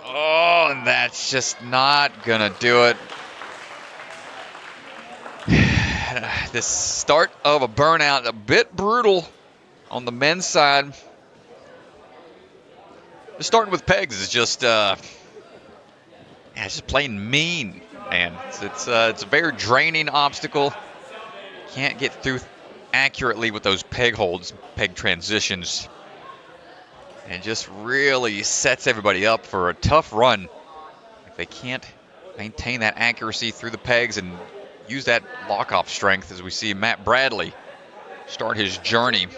Oh, and that's just not going to do it. This start of a burnout, a bit brutal on the men's side. Just starting with pegs is just, it's just plain mean, man. It's a very draining obstacle. Can't get through accurately with those peg holds, peg transitions. And just really sets everybody up for a tough run if they can't maintain that accuracy through the pegs and use that lock-off strength, as we see Matt Bradley start his journey.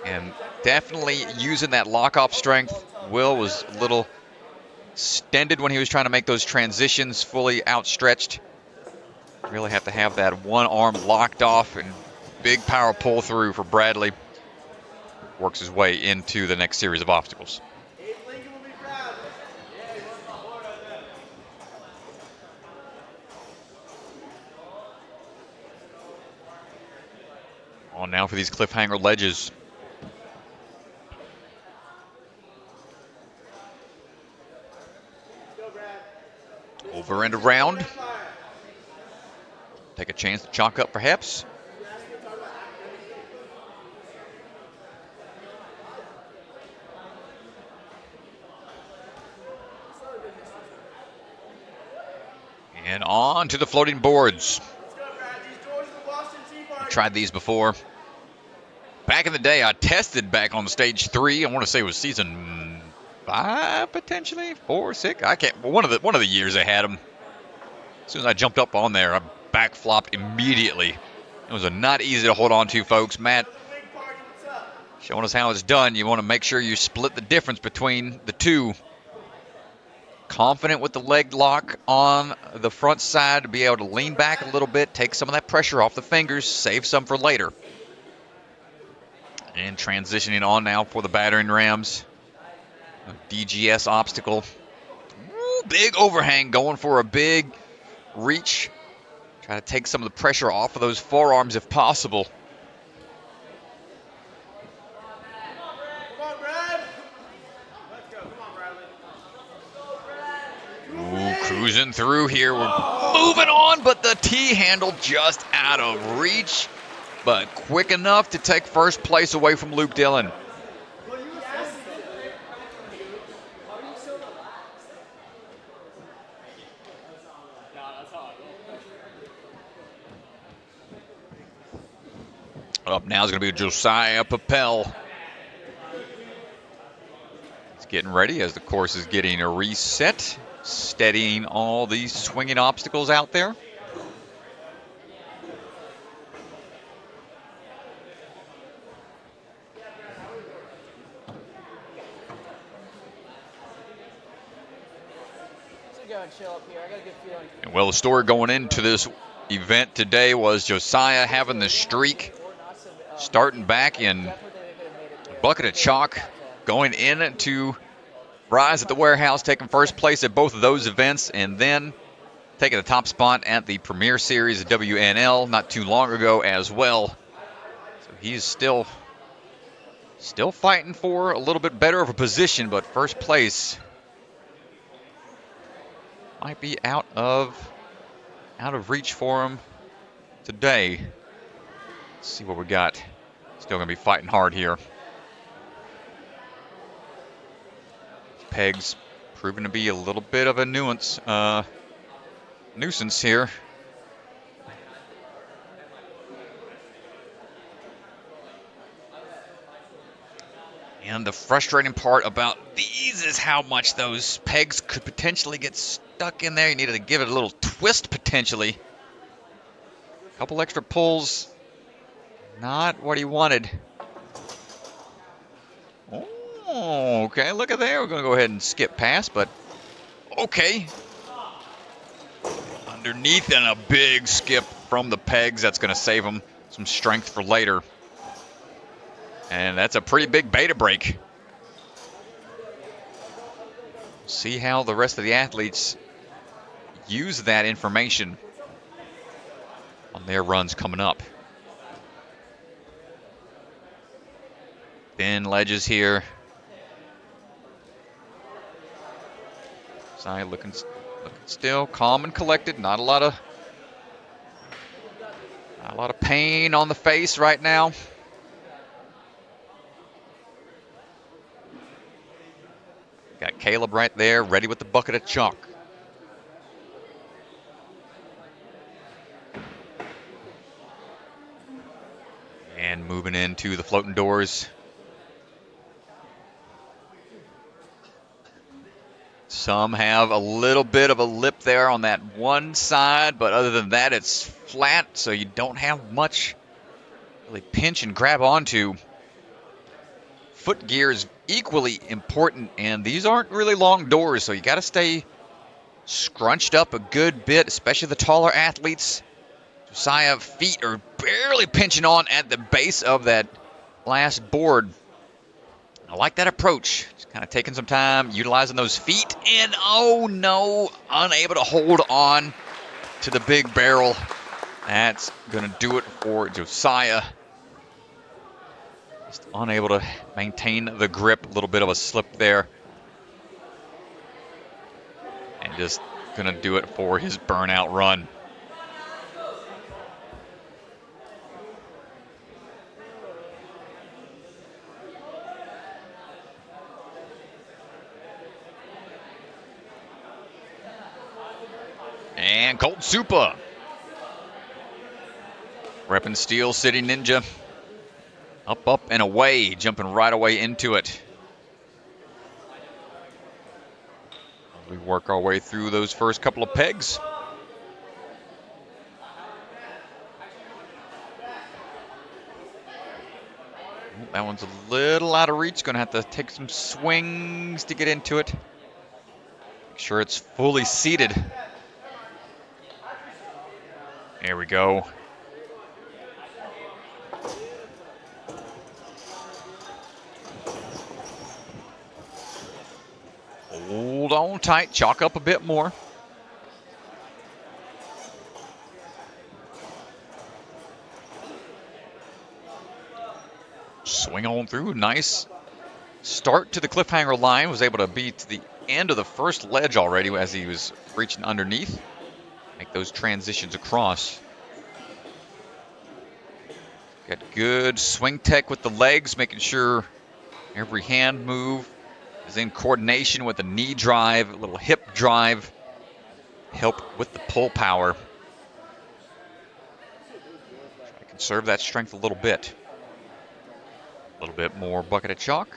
And definitely using that lock-off strength. Will was a little extended when he was trying to make those transitions fully outstretched. Really have to have that one arm locked off and big power pull through for Bradley. Works his way into the next series of obstacles. On now for these cliffhanger ledges. Over and around. Take a chance to chalk up perhaps. And on to the floating boards. I tried these before. Back in the day, I tested back on stage 3. I want to say it was season 5, potentially 4, 6. I can't. One of the years I had them. As soon as I jumped up on there, I back flopped immediately. It was not easy to hold on to, folks. Matt showing us how it's done. You want to make sure you split the difference between the two. Confident with the leg lock on the front side to be able to lean back a little bit, take some of that pressure off the fingers, save some for later. And transitioning on now for the battering rams. DGS obstacle. Ooh, big overhang, going for a big reach. Try to take some of the pressure off of those forearms if possible. Ooh, cruising through here. We're moving on, but the T-handle just out of reach. But quick enough to take first place away from Luke Dillon. Up now is going to be Josiah Papel. He's getting ready as the course is getting a reset, steadying all these swinging obstacles out there. And well, the story going into this event today was Josiah having the streak, starting back in bucket of chalk, going in to Rise at the Warehouse, taking first place at both of those events, and then taking the top spot at the Premier Series of WNL not too long ago as well. So he's still fighting for a little bit better of a position, but first place might be out of reach for him today. Let's see what we got. Still going to be fighting hard here. Pegs proving to be a little bit of a nuisance here. And the frustrating part about these is how much those pegs could potentially get stuck in there. You needed to give it a little twist potentially. A couple extra pulls. Not what he wanted. Oh, okay, look at there. We're going to go ahead and skip past, but okay. Underneath and a big skip from the pegs. That's going to save him some strength for later. And that's a pretty big beta break. See how the rest of the athletes use that information on their runs coming up. Thin ledges here. Side looking still calm and collected. Not a lot of pain on the face right now. Got Caleb right there, ready with the bucket of chalk. And moving into the floating doors. Some have a little bit of a lip there on that one side, but other than that, it's flat, so you don't have much really pinch and grab onto. Foot gear is equally important, and these aren't really long doors, so you got to stay scrunched up a good bit, especially the taller athletes. Josiah feet are barely pinching on at the base of that last board. I like that approach. Just kind of taking some time, utilizing those feet, and oh no, unable to hold on to the big barrel. That's going to do it for Josiah. Just unable to maintain the grip, a little bit of a slip there. And just going to do it for his burnout run. And Colt Supa. Repping Steel City Ninja. Up, up, and away. Jumping right away into it. We work our way through those first couple of pegs. That one's a little out of reach. Going to have to take some swings to get into it. Make sure it's fully seated. There we go. Hold on tight, chalk up a bit more. Swing on through, nice start to the cliffhanger line. Was able to beat the end of the first ledge already as he was reaching underneath. Make those transitions across. Got good swing tech with the legs, making sure every hand move is in coordination with the knee drive, a little hip drive, help with the pull power. Try to conserve that strength a little bit. A little bit more bucket of chalk.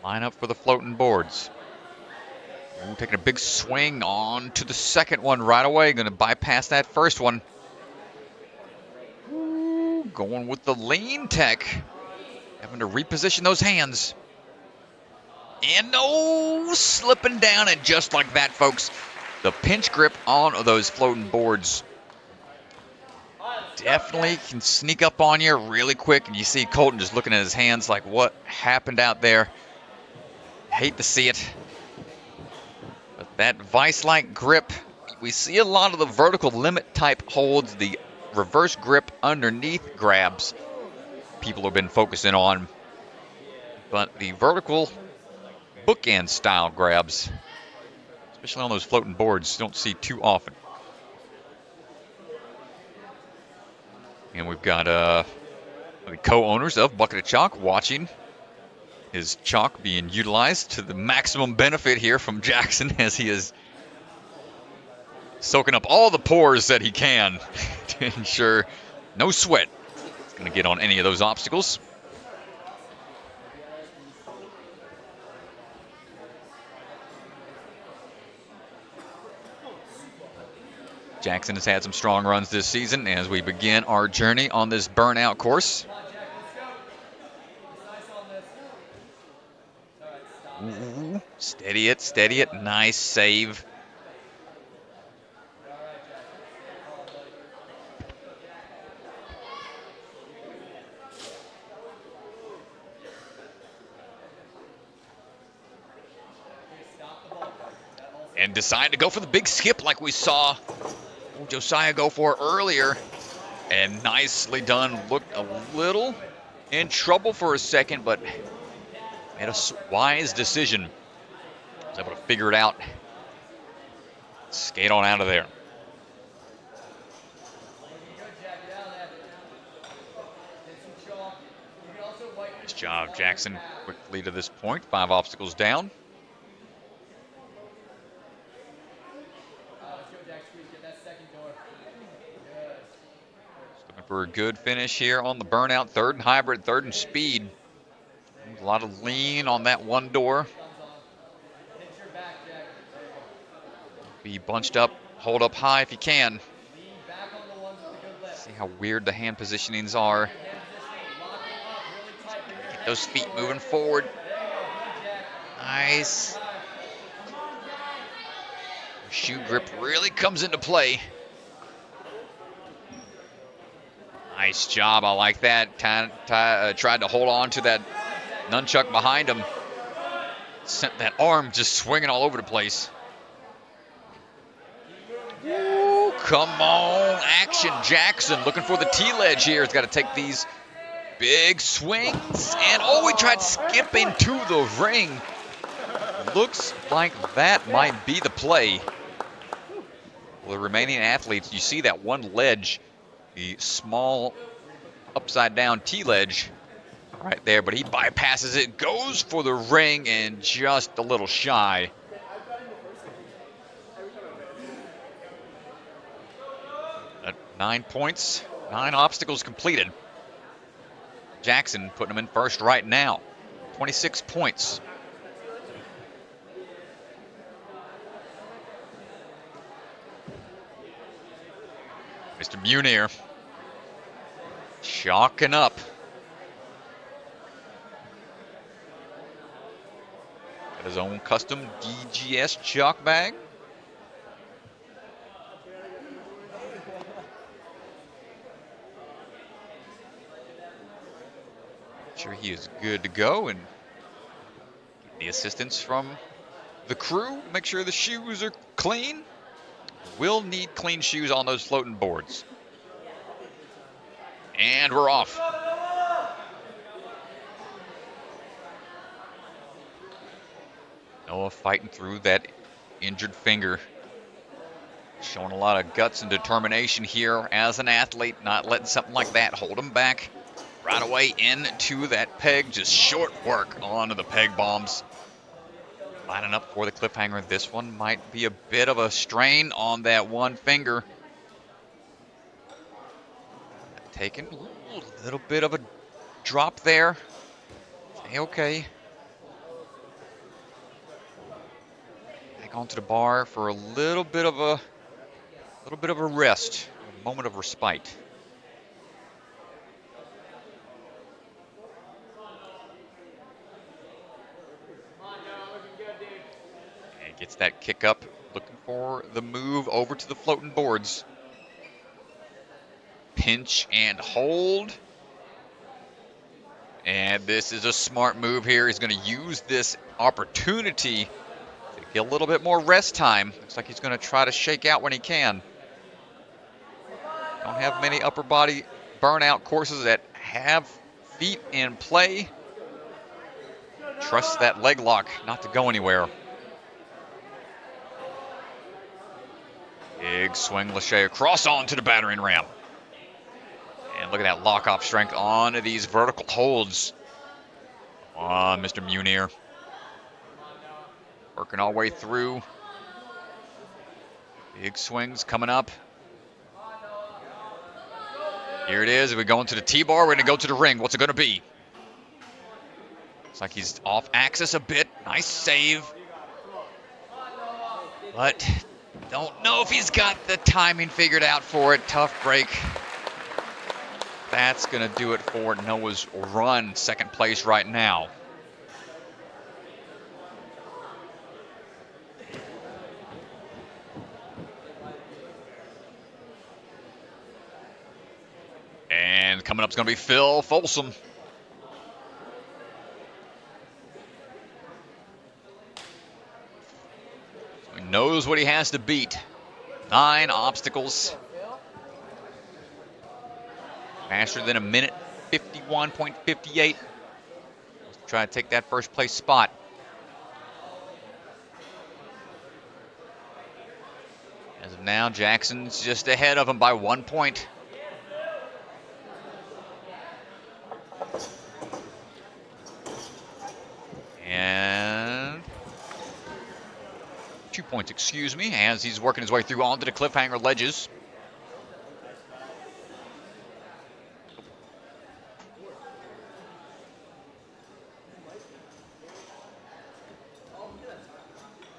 Line up for the floating boards. Ooh, taking a big swing on to the second one right away. Going to bypass that first one. Ooh, going with the lean tech. Having to reposition those hands. And no, slipping down. And just like that, folks, the pinch grip on those floating boards definitely can sneak up on you really quick. And you see Colton just looking at his hands like, what happened out there? Hate to see it. But that vice-like grip, we see a lot of the vertical limit type holds, the reverse grip underneath grabs people have been focusing on. But the vertical bookend style grabs, especially on those floating boards, don't see too often. And we've got the co-owners of Bucket of Chalk watching his chalk being utilized to the maximum benefit here from Jackson as he is soaking up all the pores that he can to ensure no sweat is going to get on any of those obstacles. Jackson has had some strong runs this season as we begin our journey on this burnout course. Ooh, steady it, nice save. And decide to go for the big skip like we saw Josiah go for earlier. And nicely done. Looked a little in trouble for a second, but made a wise decision. Was able to figure it out. Skate on out of there. Nice job, Jackson. Quick lead to this point. 5 obstacles down. Looking for a good finish here on the burnout. 3rd and hybrid, 3rd and speed. A lot of lean on that one door. Be bunched up, hold up high if you can. See how weird the hand positionings are. Get those feet moving forward. Nice. Shoe grip really comes into play. Nice job. I like that. Tried to hold on to that nunchuck behind him. Sent that arm just swinging all over the place. Ooh, come on. Action. Jackson looking for the T-ledge here. He's got to take these big swings. And oh, he tried skipping to the ring. Looks like that might be the play. Well, the remaining athletes, you see that one ledge, the small upside down T-ledge right there, but he bypasses it, goes for the ring, and just a little shy. At 9 points, 9 obstacles completed. Jackson putting him in first right now. 26 points. Mr. Munir chalking up. Got his own custom DGS chalk bag. Sure he is good to go, and the assistance from the crew. Make sure the shoes are clean. We'll need clean shoes on those floating boards. And we're off. Noah fighting through that injured finger. Showing a lot of guts and determination here as an athlete, not letting something like that hold him back. Right away into that peg, just short work onto the peg bombs. Lining up for the cliffhanger. This one might be a bit of a strain on that one finger. Taking a little bit of a drop there. Okay. Back onto the bar for a little bit of a rest, a moment of respite. Gets that kick up, looking for the move over to the floating boards. Pinch and hold. And this is a smart move here. He's going to use this opportunity to get a little bit more rest time. Looks like he's going to try to shake out when he can. Don't have many upper body burnout courses that have feet in play. Trust that leg lock not to go anywhere. Big swing, Lachey across onto the battering ram. And look at that lock-off strength on these vertical holds on Mr. Munir. Working all the way through. Big swings coming up. Here it is. We go into the T-bar. We're going to go to the ring. What's it going to be? Looks like he's off axis a bit. Nice save. But don't know if he's got the timing figured out for it. Tough break. That's going to do it for Noah's run. Second place right now. And coming up is going to be Phil Folsom. He knows what he has to beat. 9 obstacles. Faster than a minute, 51.58. Try to take that first place spot. As of now, Jackson's just ahead of him by 1 point. And 2 points, excuse me, as he's working his way through onto the cliffhanger ledges.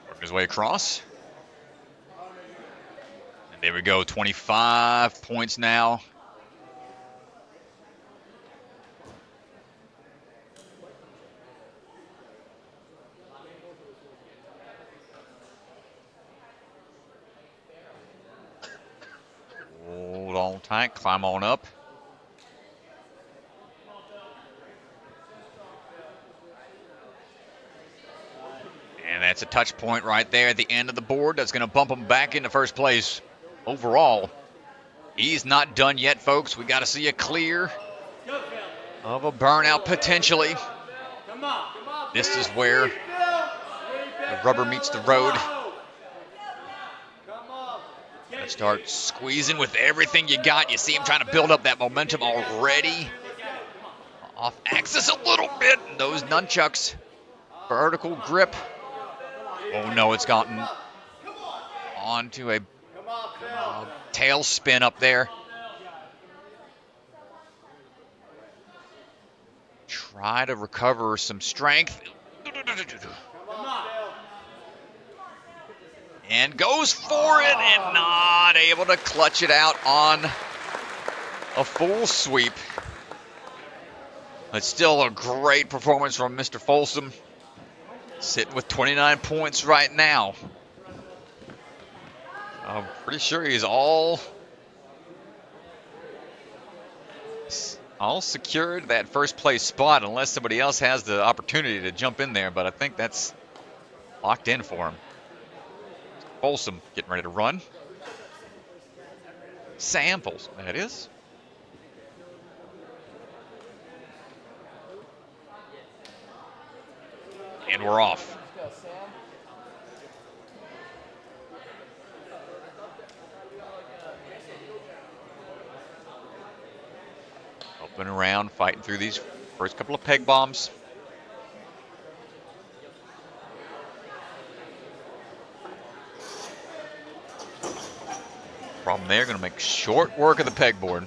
Working his way across. And there we go, 25 points now. tight. Climb on up. And that's a touch point right there at the end of the board. That's going to bump him back into first place overall. He's not done yet, folks. We got to see a clear of a burnout potentially. This is where the rubber meets the road. Gotta start squeezing with everything you got. You see him trying to build up that momentum already. Off axis a little bit. Those nunchucks. Vertical grip. Oh no, it's gotten onto a tail spin up there. Try to recover some strength. And goes for it and not able to clutch it out on a full sweep. It's still a great performance from Mr. Folsom. Sitting with 29 points right now. I'm pretty sure he's all secured that first place spot unless somebody else has the opportunity to jump in there, but I think that's locked in for him. Folsom getting ready to run. Sam Folsom, that is. And we're off. Open around, fighting through these first couple of peg bombs. Problem there, going to make short work of the pegboard.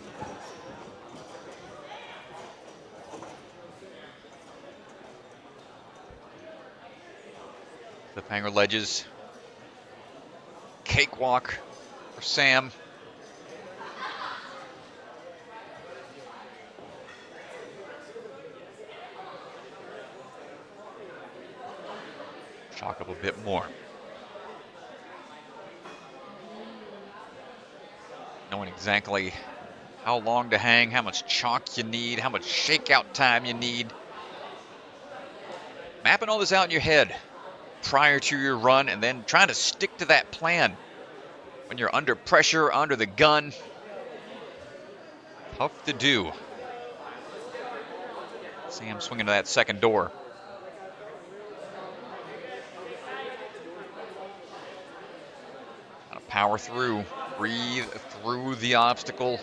Cliffhanger ledges. Cakewalk for Sam. Chalk up a bit more. Knowing exactly how long to hang, how much chalk you need, how much shakeout time you need. Mapping all this out in your head prior to your run and then trying to stick to that plan when you're under pressure, under the gun. Tough to do. Sam swinging to that second door. Gotta power through, breathe through the obstacle.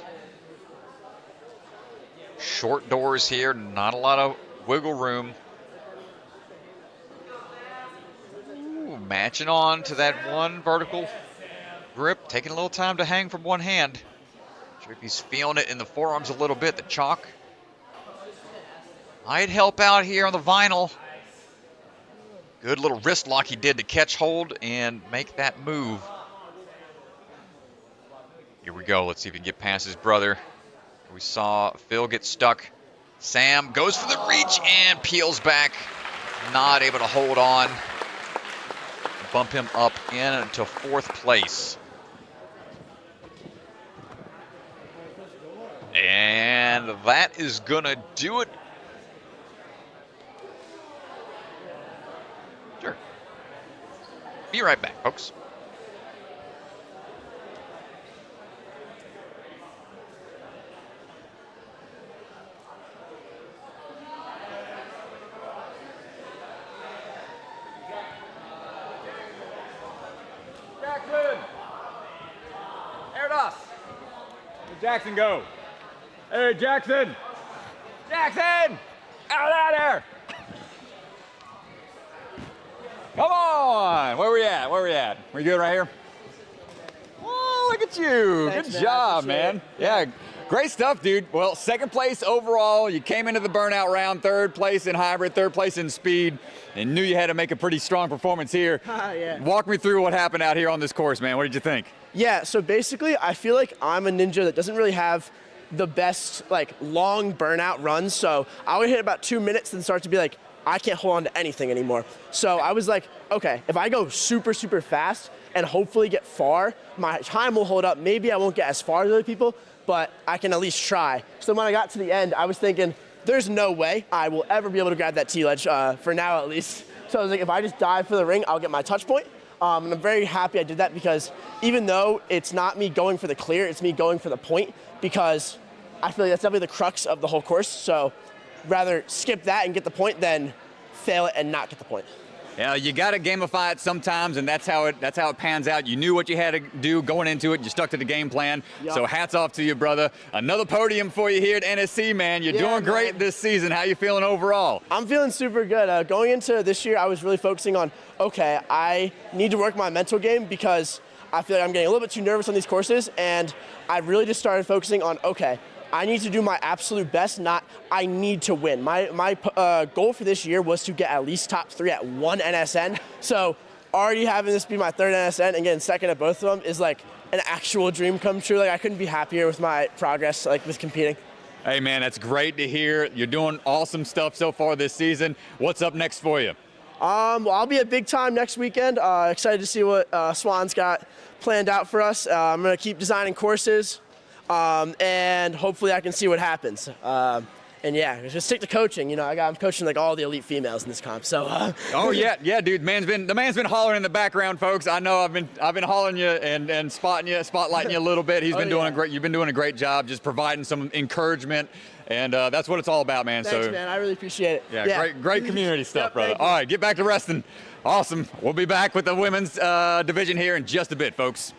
Short doors here, not a lot of wiggle room. Matching on to that one vertical grip, taking a little time to hang from one hand. Sure if he's feeling it in the forearms a little bit, the chalk. Might help out here on the vinyl. Good little wrist lock he did to catch hold and make that move. Here we go, let's see if he can get past his brother. We saw Phil get stuck. Sam goes for the reach and peels back. Not able to hold on. Bump him up into fourth place. And that is gonna do it. Sure. Be right back, folks. Jackson, go. Hey, Jackson. Jackson! Out of there! Come on! Where we at? Where we at? We good right here? Oh, look at you. Thanks, good job, man. Yeah, great stuff, dude. Well, second place overall. You came into the burnout round, third place in hybrid, third place in speed, and knew you had to make a pretty strong performance here. Yeah. Walk me through what happened out here on this course, man. What did you think? Yeah, so basically, I feel like I'm a ninja that doesn't really have the best, like, long burnout runs. So I would hit about 2 minutes and start to be like, I can't hold on to anything anymore. So I was like, okay, if I go super, super fast and hopefully get far, my time will hold up. Maybe I won't get as far as other people, but but I can at least try. So when I got to the end, I was thinking, there's no way I will ever be able to grab that T-ledge, for now at least. So I was like, if I just dive for the ring, I'll get my touch point. And I'm very happy I did that because even though it's not me going for the clear, it's me going for the point because I feel like that's definitely the crux of the whole course. So rather skip that and get the point than fail it and not get the point. Yeah, you got to gamify it sometimes, and that's how it pans out. You knew what you had to do going into it. You stuck to the game plan. Yep. So hats off to you, brother. Another podium for you here at NSC, man. You're doing great this season. How you feeling overall? I'm feeling super good. Going into this year, I was really focusing on, okay, I need to work my mental game because I feel like I'm getting a little bit too nervous on these courses, and I really just started focusing on, okay, I need to do my absolute best, not I need to win. My goal for this year was to get at least top 3 at one NSN. So already having this be my 3rd NSN and getting 2nd at both of them is like an actual dream come true. Like I couldn't be happier with my progress, like with competing. Hey man, that's great to hear. You're doing awesome stuff so far this season. What's up next for you? Well, I'll be at Big Time next weekend. Excited to see what Swan's got planned out for us. I'm gonna keep designing courses. And hopefully I can see what happens. And yeah, just stick to coaching. You know, I'm coaching like all the elite females in this comp. So. Oh yeah, dude. The man's been hollering in the background, folks. I know I've been hollering you and spotlighting you a little bit. He's been doing great. You've been doing a great job, just providing some encouragement, and that's what it's all about, man. Thanks, man. I really appreciate it. Yeah. Great community stuff, brother. All right, get back to resting. Awesome. We'll be back with the women's division here in just a bit, folks.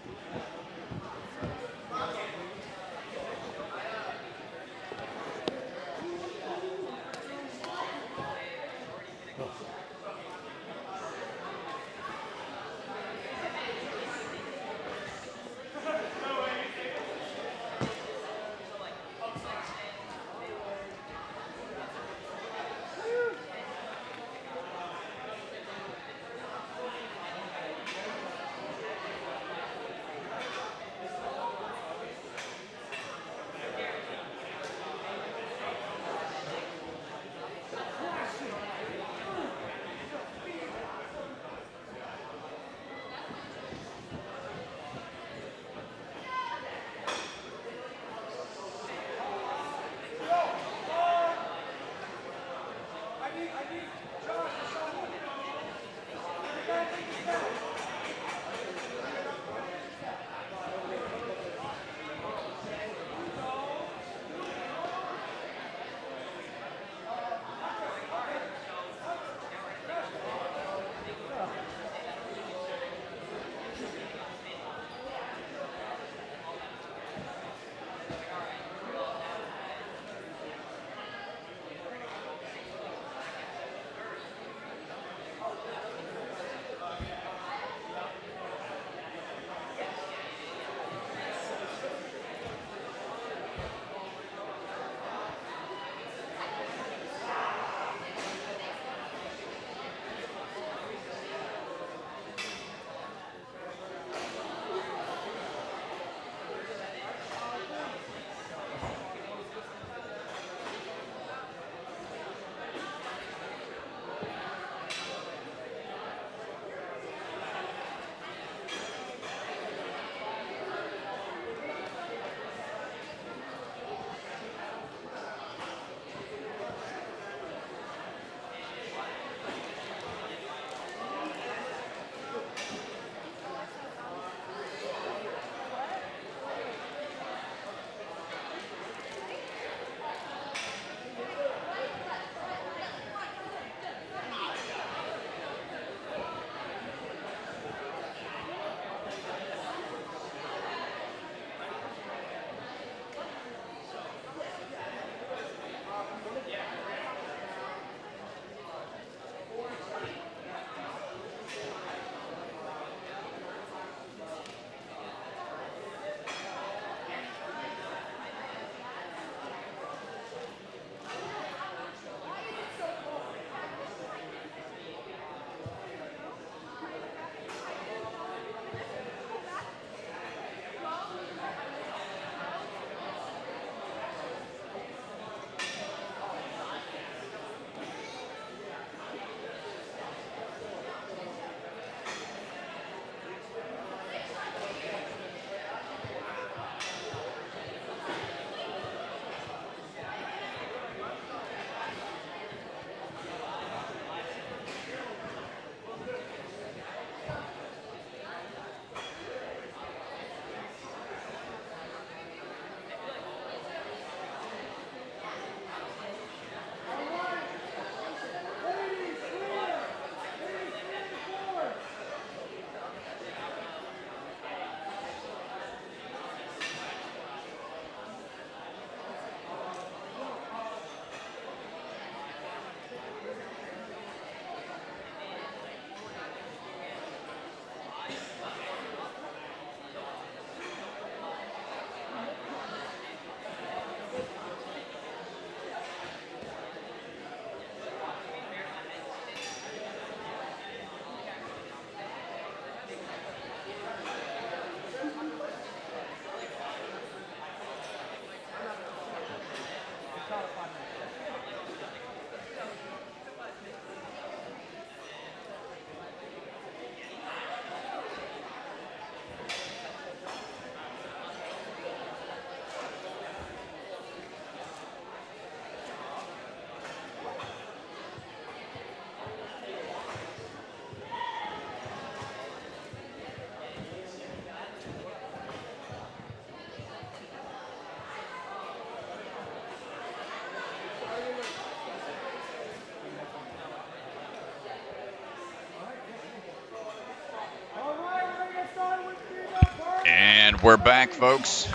And we're back, folks.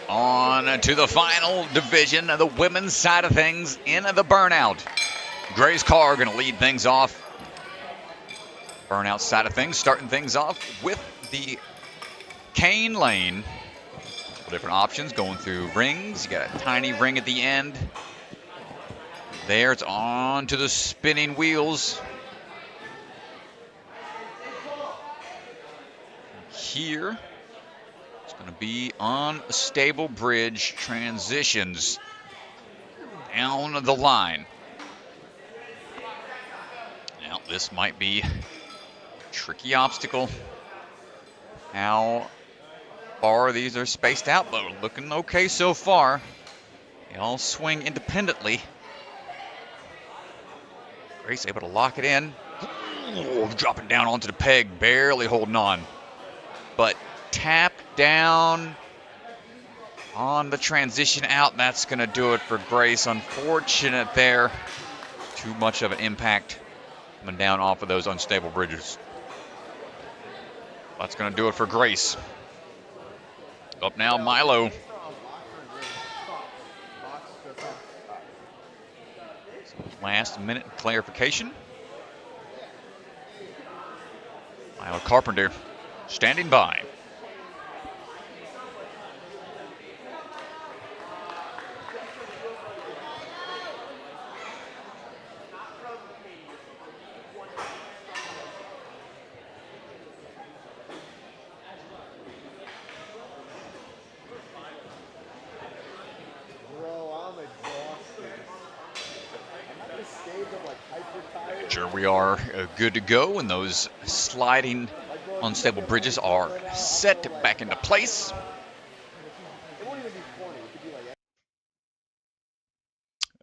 On to the final division of the women's side of things in the burnout. Grace Carr going to lead things off. Burnout side of things, starting things off with the cane lane. Different options going through rings. You got a tiny ring at the end. There, it's on to the spinning wheels. Here, it's going to be on a stable bridge transitions down the line. Now, this might be a tricky obstacle. How far these are spaced out, but looking okay so far. They all swing independently. Grace able to lock it in. Ooh, dropping down onto the peg, barely holding on. But tap down on the transition out. That's going to do it for Grace. Unfortunate there. Too much of an impact coming down off of those unstable bridges. That's going to do it for Grace. Up now, Milo. Last minute clarification. Milo Carpenter standing by. Sure, we are good to go, and those sliding unstable bridges are set back into place.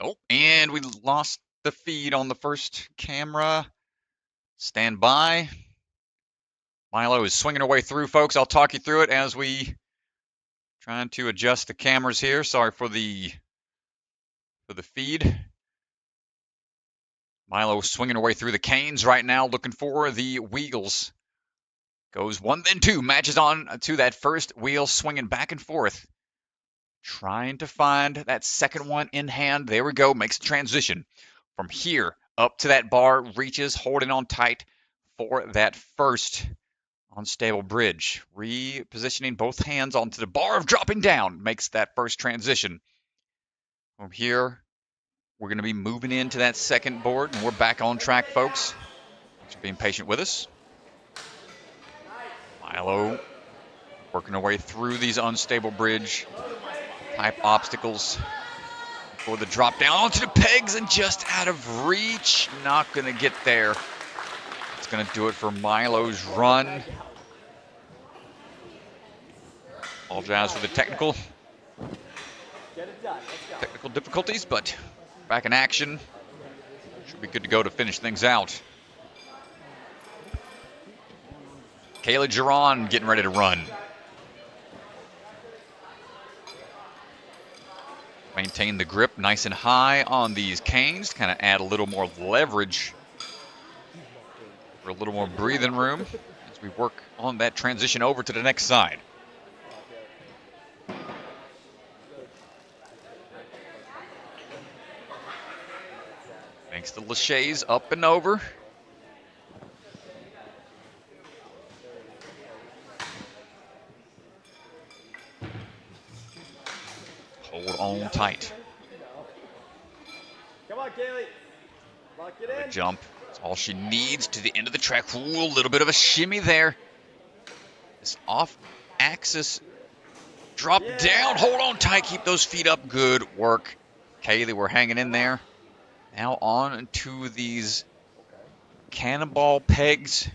Oh, and we lost the feed on the first camera. Stand by. Milo is swinging her way through, folks. I'll talk you through it as we trying to adjust the cameras here. Sorry for the feed. Milo swinging her way through the canes right now, looking for the wheels. Goes one, then two, matches on to that first wheel, swinging back and forth. Trying to find that second one in hand. There we go, makes a transition. From here up to that bar, reaches, holding on tight for that first unstable bridge. Repositioning both hands onto the bar of dropping down, makes that first transition. From here, we're going to be moving into that second board, and we're back on track, folks. Thanks for being patient with us. Milo working our way through these unstable bridge type obstacles for the drop down onto the pegs and just out of reach. Not going to get there. It's going to do it for Milo's run. Apologize for the technical difficulties, but back in action. Should be good to go to finish things out. Kayla Giron getting ready to run. Maintain the grip nice and high on these canes. Kind of add a little more leverage for a little more breathing room as we work on that transition over to the next side. Makes the laches up and over. Hold on tight. Come on, Kaylee. Lock it in. Jump. That's all she needs to the end of the track. Ooh, a little bit of a shimmy there. This off-axis drop down. Hold on tight. Keep those feet up. Good work. Kaylee, we're hanging in there. Now on to these cannonball pegs.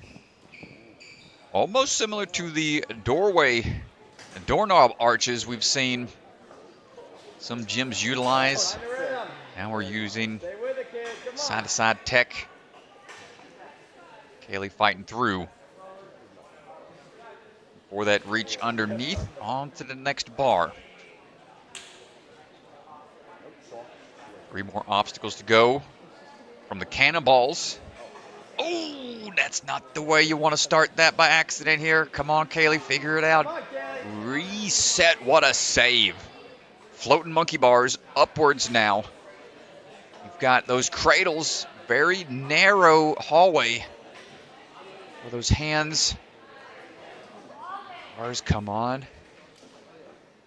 Almost similar to the doorknob arches we've seen some gyms utilize. Now we're using side-to-side tech. Kaylee fighting through for that reach underneath onto the next bar. 3 more obstacles to go from the cannonballs. Oh, that's not the way you want to start that by accident here. Come on, Kaylee, figure it out. reset. What a save. Floating monkey bars upwards now. You've got those cradles, very narrow hallway where those hands. Bars come on.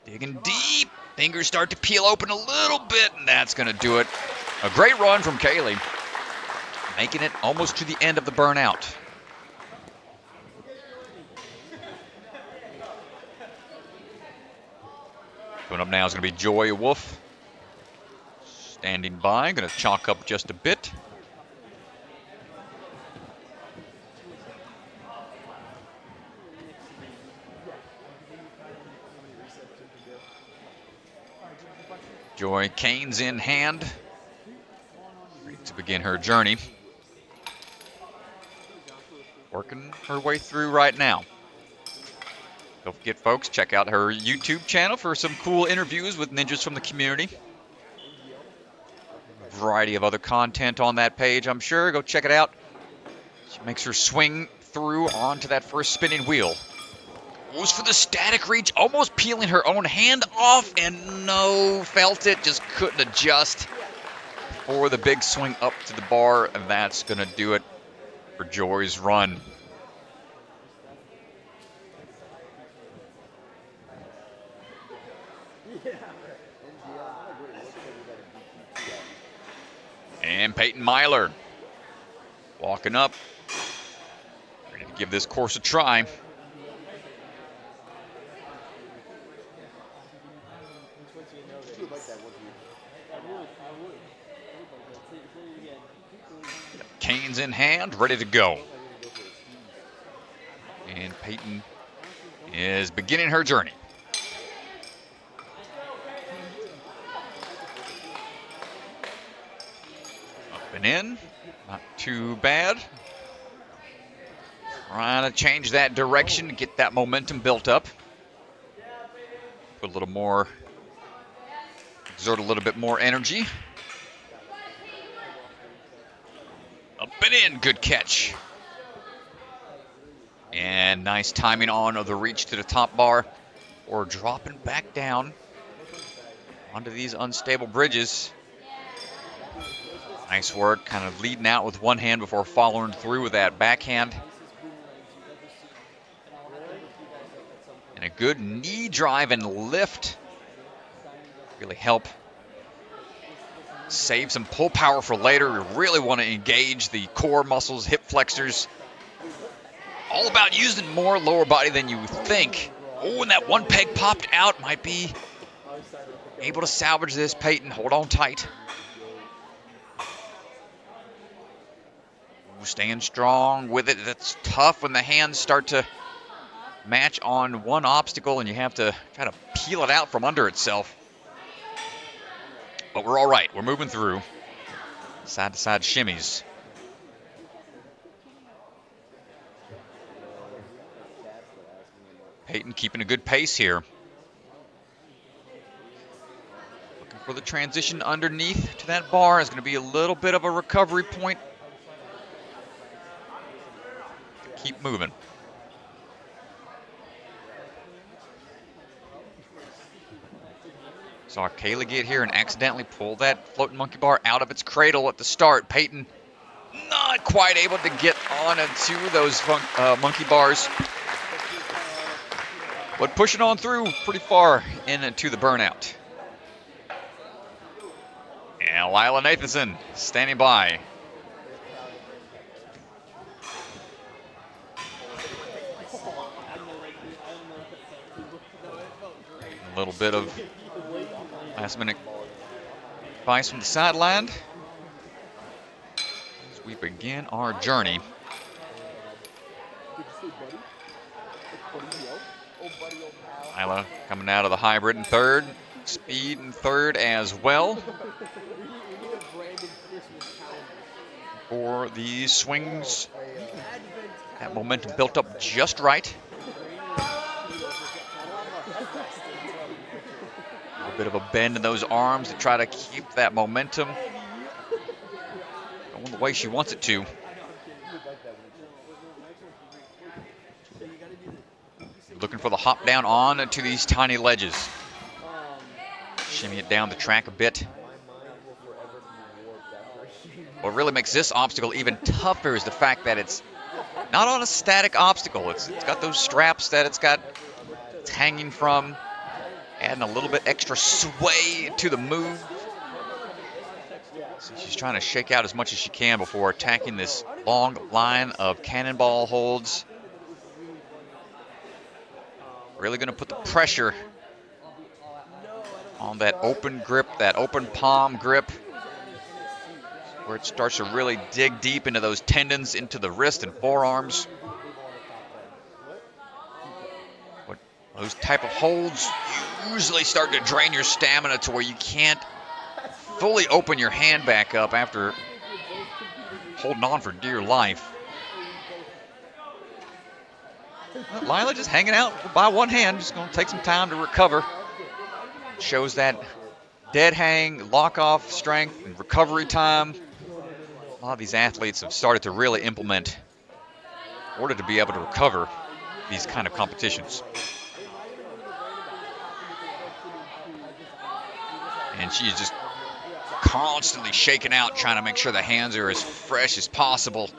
Digging deep. Fingers start to peel open a little bit, and that's going to do it. A great run from Kaylee, making it almost to the end of the burnout. Coming up now is going to be Joy Wolf. Standing by, going to chalk up just a bit. Joy, canes in hand, ready to begin her journey. Working her way through right now. Don't forget, folks, check out her YouTube channel for some cool interviews with ninjas from the community. A variety of other content on that page, I'm sure. Go check it out. She makes her swing through onto that first spinning wheel. Goes for the static reach, almost peeling her own hand off, and no, felt it, just couldn't adjust for the big swing up to the bar, and that's going to do it for Joy's run. And Peyton Myler walking up, ready to give this course a try. Canes in hand, ready to go. And Peyton is beginning her journey. Up and in, not too bad. Trying to change that direction to get that momentum built up. Put a little more, exert a little bit more energy. Up and in, good catch. And nice timing on of the reach to the top bar, or dropping back down onto these unstable bridges. Nice work, kind of leading out with one hand before following through with that backhand. And a good knee drive and lift really help save some pull power for later. We really want to engage the core muscles, hip flexors. All about using more lower body than you think. Oh, and that one peg popped out. Might be able to salvage this, Peyton. Hold on tight. Ooh, staying strong with it. That's tough when the hands start to match on one obstacle and you have to try to peel it out from under itself. But we're all right. We're moving through. Side-to-side shimmies. Peyton keeping a good pace here. Looking for the transition underneath to that bar. Is going to be a little bit of a recovery point. Keep moving. Saw Kayla get here and accidentally pull that floating monkey bar out of its cradle at the start. Peyton not quite able to get on into those monkey bars, but pushing on through pretty far into the burnout. And Lila Nathanson standing by. A little bit of last minute advice from the sideline as we begin our journey. Isla coming out of the hybrid in third, speed in third as well. For the swings, that momentum built up just right. A bit of a bend in those arms to try to keep that momentum going the way she wants it to. Looking for the hop down on to these tiny ledges. Shimmy it down the track a bit. What really makes this obstacle even tougher is the fact that it's not on a static obstacle. It's got those straps that it's hanging from, adding a little bit extra sway to the move. So she's trying to shake out as much as she can before attacking this long line of cannonball holds. Really going to put the pressure on that open grip, that open palm grip, where it starts to really dig deep into those tendons, into the wrist and forearms. But those type of holds usually start to drain your stamina to where you can't fully open your hand back up after holding on for dear life. Lila just hanging out by one hand, just going to take some time to recover. Shows that dead hang, lock off strength, and recovery time. A lot of these athletes have started to really implement in order to be able to recover these kind of competitions. And she is just constantly shaking out, trying to make sure the hands are as fresh as possible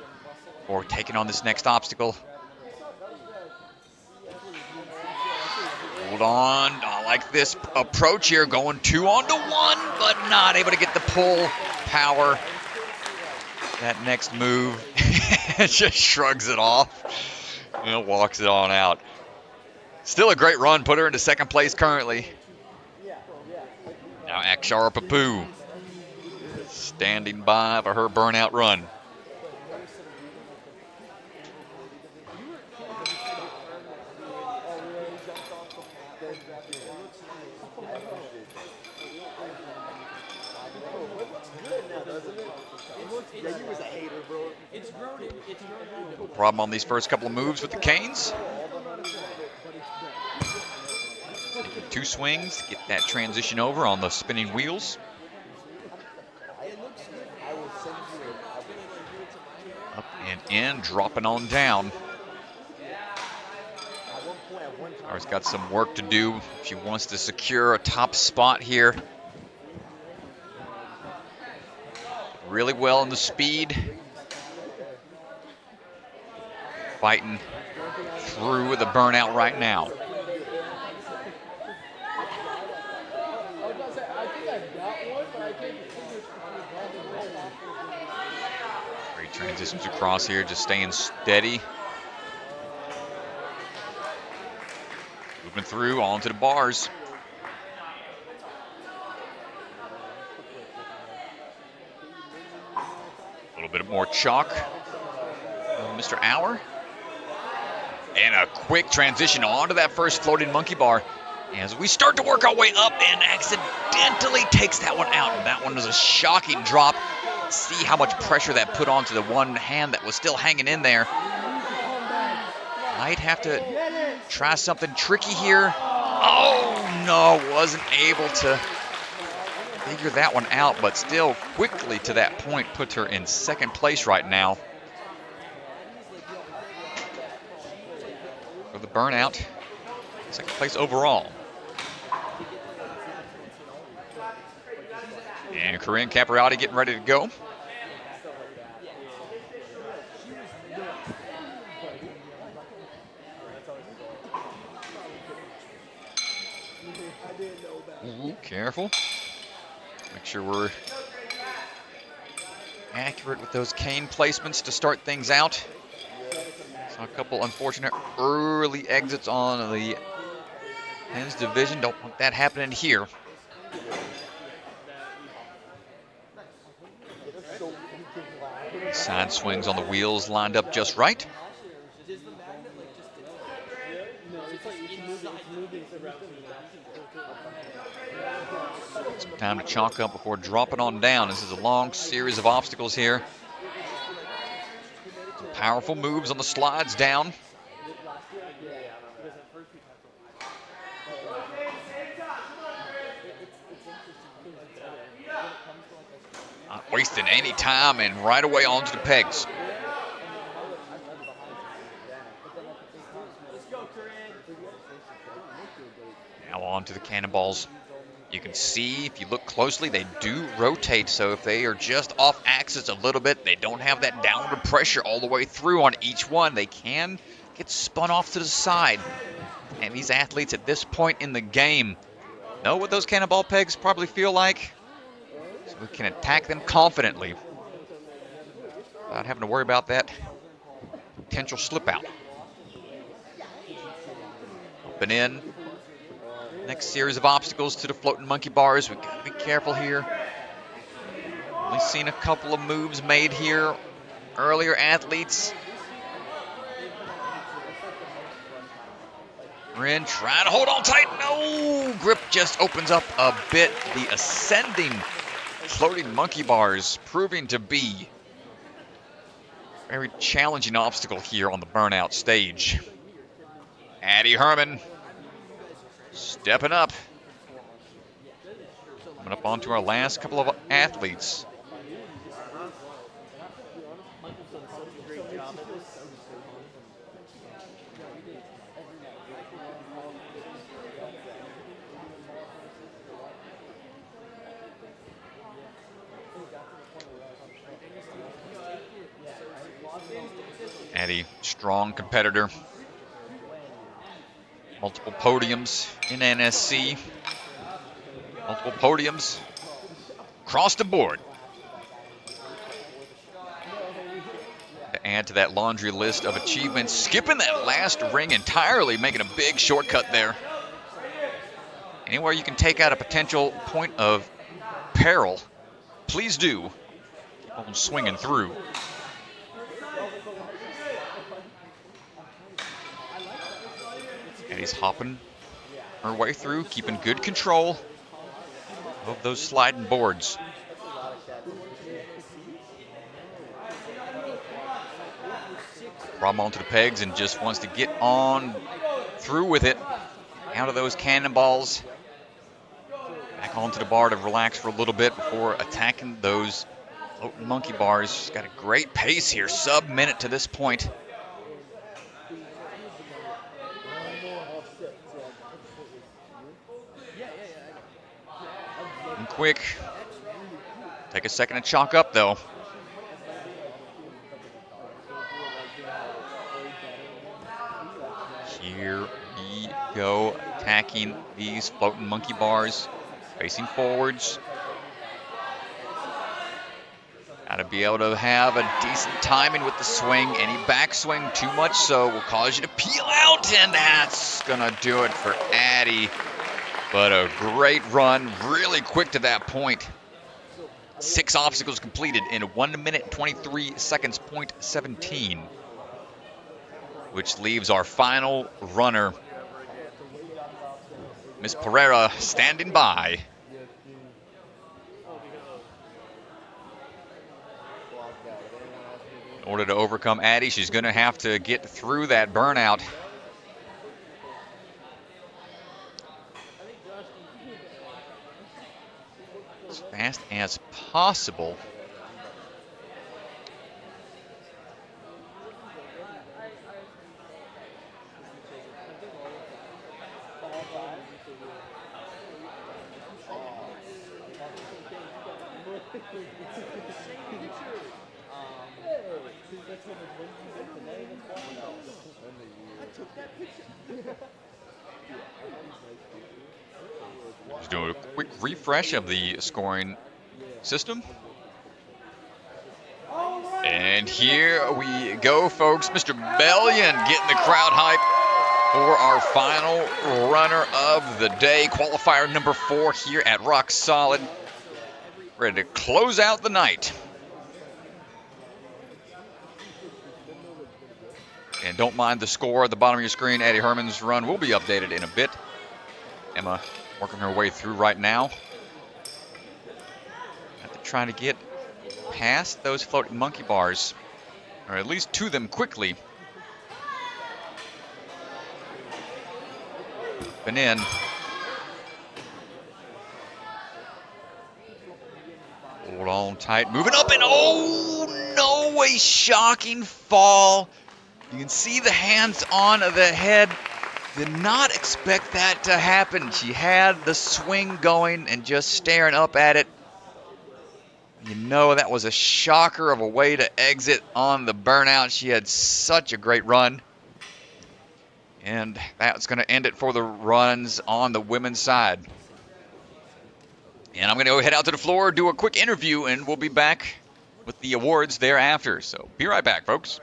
for taking on this next obstacle. Hold on. I like this approach here, going 2 on to 1, but not able to get the pull power. That next move just shrugs it off and walks it on out. Still a great run, put her into second place currently. Now Akshara Papu standing by for her burnout run. No problem on these first couple of moves with the canes. Taking 2 swings to get that transition over on the spinning wheels. Up and in, dropping on down. Tara's got some work to do. She wants to secure a top spot here. Really well in the speed. Fighting through the burnout right now. Great transitions across here, just staying steady. Moving through onto the bars. A little bit more chalk. Mr. Auer. And a quick transition onto that first floating monkey bar. As we start to work our way up and accidentally takes that one out. And that one was a shocking drop. See how much pressure that put onto the one hand that was still hanging in there. Might have to try something tricky here. Oh, no, wasn't able to figure that one out, but still quickly to that point puts her in second place right now. For the burnout, second place overall. And Corinne Capriati getting ready to go. Ooh, careful. Make sure we're accurate with those cane placements to start things out. Saw a couple unfortunate early exits on the men's division. Don't want that happening here. Side swings on the wheels lined up just right. Some time to chalk up before dropping on down. This is a long series of obstacles here. Some powerful moves on the slides down. Not wasting any time and right away onto the pegs. onto the cannonballs. You can see, if you look closely, they do rotate. So if they are just off axis a little bit, they don't have that downward pressure all the way through on each one. They can get spun off to the side. And these athletes at this point in the game know what those cannonball pegs probably feel like. So we can attack them confidently without having to worry about that potential slip out. Open in. Next series of obstacles to the floating monkey bars. We've got to be careful here. Only seen a couple of moves made here. Earlier athletes. Rin trying to hold on tight. No! Grip just opens up a bit. The ascending floating monkey bars proving to be a very challenging obstacle here on the burnout stage. Addie Herman stepping up. Coming up onto our last couple of athletes. Addie, strong competitor. Multiple podiums in NSC. Multiple podiums across the board. To add to that laundry list of achievements, skipping that last ring entirely, making a big shortcut there. Anywhere you can take out a potential point of peril, please do. Keep on swinging through. And he's hopping her way through, keeping good control of those sliding boards. Brought him onto the pegs and just wants to get on through with it. Out of those cannonballs. Back onto the bar to relax for a little bit before attacking those floating monkey bars. She's got a great pace here, sub-minute to this point. And quick. Take a second to chalk up though. Here we go, attacking these floating monkey bars, facing forwards. Got to be able to have a decent timing with the swing. Any backswing too much so will cause you to peel out, and that's gonna do it for Addie. But a great run, really quick to that point. 6 obstacles completed in 1 minute 23 seconds, .17. Which leaves our final runner, Miss Pereira, standing by. In order to overcome Addie, she's going to have to get through that burnout. As fast as possible. Just doing a quick refresh of the scoring system. And here we go, folks. Mr. Bellion getting the crowd hype for our final runner of the day. Qualifier number 4 here at Rock Solid. Ready to close out the night. And don't mind the score at the bottom of your screen. Addie Herman's run will be updated in a bit. Emma working her way through right now. Have to try to get past those floating monkey bars, or at least to them quickly. And in. Hold on tight, moving up, and oh no, a shocking fall. You can see the hands on the head Did not expect that to happen. She had the swing going and just staring up at it. You know, that was a shocker of a way to exit on the burnout. She had such a great run. And that's going to end it for the runs on the women's side. And I'm going to go head out to the floor, do a quick interview, and we'll be back with the awards thereafter. So be right back, folks.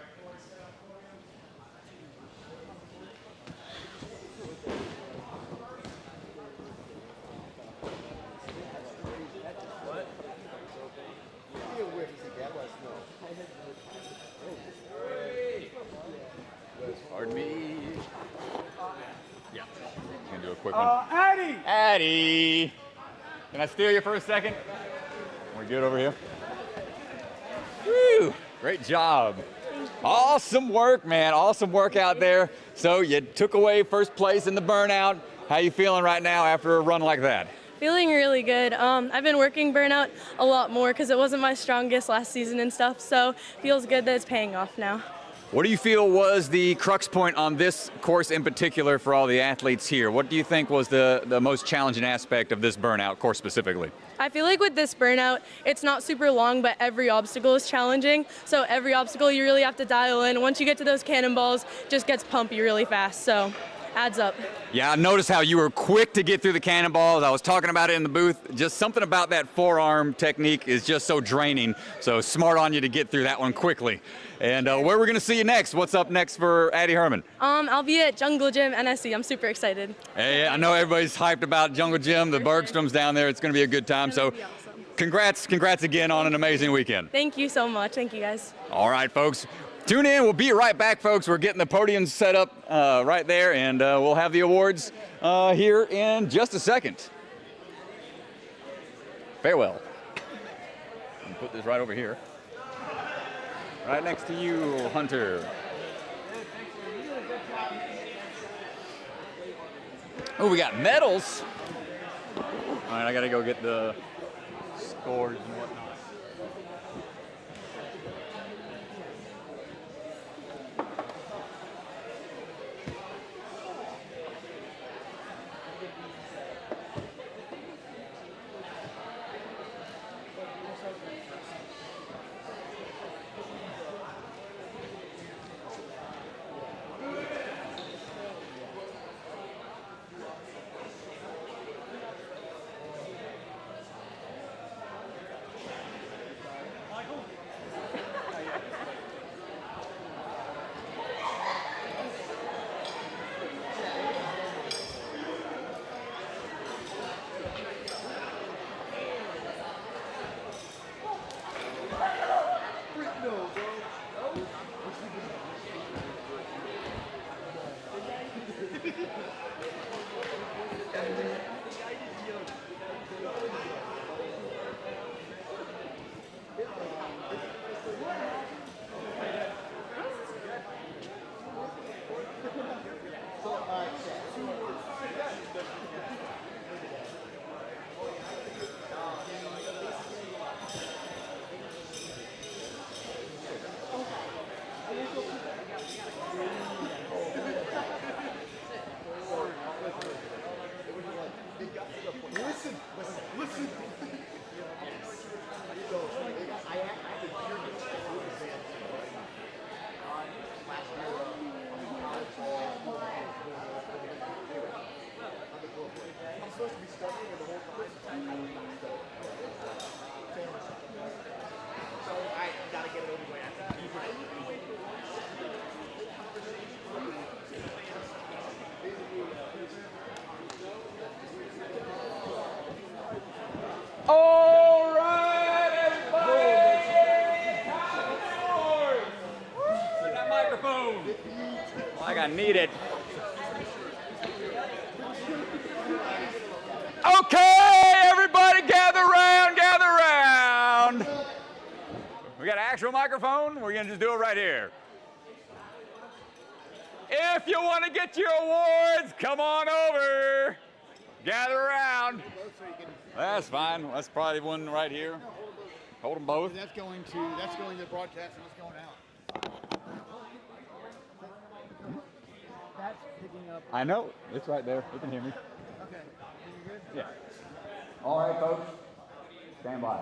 Pardon me. Yeah, gonna do a quick one. Addie! Addie! Can I steal you for a second? We're good over here. Woo! Great job. Awesome work, man. Awesome work out there. So you took away first place in the burnout. How you feeling right now after a run like that? Feeling really good. I've been working burnout a lot more because it wasn't my strongest last season and stuff, so feels good that it's paying off now. What do you feel was the crux point on this course in particular for all the athletes here? What do you think was the most challenging aspect of this burnout course specifically? I feel like with this burnout, it's not super long, but every obstacle is challenging. So every obstacle you really have to dial in. Once you get to those cannonballs, it just gets pumpy really fast. So adds up. Yeah, I noticed how you were quick to get through the cannonballs. I was talking about it in the booth. Just something about that forearm technique is just so draining. So smart on you to get through that one quickly. And where we're going to see you next? What's up next for Addie Herman? I'll be at Jungle Gym NSC. I'm super excited. Hey, I know everybody's hyped about Jungle Gym. The Bergstrom's down there. It's going to be a good time. So congrats again on an amazing weekend. Thank you so much. Thank you, guys. All right, folks. Tune in. We'll be right back, folks. We're getting the podiums set up right there, and we'll have the awards here in just a second. Farewell. I'll put this right over here. Right next to you, Hunter. Oh, we got medals. All right, I got to go get the scores and whatnot. All right, everybody! Where's that microphone? Like I need it. Okay, everybody gather around, gather around. We got an actual microphone. We're going to just do it right here. If you want to get your awards, come on over. Gather around. That's fine. That's probably one right here. Hold them both. That's going to the broadcast and it's going out. that's picking up. I know. It's right there. You can hear me. Okay. You're good? Yeah. All right, folks. Stand by.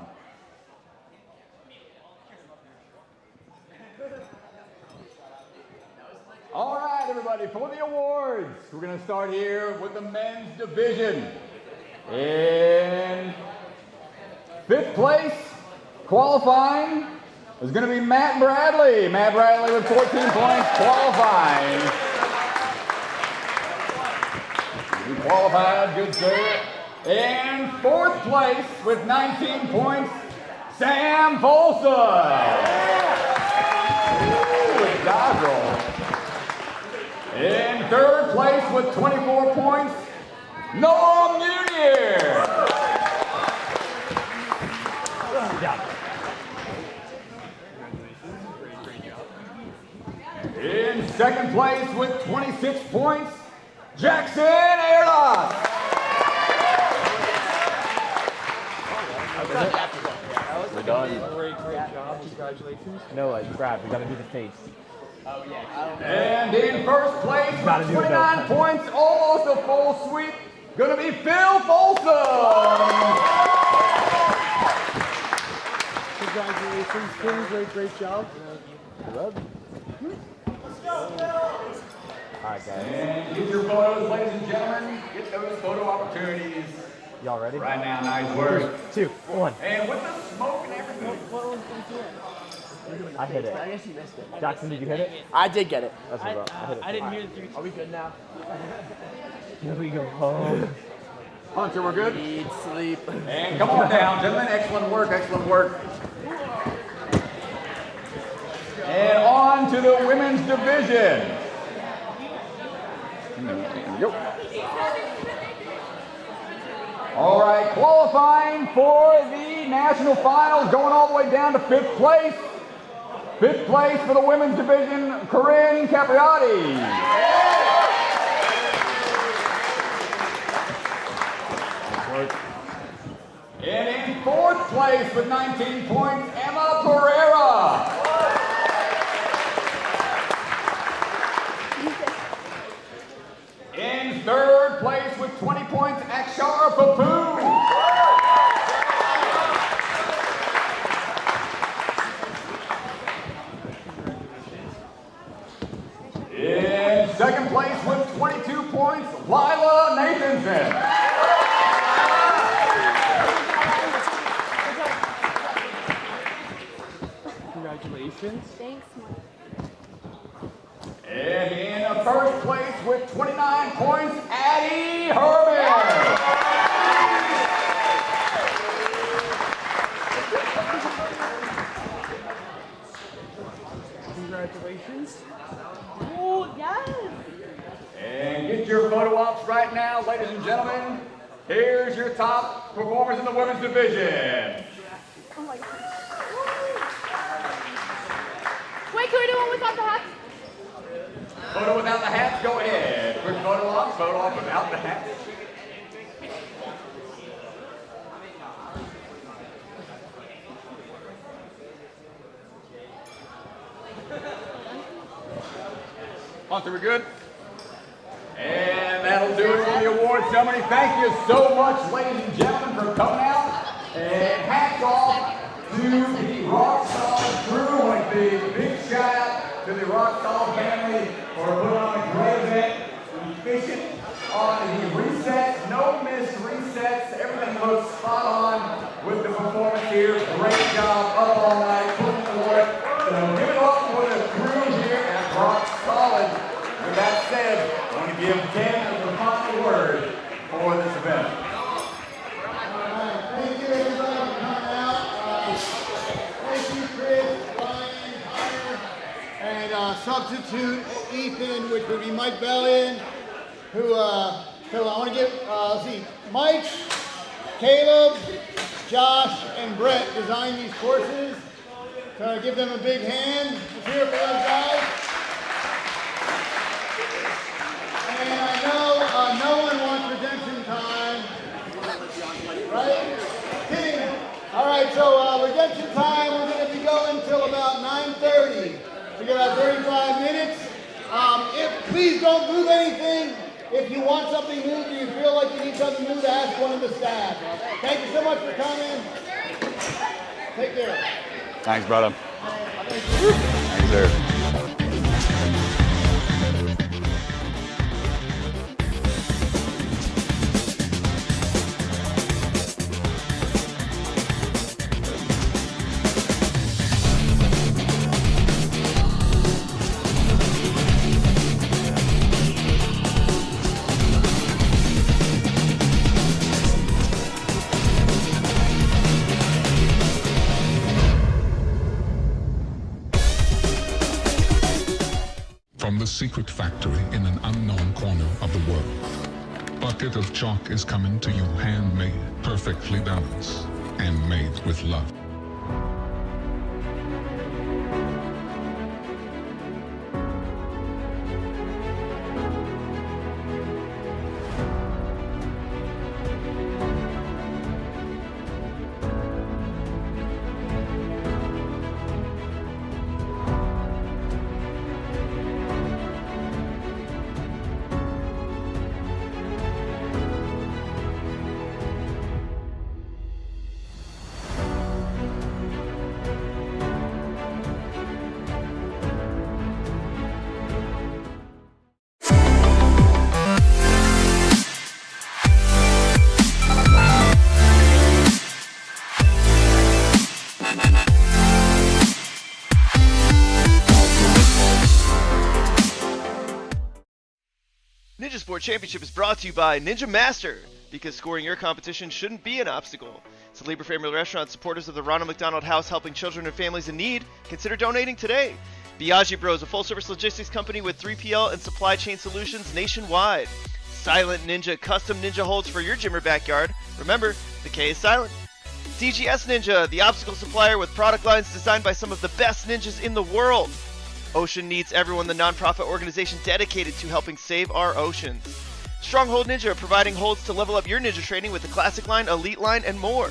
All right, everybody, for the awards, we're going to start here with the men's division. In 5th place, qualifying, is going to be Matt Bradley. Matt Bradley with 14 points, qualifying. He qualified, good sir. In 4th place with 19 points, Sam Folsom. With dodge roll. In 3rd place with 24 points, Noah Munier. In 2nd place with 26 points, Jackson Airlock. We're done. Great job. Congratulations. No, Brad, we gotta do the face. Oh, yeah. And in 1st place with 29 points, almost a full sweep, gonna be Phil Folsom. Congratulations, Tim. Great job. All right, guys. And get your photos, ladies and gentlemen. Get those photo opportunities. Y'all ready? Right now, nice work. 2, 1. And with the smoke and everything. I hit it. I guess you missed it. Jackson, did you hit it? I did get it. That's what I hit it. I didn't hear the 3. Are we good now? Here we go home. Hunter, we're good? Need sleep. And come on down, gentlemen. Excellent work, excellent work. And on to the women's division. There we go. All right, qualifying for the national finals, going all the way down to 5th place. 5th place for the women's division, Corinne Capriati. And in 4th place with 19 points, Emma Pereira. In 3rd place with 20 points, Akshara Papu. In 2nd place with 22 points, Lila Nathanson. Congratulations. Thanks, Mike. And in 1st place with 29 points, Addie Herman. Congratulations. Oh, yes. And get your photo ops right now, ladies and gentlemen. Here's your top performers in the women's division. Oh my God. Wait, can we do one without the hats? Photo without the hats, go ahead. Quick photo op without the hats. Hunter, we good? And that'll do it for the award ceremony. Thank you so much, ladies and gentlemen, for coming out. And hats off to the Rock Solid crew. I want to give a big shout out to the Rock Solid family for putting on a great event. Efficient on the resets, no missed resets. Everything looks spot on with the performance here. Great job, up all night, putting in the work. So give it up for the crew here at Rock Solid. With that said, I want to give Ken the final word for this event. Thank you, everybody, for coming out. Thank you, Chris, Ryan, Hunter, and substitute Ethan, which would be Mike Bellion, who, so I want to give, let's see, Mike, Caleb, Josh, and Brett designed these courses. So I give them a big hand. Let's hear it for those guys. And I know no one wants redemption time, right? Kidding. All right, so redemption time, we're going to be going until about 9:30. We got about 35 minutes. Please don't move anything. If you want something moved or you feel like you need something moved, ask one of the staff. Thank you so much for coming. Take care. Thanks, brother. Thanks, sir. From the secret factory in an unknown corner of the world, bucket of chalk is coming to you handmade, perfectly balanced, and made with love. Ninja Sport Championship is brought to you by Ninja Master, because scoring your competition shouldn't be an obstacle. It's a Labor Family Restaurant, supporters of the Ronald McDonald House, helping children and families in need. Consider donating today. Biagi Bros, a full-service logistics company with 3PL and supply chain solutions nationwide. Silent Ninja, custom ninja holds for your gym or backyard. Remember, the K is silent. DGS Ninja, the obstacle supplier with product lines designed by some of the best ninjas in the world. Ocean Needs Everyone, the nonprofit organization dedicated to helping save our oceans. Stronghold Ninja, providing holds to level up your ninja training with the classic line, elite line, and more.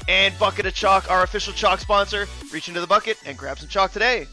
And Bucket of Chalk, our official chalk sponsor. Reach into the bucket and grab some chalk today.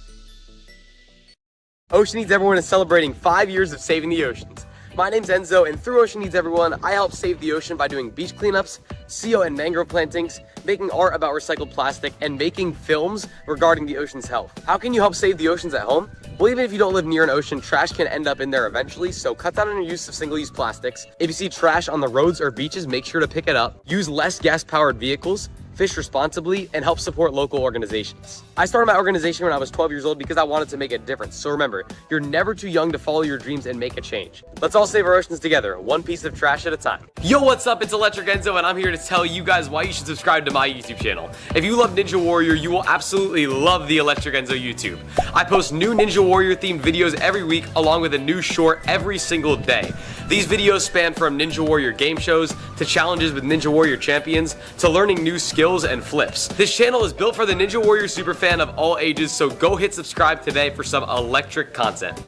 Ocean Needs Everyone is celebrating 5 years of saving the oceans. My name's Enzo, and through Ocean Needs Everyone, I help save the ocean by doing beach cleanups, CO and mangrove plantings, making art about recycled plastic, and making films regarding the ocean's health. How can you help save the oceans at home? Well, even if you don't live near an ocean, trash can end up in there eventually, so cut down on your use of single-use plastics. If you see trash on the roads or beaches, make sure to pick it up. Use less gas-powered vehicles, fish responsibly, and help support local organizations. I started my organization when I was 12 years old because I wanted to make a difference. So remember, you're never too young to follow your dreams and make a change. Let's all save our oceans together, one piece of trash at a time. Yo, what's up? It's Electric Enzo, and I'm here to tell you guys why you should subscribe to my YouTube channel. If you love Ninja Warrior, you will absolutely love the Electric Enzo YouTube. I post new Ninja Warrior themed videos every week, along with a new short every single day. These videos span from Ninja Warrior game shows, to challenges with Ninja Warrior champions, to learning new skills and flips. This channel is built for the Ninja Warrior superfan of all ages, so go hit subscribe today for some electric content.